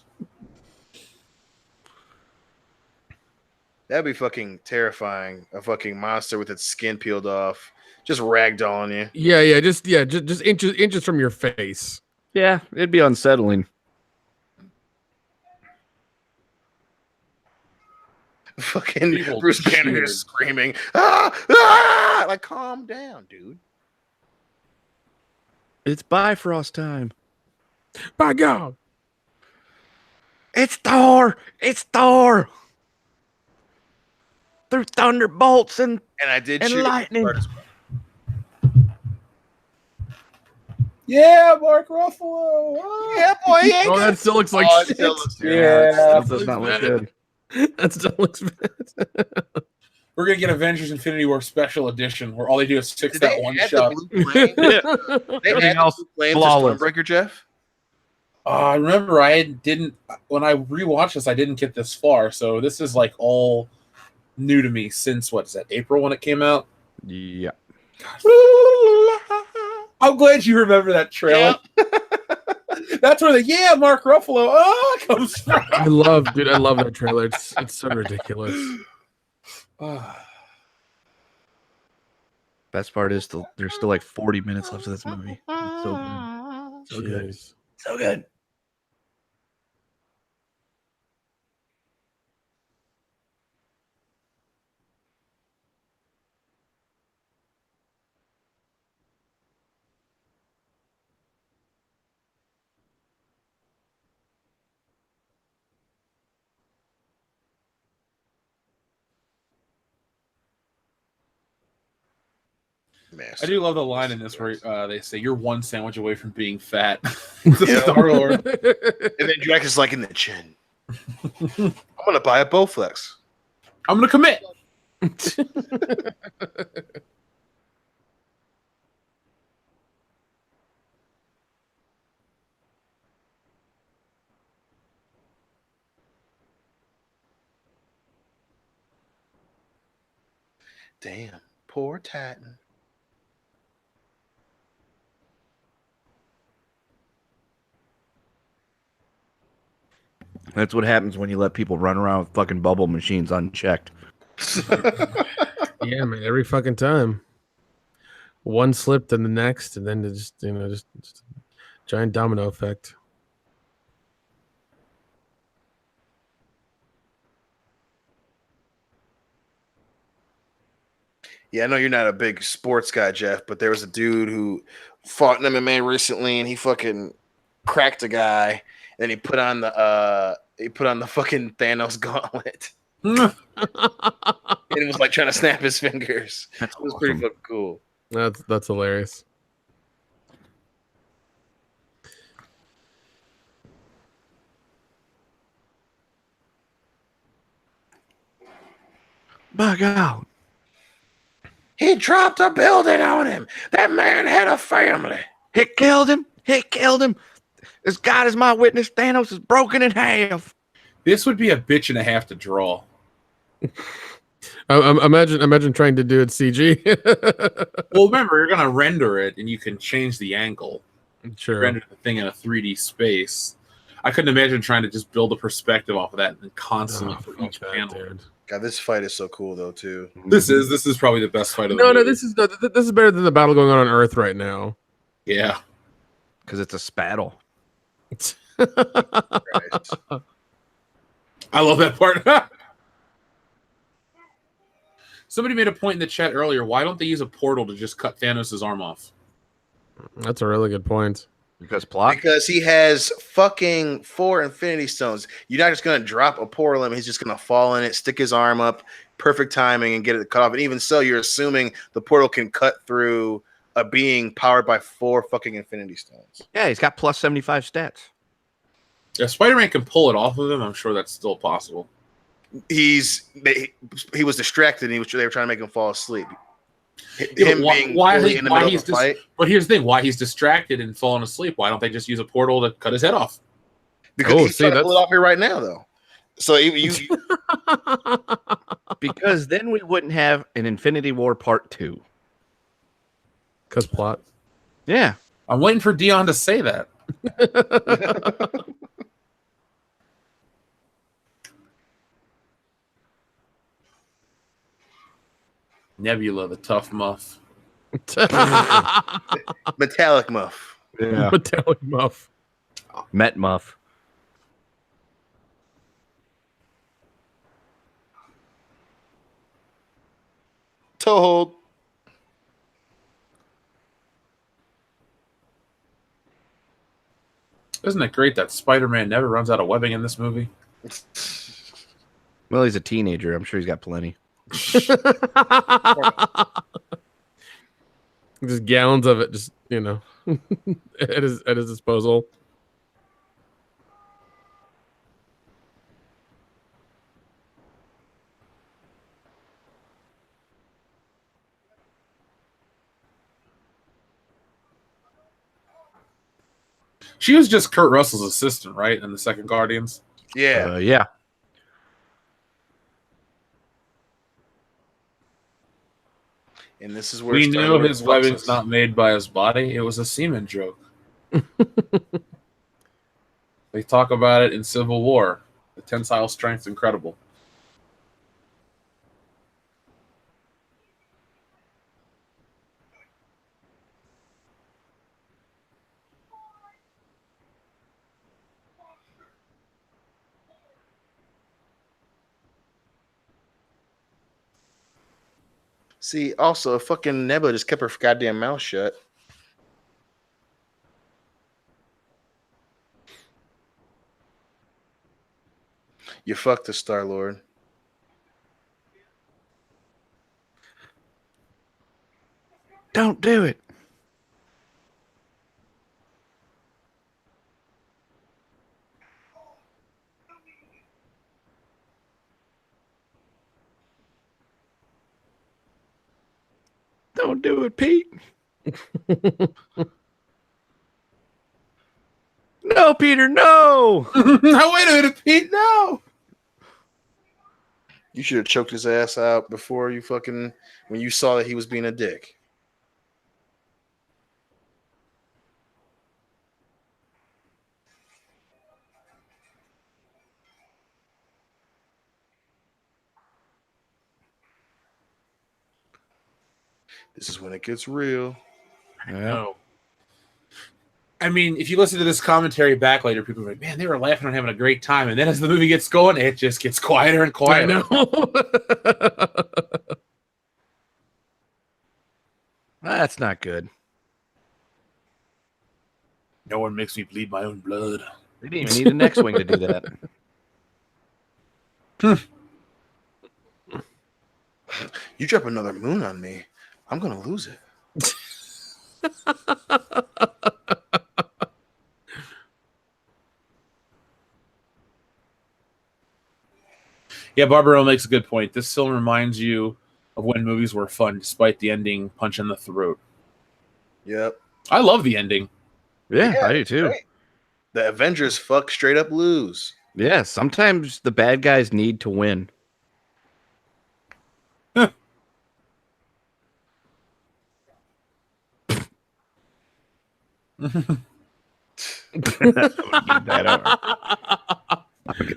That'd be fucking terrifying. A fucking monster with its skin peeled off, just ragdolling you. Yeah, just inches from your face. Yeah, it'd be unsettling. Fucking People Bruce Banner cheered. is screaming, ah! Like, calm down, dude. It's Bifrost time. By God. It's Thor! It's Thor! Through thunderbolts and And I did And cheer lightning. for the part as well. Yeah, Mark Ruffalo. Ah. Yeah, boy. Yeah, Oh, that still looks like Oh, it shit. still looks good. Yeah. that does not look good. That still looks bad. We're gonna get Avengers Infinity War Special Edition where all they do is fix Did that they one add shot. the blue flame? They Everything add else the blue flame to flawless. Stormbreaker, Jeff? I remember I didn't when I rewatched this, I didn't get this far, so this is like all new to me since what is that, April when it came out? Yeah. I'm glad you remember that trailer. That's where the Mark Ruffalo comes from. I love that trailer. It's so ridiculous. Best part is there's still like 40 minutes left of this movie. It's so good. So good. Jeez. So good. I do love the line in this where they say you're one sandwich away from being fat. The Star-Lord. And then Drax is like in the chin. I'm gonna buy a Bowflex. I'm gonna commit. Damn, poor Titan. That's what happens when you let people run around with fucking bubble machines unchecked. Yeah, man. Every fucking time. One slip, then the next, and then just a giant domino effect. Yeah, I know you're not a big sports guy, Jeff, but there was a dude who fought in MMA recently, and he fucking cracked a guy, then he put on the fucking Thanos gauntlet. And it was like trying to snap his fingers. That's It was pretty awesome. fucking cool. That's hilarious. Bug out. He dropped a building on him. That man had a family. It killed him. It killed him. As God is my witness, Thanos is broken in half. This would be a bitch and a half to draw. Imagine trying to do it CG. Well, remember, you're gonna render it, and you can change the angle. Sure. Render the thing in a 3D space. I couldn't imagine trying to just build a perspective off of that and constantly for each panel. Dude. God, this fight is so cool though too. This is probably the best fight of the No, movie. this is better than the battle going on Earth right now. Yeah. Because it's a spattle. Christ. I love that part. Somebody made a point in the chat earlier. Why don't they use a portal to just cut Thanos' arm off? That's a really good point. Because plot. Because he has fucking 4 Infinity Stones. You're not just gonna drop a portal in him. He's just gonna fall in it, stick his arm up, perfect timing, and get it cut off. And even so, you're assuming the portal can cut through a being powered by 4 fucking Infinity Stones. Yeah, he's got plus 75 stats. If Spider-Man can pull it off of him, I'm sure that's still possible. He was distracted. And they were trying to make him fall asleep. Yeah, Him being fully in the middle of the fight. But here's the thing: why he's distracted and falling asleep? Why don't they just use a portal to cut his head off? Because he's trying to pull it off here right now, though. So you Because then we wouldn't have an Infinity War Part 2. Because plot. Yeah. I'm waiting for Dion to say that. Nebula, the tough muff. metallic muff. Yeah. Metallic muff. Met Muff. Toe hold. Isn't it great that Spider-Man never runs out of webbing in this movie? Well, he's a teenager. I'm sure he's got plenty. Just gallons of it, just at his disposal. She was just Kurt Russell's assistant, right? In the second Guardians. Yeah. Yeah. And this is where We know his fucks webbing's us. not made by his body. It was a semen joke. They talk about it in Civil War. The tensile strength's incredible. See, also, fucking Nebula just kept her goddamn mouth shut. You fucked the Star-Lord. Don't do it. Don't do it, Pete. No, Peter, no. Now, wait a minute, Pete, no! You should have choked his ass out before when you saw that he was being a dick. This is when it gets real. No. I mean, if you listen to this commentary back later, people are like, man, they were laughing and having a great time. And then as the movie gets going, it just gets quieter and quieter. That's not good. No one makes me bleed my own blood. They didn't even need an X-wing to do that. You drop another moon on me, I'm gonna lose it. Yeah, Barbaro makes a good point. This film reminds you of when movies were fun, despite the ending punch in the throat. Yep. I love the ending. Yeah, I do too. Right. The Avengers fuck straight up lose. Yeah, sometimes the bad guys need to win. I'm gonna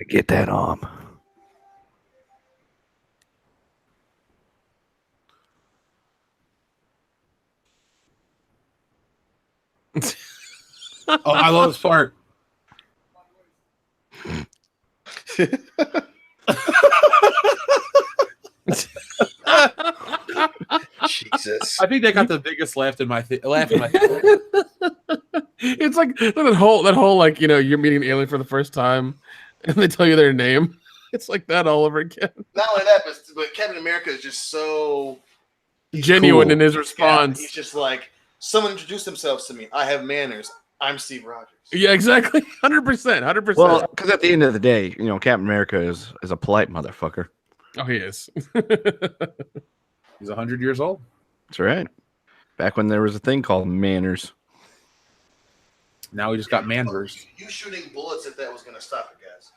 get that arm. Oh, I love this part. Jesus. I think they got the biggest laugh in my It's like that whole like, you know, you're meeting an alien for the first time and they tell you their name. It's like that all over again. Not only that, but Captain America is just so Genuine cool in his response. Yeah, he's just like, someone introduced themselves to me. I have manners. I'm Steve Rogers. Yeah, exactly. 100%. Well, because at the end of the day, you know, Captain America is a polite motherfucker. Oh, he is. He's 100 years old. That's right. Back when there was a thing called manners. Now we just got Manvers. You shooting bullets if that was going to stop it, guys.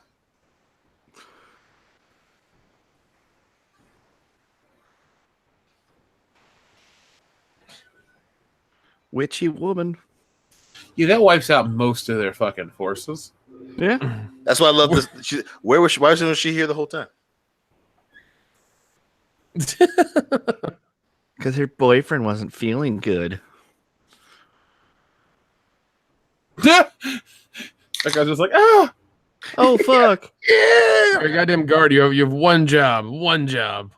Witchy woman. Yeah, that wipes out most of their fucking forces. Yeah. That's why I love this. Why wasn't she here the whole time? Because her boyfriend wasn't feeling good. That guy's just like, ah! Oh, fuck. Yeah. Your goddamn guard, you have one job. One job.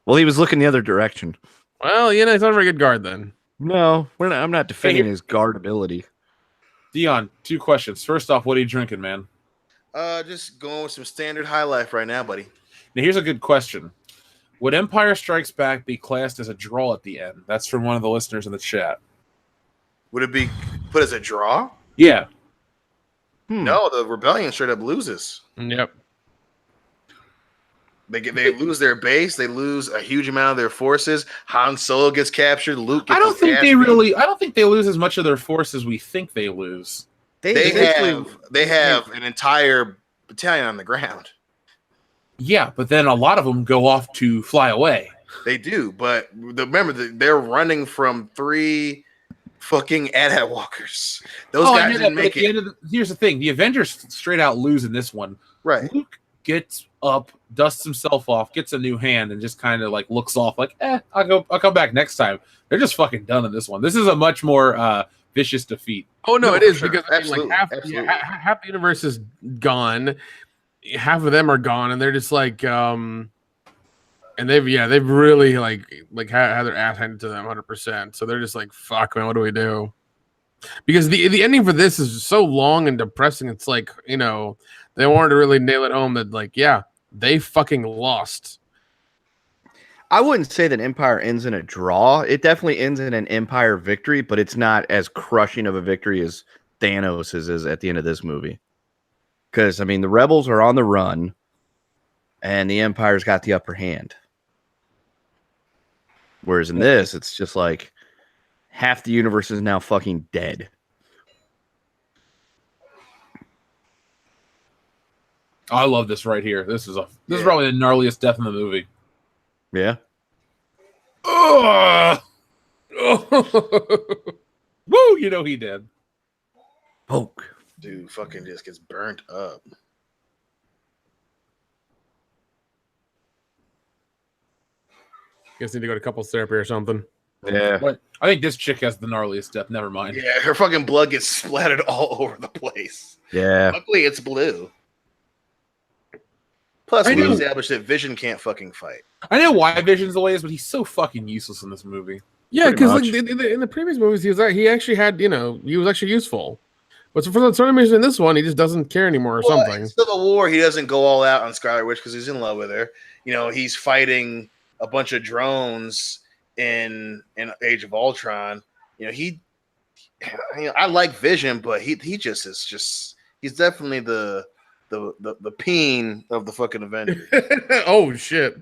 Well, he was looking the other direction. Well, you know, he's not a very good guard then. No, I'm not defending his guard ability. Dion, 2 questions. First off, what are you drinking, man? Just going with some standard high life right now, buddy. Now, here's a good question. Would Empire Strikes Back be classed as a draw at the end? That's from one of the listeners in the chat. Would it be put as a draw? Yeah. No, the rebellion straight up loses. Yep. They lose their base. They lose a huge amount of their forces. Han Solo gets captured. Luke gets I don't think they lose as much of their force as we think they lose. They have an entire battalion on the ground. Yeah, but then a lot of them go off to fly away. They do, but remember they're running from 3 fucking AT-AT walkers. Those guys didn't make it. Here's the thing: the Avengers straight out lose in this one. Right. Luke gets up, dusts himself off, gets a new hand, and just kind of like looks off, like, I'll come back next time. They're just fucking done in this one. This is a much more vicious defeat. Oh no, No, it is sure. because I mean, like half the universe is gone, half of them are gone, and they're just like, and they've really like had their ass handed to them 100%. So they're just like, fuck, man, what do we do? Because the ending for this is so long and depressing. It's like, you know, they wanted to really nail it home that like, yeah, they fucking lost. I wouldn't say that Empire ends in a draw. It definitely ends in an Empire victory, but it's not as crushing of a victory as Thanos is at the end of this movie. Because, I mean, the rebels are on the run, and the Empire's got the upper hand. Whereas in this, it's just like half the universe is now fucking dead. I love this right here. This is probably the gnarliest death in the movie. Yeah. Ugh! Woo! You know he did. Poke. Dude, fucking just gets burnt up. Guess need to go to couples therapy or something. Yeah. But I think this chick has the gnarliest death. Never mind. Yeah, her fucking blood gets splattered all over the place. Yeah. Luckily, it's blue. Plus, we established that Vision can't fucking fight. I know why Vision's the way he is, but he's so fucking useless in this movie. Yeah, Pretty because like much. in the previous movies, he actually had, you know, he was actually useful. But for some reason in this one, he just doesn't care anymore or something. In Civil War, he doesn't go all out on Scarlet Witch because he's in love with her. You know, he's fighting a bunch of drones in Age of Ultron. You know, I like Vision, but he just is just he's definitely the peen of the fucking Avengers. Oh shit.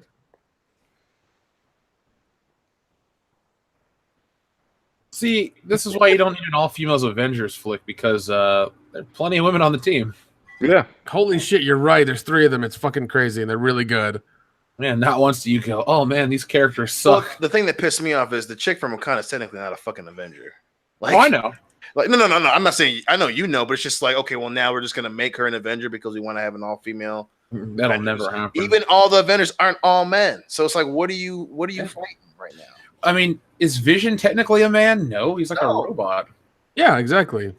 See, this is why you don't need an all-females Avengers flick, because there are plenty of women on the team. Yeah. Holy shit, you're right. There's 3 of them. It's fucking crazy, and they're really good. Man, not once do you go, oh man, these characters suck. Well, the thing that pissed me off is the chick from Wakanda is technically not a fucking Avenger. Like, Oh, I know. Like, no. I'm not saying I know you know, but it's just like, okay, well, now we're just gonna make her an Avenger because we want to have an all-female. That'll never happen. Even all the Avengers aren't all men, so it's like, what are you fighting right now? I mean, is Vision technically a man? No, he's like a robot. Yeah, exactly.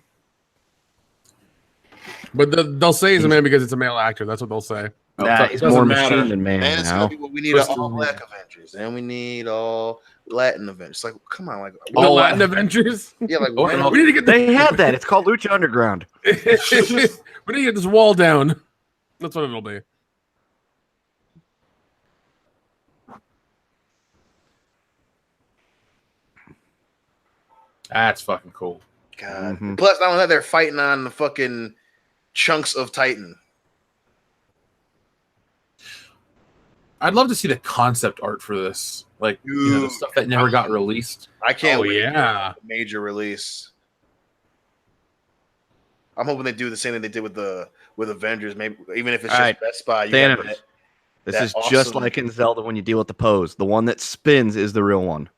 But they'll say he's a man because it's a male actor. That's what they'll say. Nah, It he's doesn't more matter. machine than man And it's now. gonna be we need all Black Avengers, and we need all Latin Avengers. Like, come on, like The Latin Avengers? yeah, like Oh, when- We need to get They had that. It's called Lucha Underground. we need to get this wall down. That's what it'll be. That's fucking cool. God. Mhm. Plus, not only that, they're fighting on the fucking chunks of Titan. I'd love to see the concept art for this, like the stuff that never got released. I can't Oh, wait yeah. for a major release. I'm hoping they do the same thing they did with Avengers. Maybe even if it's just All right. Best Buy. You Thanos. have that- This that is just awesome- like in Zelda when you deal with the pose. The one that spins is the real one.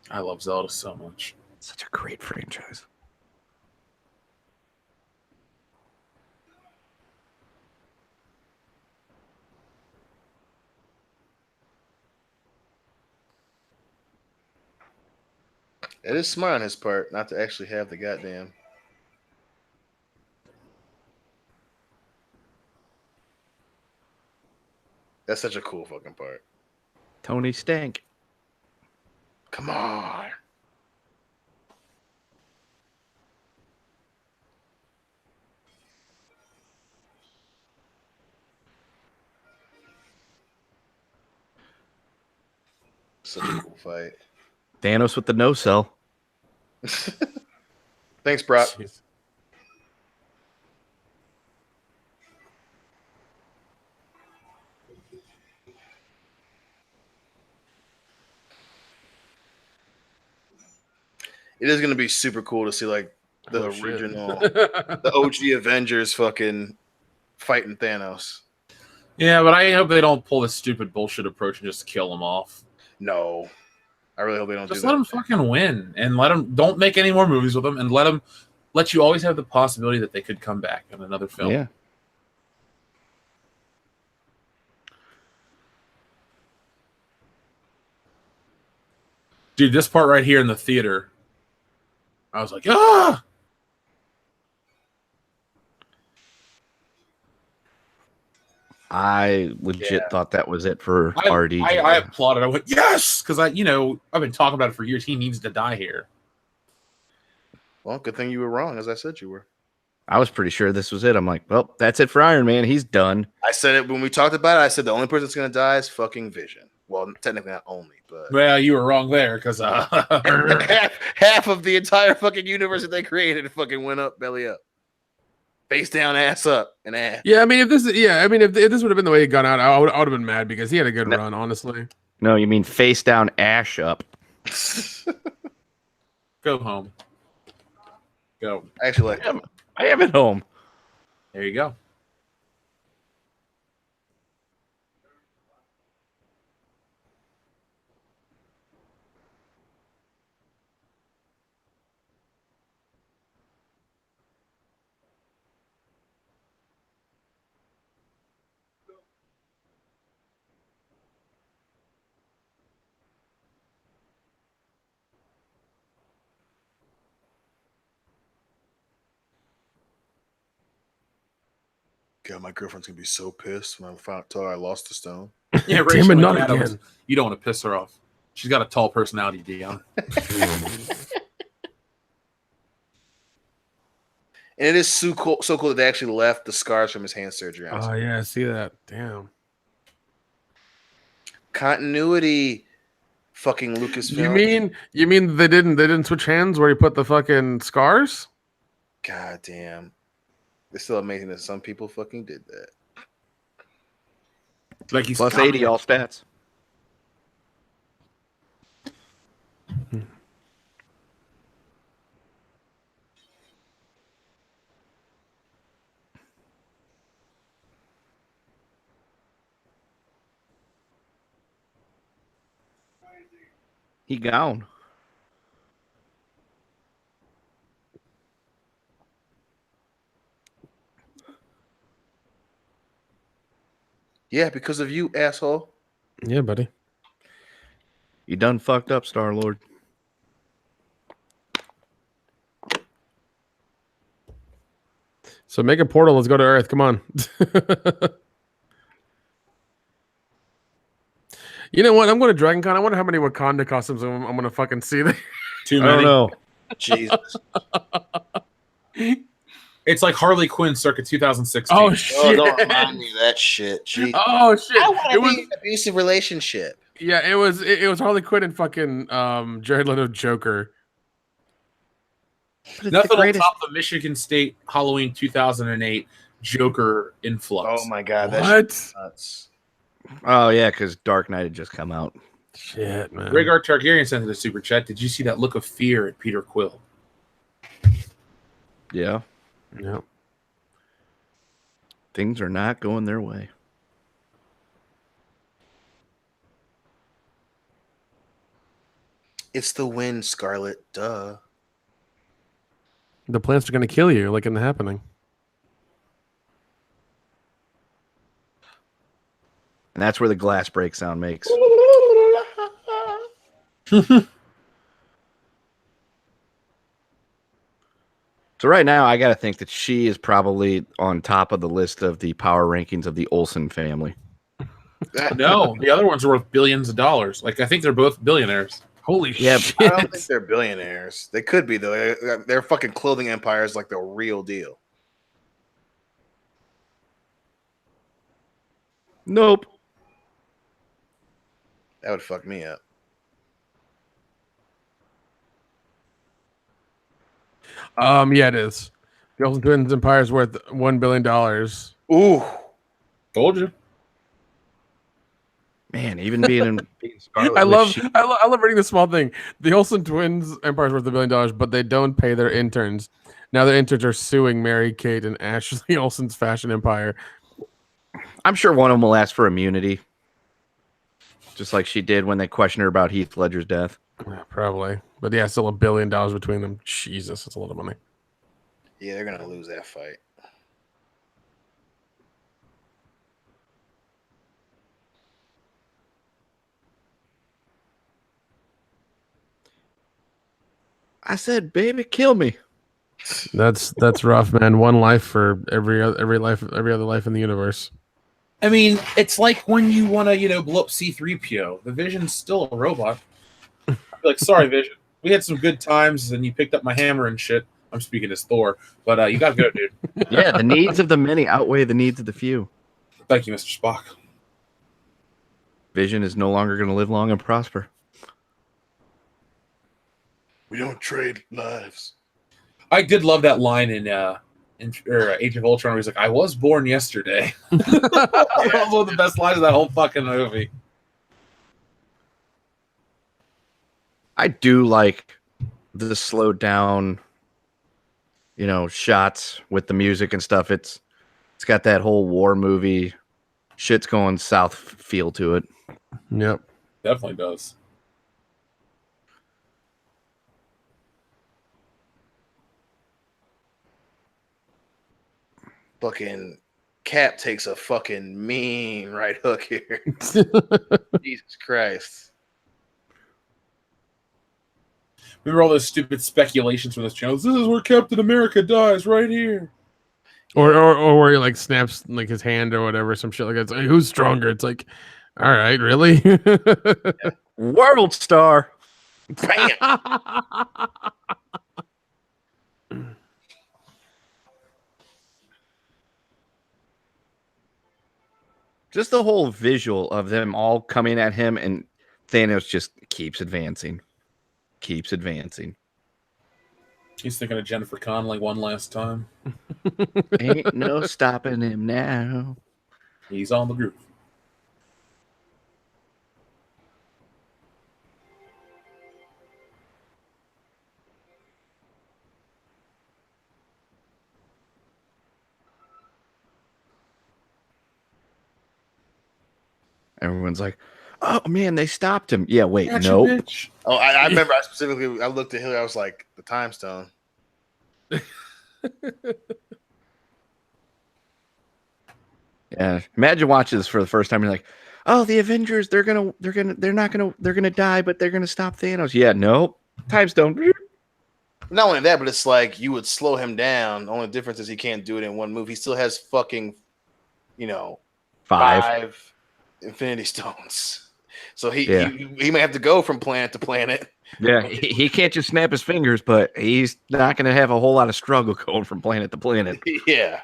I love Zelda so much. Such a great franchise. It is smart on his part not to actually have the goddamn. That's such a cool fucking part. Tony Stank. Come on. Such a cool fight. Thanos with the no cell. Thanks, Brock. Jeez. It is going to be super cool to see like the Oh, shit. original, the OG Avengers fucking fighting Thanos. Yeah, but I hope they don't pull this stupid bullshit approach and just kill them off. No, I really hope they don't Just do let that. them fucking win, and let them. Don't make any more movies with them, and let you always have the possibility that they could come back in another film. Yeah. Dude, this part right here in the theater, I was like, ah! I legit Yeah. thought that was it for I RDJ. applauded. I went, yes! Because I've been talking about it for years. He needs to die here. Well, good thing you were wrong, as I said you were. I was pretty sure this was it. I'm like, well, that's it for Iron Man. He's done. I said it when we talked about it. I said the only person that's going to die is fucking Vision. Well, technically not only, but Well, you were wrong there, because half of the entire fucking universe that they created fucking went up, belly up, face down, ass up, and ass. Yeah, I mean, if this would have been the way it got out, I would have been mad because he had a good run, honestly. No, you mean face down, ash up. go home. Go. I actually like I am at home. There you go. God, my girlfriend's gonna be so pissed when I tell her I lost the stone. Yeah, Damn Rachel it, not McAdams, again. You don't want to piss her off. She's got a tall personality, Dion. And it is so cool that they actually left the scars from his hand surgery on. Oh yeah, I see that. Damn. Continuity, fucking Lucasfilm. You mean they didn't switch hands where he put the fucking scars? God damn. It's still amazing that some people fucking did that. Like he's Plus 80 all stats. He gone. Yeah, because of you, asshole. Yeah, buddy. You done fucked up, Star-Lord. So make a portal. Let's go to Earth. Come on. You know what? I'm going to Dragon Con. I wonder how many Wakanda costumes I'm going to fucking see there. Too I don't many. know. Jesus. It's like Harley Quinn circa 2016. Oh Oh, shit! don't remind me of that shit. Jeez. Oh shit! I want It to was be in an abusive relationship. yeah. It was Harley Quinn and fucking Jared Leto Joker. Nothing on top of the Michigan State Halloween 2008 Joker influx. Oh my god, that's What? nuts. Oh, yeah, because Dark Knight had just come out. Shit, man. Rhaegar Targaryen sent it a super chat. Did you see that look of fear at Peter Quill? Yeah. Yeah. Things are not going their way. It's the wind, Scarlet. Duh. The plants are going to kill you, like in The Happening. And that's where the glass break sound makes. So right now, I got to think that she is probably on top of the list of the power rankings of the Olsen family. No, the other ones are worth billions of dollars. Like, I think they're both billionaires. Holy Yeah, shit! I don't think they're billionaires. They could be though. They're fucking clothing empires like the real deal. Nope. That would fuck me up. Yeah, it is. The Olsen Twins Empire is worth $1 billion. Ooh. Told you. Man, even being Scarlet I Witch, love reading this small thing. The Olsen Twins Empire is worth $1 billion, but they don't pay their interns. Now their interns are suing Mary Kate and Ashley Olsen's fashion empire. I'm sure one of them will ask for immunity. Just like she did when they questioned her about Heath Ledger's death. Yeah, probably, but yeah, still $1 billion between them. Jesus, that's a lot of money. Yeah, they're gonna lose that fight. I said, baby, kill me. That's rough, man. One life for every other life in the universe. I mean, it's like when you want to, blow up C-3PO. The Vision's still a robot. I'd be like, sorry, Vision. We had some good times, and you picked up my hammer and shit. I'm speaking as Thor, but you gotta go, dude. Yeah, the needs of the many outweigh the needs of the few. Thank you, Mr. Spock. Vision is no longer going to live long and prosper. We don't trade lives. I did love that line in Age of Ultron where he's like, I was born yesterday. That was one of the best lines of that whole fucking movie. I do like the slowed down, shots with the music and stuff. It's got that whole war movie, shit's going south feel to it. Yep. Definitely does. Fucking Cap takes a fucking mean right hook here. Jesus Christ. Remember all those stupid speculations from this channel? This is where Captain America dies, right here. Or where he like snaps like his hand or whatever, some shit like that. It's like, who's stronger? It's like, all right, really? World star. Bam! Just the whole visual of them all coming at him, and Thanos just keeps advancing. Keeps advancing. He's thinking of Jennifer Connelly one last time. Ain't no stopping him now. He's on the groove. Everyone's like, "Oh man, they stopped him." Yeah, wait, Gotcha, nope. bitch. Oh, I remember. I looked at Hillary. I was like, the time stone. Yeah, imagine watching this for the first time. You're like, "Oh, the Avengers, they're gonna die, but they're gonna stop Thanos." Yeah, nope. Time stone. Not only that, but it's like you would slow him down. The only difference is he can't do it in one move. He still has fucking, 5 Infinity Stones. So he may have to go from planet to planet. Yeah, he can't just snap his fingers, but he's not going to have a whole lot of struggle going from planet to planet. Yeah.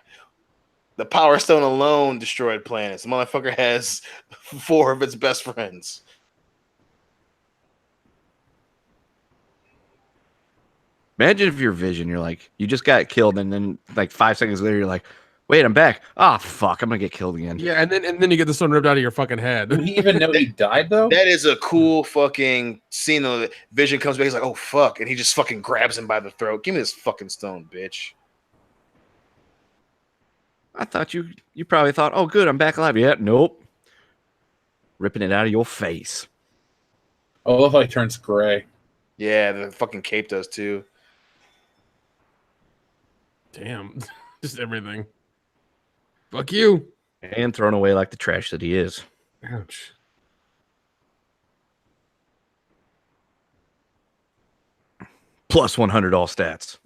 The Power Stone alone destroyed planets. The motherfucker has 4 of its best friends. Imagine if you're Vision, you're like, you just got killed, and then like 5 seconds later, you're like, wait, I'm back. Oh fuck, I'm gonna get killed again. Yeah, and then you get the stone ripped out of your fucking head. Did he even know he died though? That is a cool fucking scene. Though. Vision comes back, he's like, "Oh fuck," and he just fucking grabs him by the throat. Give me this fucking stone, bitch. I thought you probably thought, oh good, I'm back alive. Yeah, nope. Ripping it out of your face. Oh, I love how he turns gray. Yeah, the fucking cape does too. Damn, just everything. Fuck you. And thrown away like the trash that he is. Ouch. Plus 100 all stats.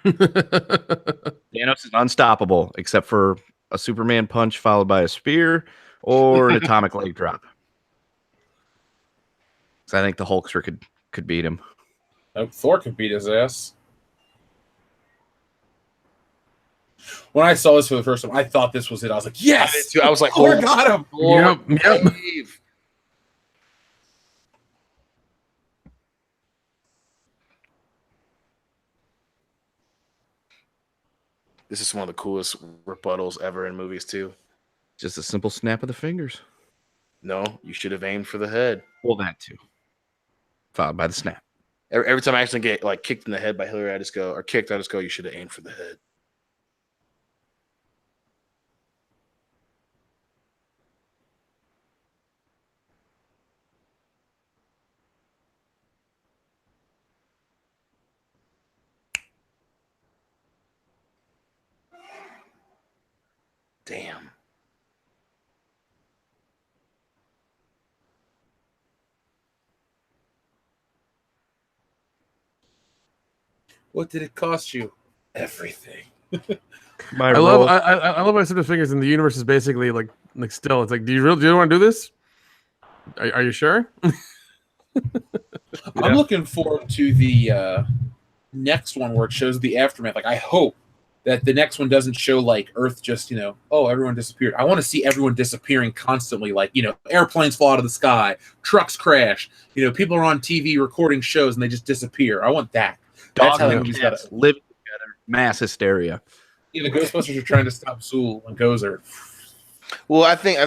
Thanos is unstoppable, except for a Superman punch followed by a spear or an atomic leg drop. So I think the Hulkster could beat him. Oh, Thor could beat his ass. When I saw this for the first time, I thought this was it. I was like, yes! I was like, Thor got him! Yep. This is one of the coolest rebuttals ever in movies too. Just a simple snap of the fingers. No, you should have aimed for the head. Well, that too. Followed by the snap. Every time I actually get like kicked in the head by Hillary, I just go, you should have aimed for the head. Damn. What did it cost you? Everything. I love my snap of fingers, and the universe is basically like still. It's like, do you really want to do this? Are you sure? I'm looking forward to the next one where it shows the aftermath. Like, I hope that the next one doesn't show like Earth just, oh, everyone disappeared. I want to see everyone disappearing constantly. Like, airplanes fall out of the sky, trucks crash, people are on TV recording shows and they just disappear. I want that. That's how the movie's got to live together. Mass hysteria. The Ghostbusters are trying to stop Zool and Gozer. Well, I think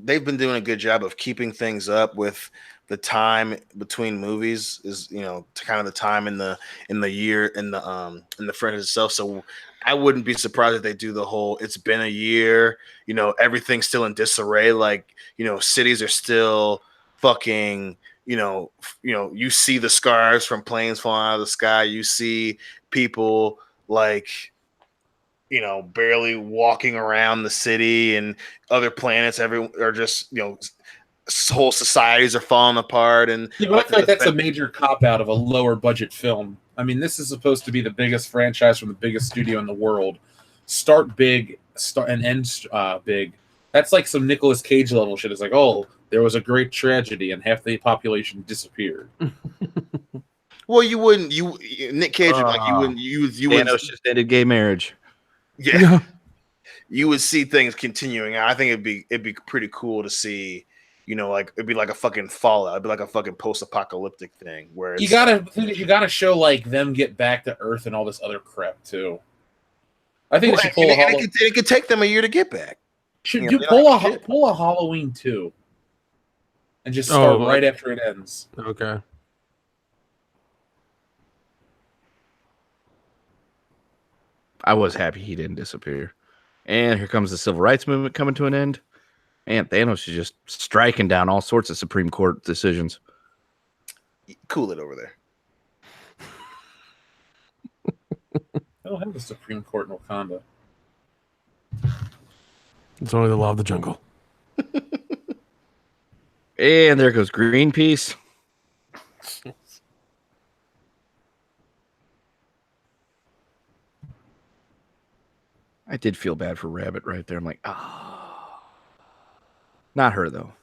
they've been doing a good job of keeping things up with the time between movies. Is kind of the time in the year in the franchise itself. So I wouldn't be surprised if they do the whole "it's been a year." Everything's still in disarray. Like cities are still fucking. You see the scars from planes falling out of the sky. You see people like. Barely walking around the city, and other planets are just whole societies are falling apart. And but I feel like that's a major cop out of a lower budget film. I mean, this is supposed to be the biggest franchise from the biggest studio in the world. Start big, and end big. That's like some Nicolas Cage level shit. It's like, oh, there was a great tragedy and half the population disappeared. Well, you wouldn't. Nick Cage, you wouldn't. Thanos just ended gay marriage. Yeah. you would see things continuing. I think it'd be pretty cool to see, like it'd be like a fucking Fallout. It'd be like a fucking post-apocalyptic thing where You gotta show like them get back to Earth and all this other crap too. I think they should pull it could take them a year to get back. Pull a Halloween 2 and just start right after it ends. Okay. I was happy he didn't disappear. And here comes the civil rights movement coming to an end. And Thanos is just striking down all sorts of Supreme Court decisions. Cool it over there. I don't have the Supreme Court in Wakanda. It's only the law of the jungle. And there goes Greenpeace. I did feel bad for Rabbit right there. I'm like, not her though.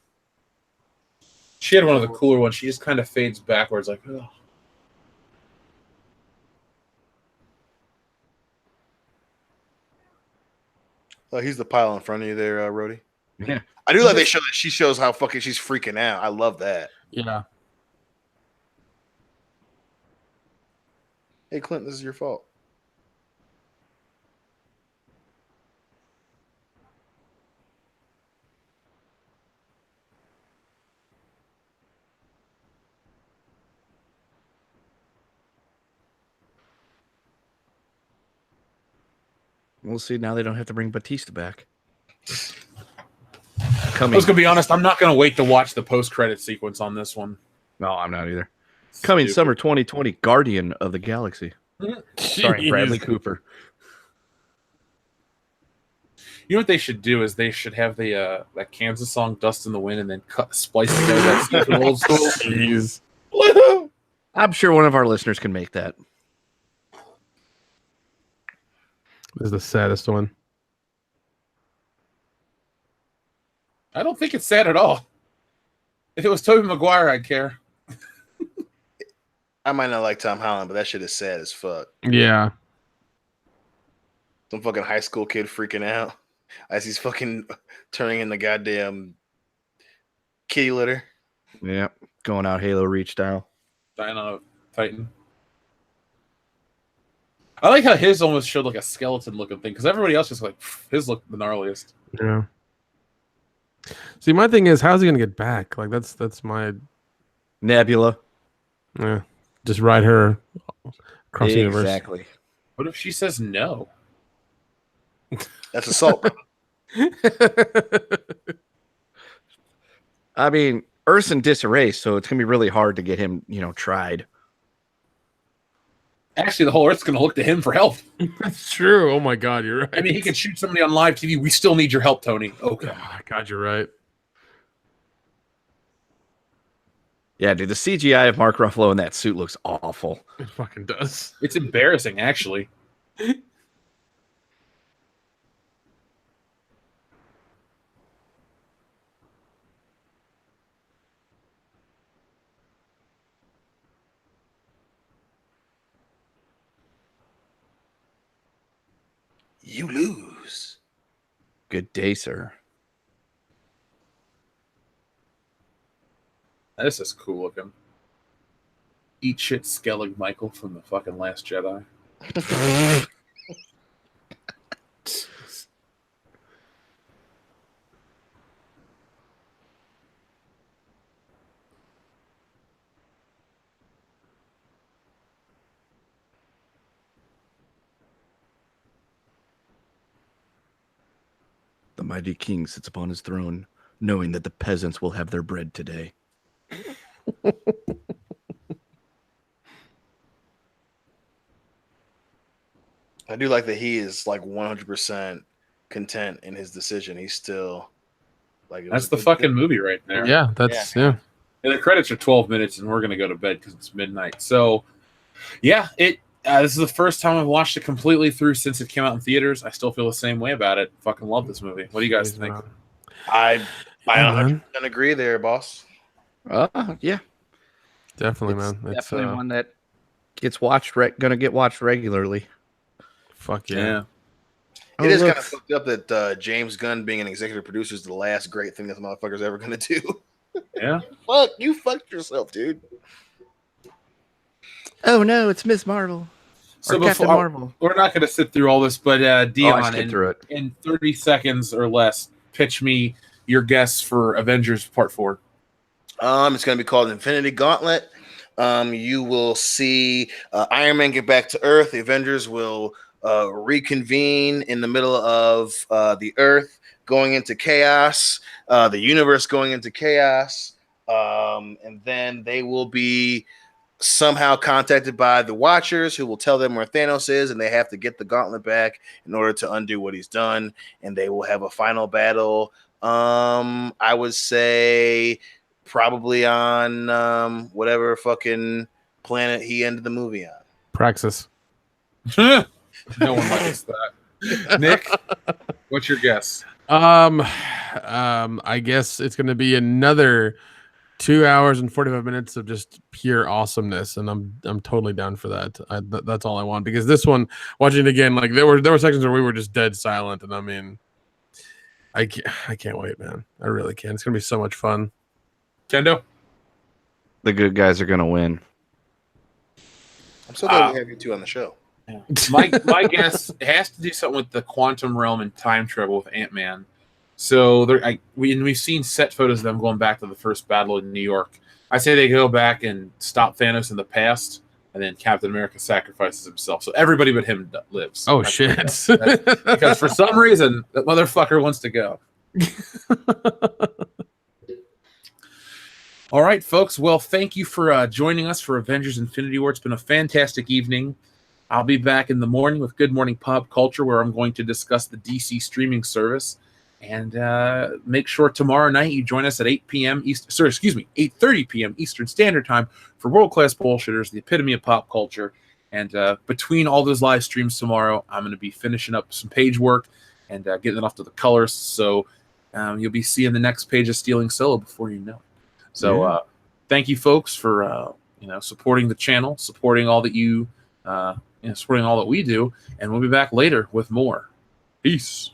She had one of the cooler ones. She just kind of fades backwards, like, oh. He's the pile in front of you there, Rhodey. Yeah. I do like they show that she shows how fucking she's freaking out. I love that. Yeah. Hey, Clint, this is your fault. We'll see. Now they don't have to bring Batista back. I was gonna be honest. I'm not gonna wait to watch the post-credit sequence on this one. No, I'm not either. Coming summer 2020, Guardian of the Galaxy. Sorry, Bradley Cooper. You know what they should do is they should have the that Kansas song "Dust in the Wind" and then splice together that scene from old school. Jeez. I'm sure one of our listeners can make that. This is the saddest one. I don't think it's sad at all. If it was Tobey Maguire, I'd care. I might not like Tom Holland, but that shit is sad as fuck. Yeah. Some fucking high school kid freaking out as he's fucking turning in the goddamn kitty litter. Yeah, going out Halo Reach style. Dying on a Titan. I like how his almost showed like a skeleton looking thing because everybody else just like his looked the gnarliest. Yeah. See, my thing is, how's he gonna get back? Like that's my Nebula. Yeah. Just ride her across the universe. Exactly. What if she says no? That's assault. I mean, Earth's in disarray, so it's gonna be really hard to get him, tried. Actually, the whole Earth's going to look to him for help. That's true. Oh my God, you're right. I mean, he can shoot somebody on live TV. We still need your help, Tony. Okay. Oh, God, you're right. Yeah, dude, the CGI of Mark Ruffalo in that suit looks awful. It fucking does. It's embarrassing, actually. You lose. Good day, sir. This is cool looking. Eat shit, Skellig Michael from the fucking Last Jedi. The mighty king sits upon his throne, knowing that the peasants will have their bread today. I do like that he is like 100% content in his decision. He's still like that's the fucking movie right there. Yeah, that's yeah. And the credits are 12 minutes, and we're gonna go to bed because it's midnight. So, yeah, this is the first time I've watched it completely through since it came out in theaters. I still feel the same way about it. Fucking love this movie. What do you guys think? I 100% agree there, boss. Yeah, definitely, it's man. It's definitely one that gets watched. Gonna get watched regularly. Fuck yeah. It is kind of fucked up that James Gunn being an executive producer is the last great thing this motherfucker's ever gonna do. Yeah. Fuck, you fucked yourself, dude. Oh no, it's Miss Marvel. So Or Captain Marvel. we're not going to sit through all this, but Dion, through it. in 30 seconds or less, pitch me your guess for Avengers Part 4. It's going to be called Infinity Gauntlet. You will see Iron Man get back to Earth. The Avengers will reconvene in the middle of the Earth, going into chaos. The universe going into chaos, and then they will be somehow contacted by the Watchers, who will tell them where Thanos is, and they have to get the gauntlet back in order to undo what he's done. And they will have a final battle. I would say probably on whatever fucking planet he ended the movie on. Praxis. No one likes that. Nick, what's your guess? I guess it's going to be another 2 hours and 45 minutes of just pure awesomeness, and I'm totally down for that. That's all I want, because this one, watching it again, like there were sections where we were just dead silent, and I mean, I can't wait, man. I really can't. It's gonna be so much fun. Kendo? The good guys are gonna win. I'm so glad we have you two on the show. Yeah. My guess has to do something with the quantum realm and time travel with Ant-Man. So we've seen set photos of them going back to the first battle in New York. I say they go back and stop Thanos in the past, and then Captain America sacrifices himself. So everybody but him lives. Oh, That's shit. because for some reason, that motherfucker wants to go. All right, folks. Well, thank you for joining us for Avengers Infinity War. It's been a fantastic evening. I'll be back in the morning with Good Morning Pop Culture, where I'm going to discuss the DC streaming service. And make sure tomorrow night you join us at 8 p.m. 8:30 p.m. Eastern Standard Time for World Class Bullshitters, the epitome of pop culture. And between all those live streams tomorrow, I'm going to be finishing up some page work and getting it off to the colors. So you'll be seeing the next page of Stealing Solo before you know it. So thank you, folks, for supporting the channel, supporting all that supporting all that we do, and we'll be back later with more. Peace.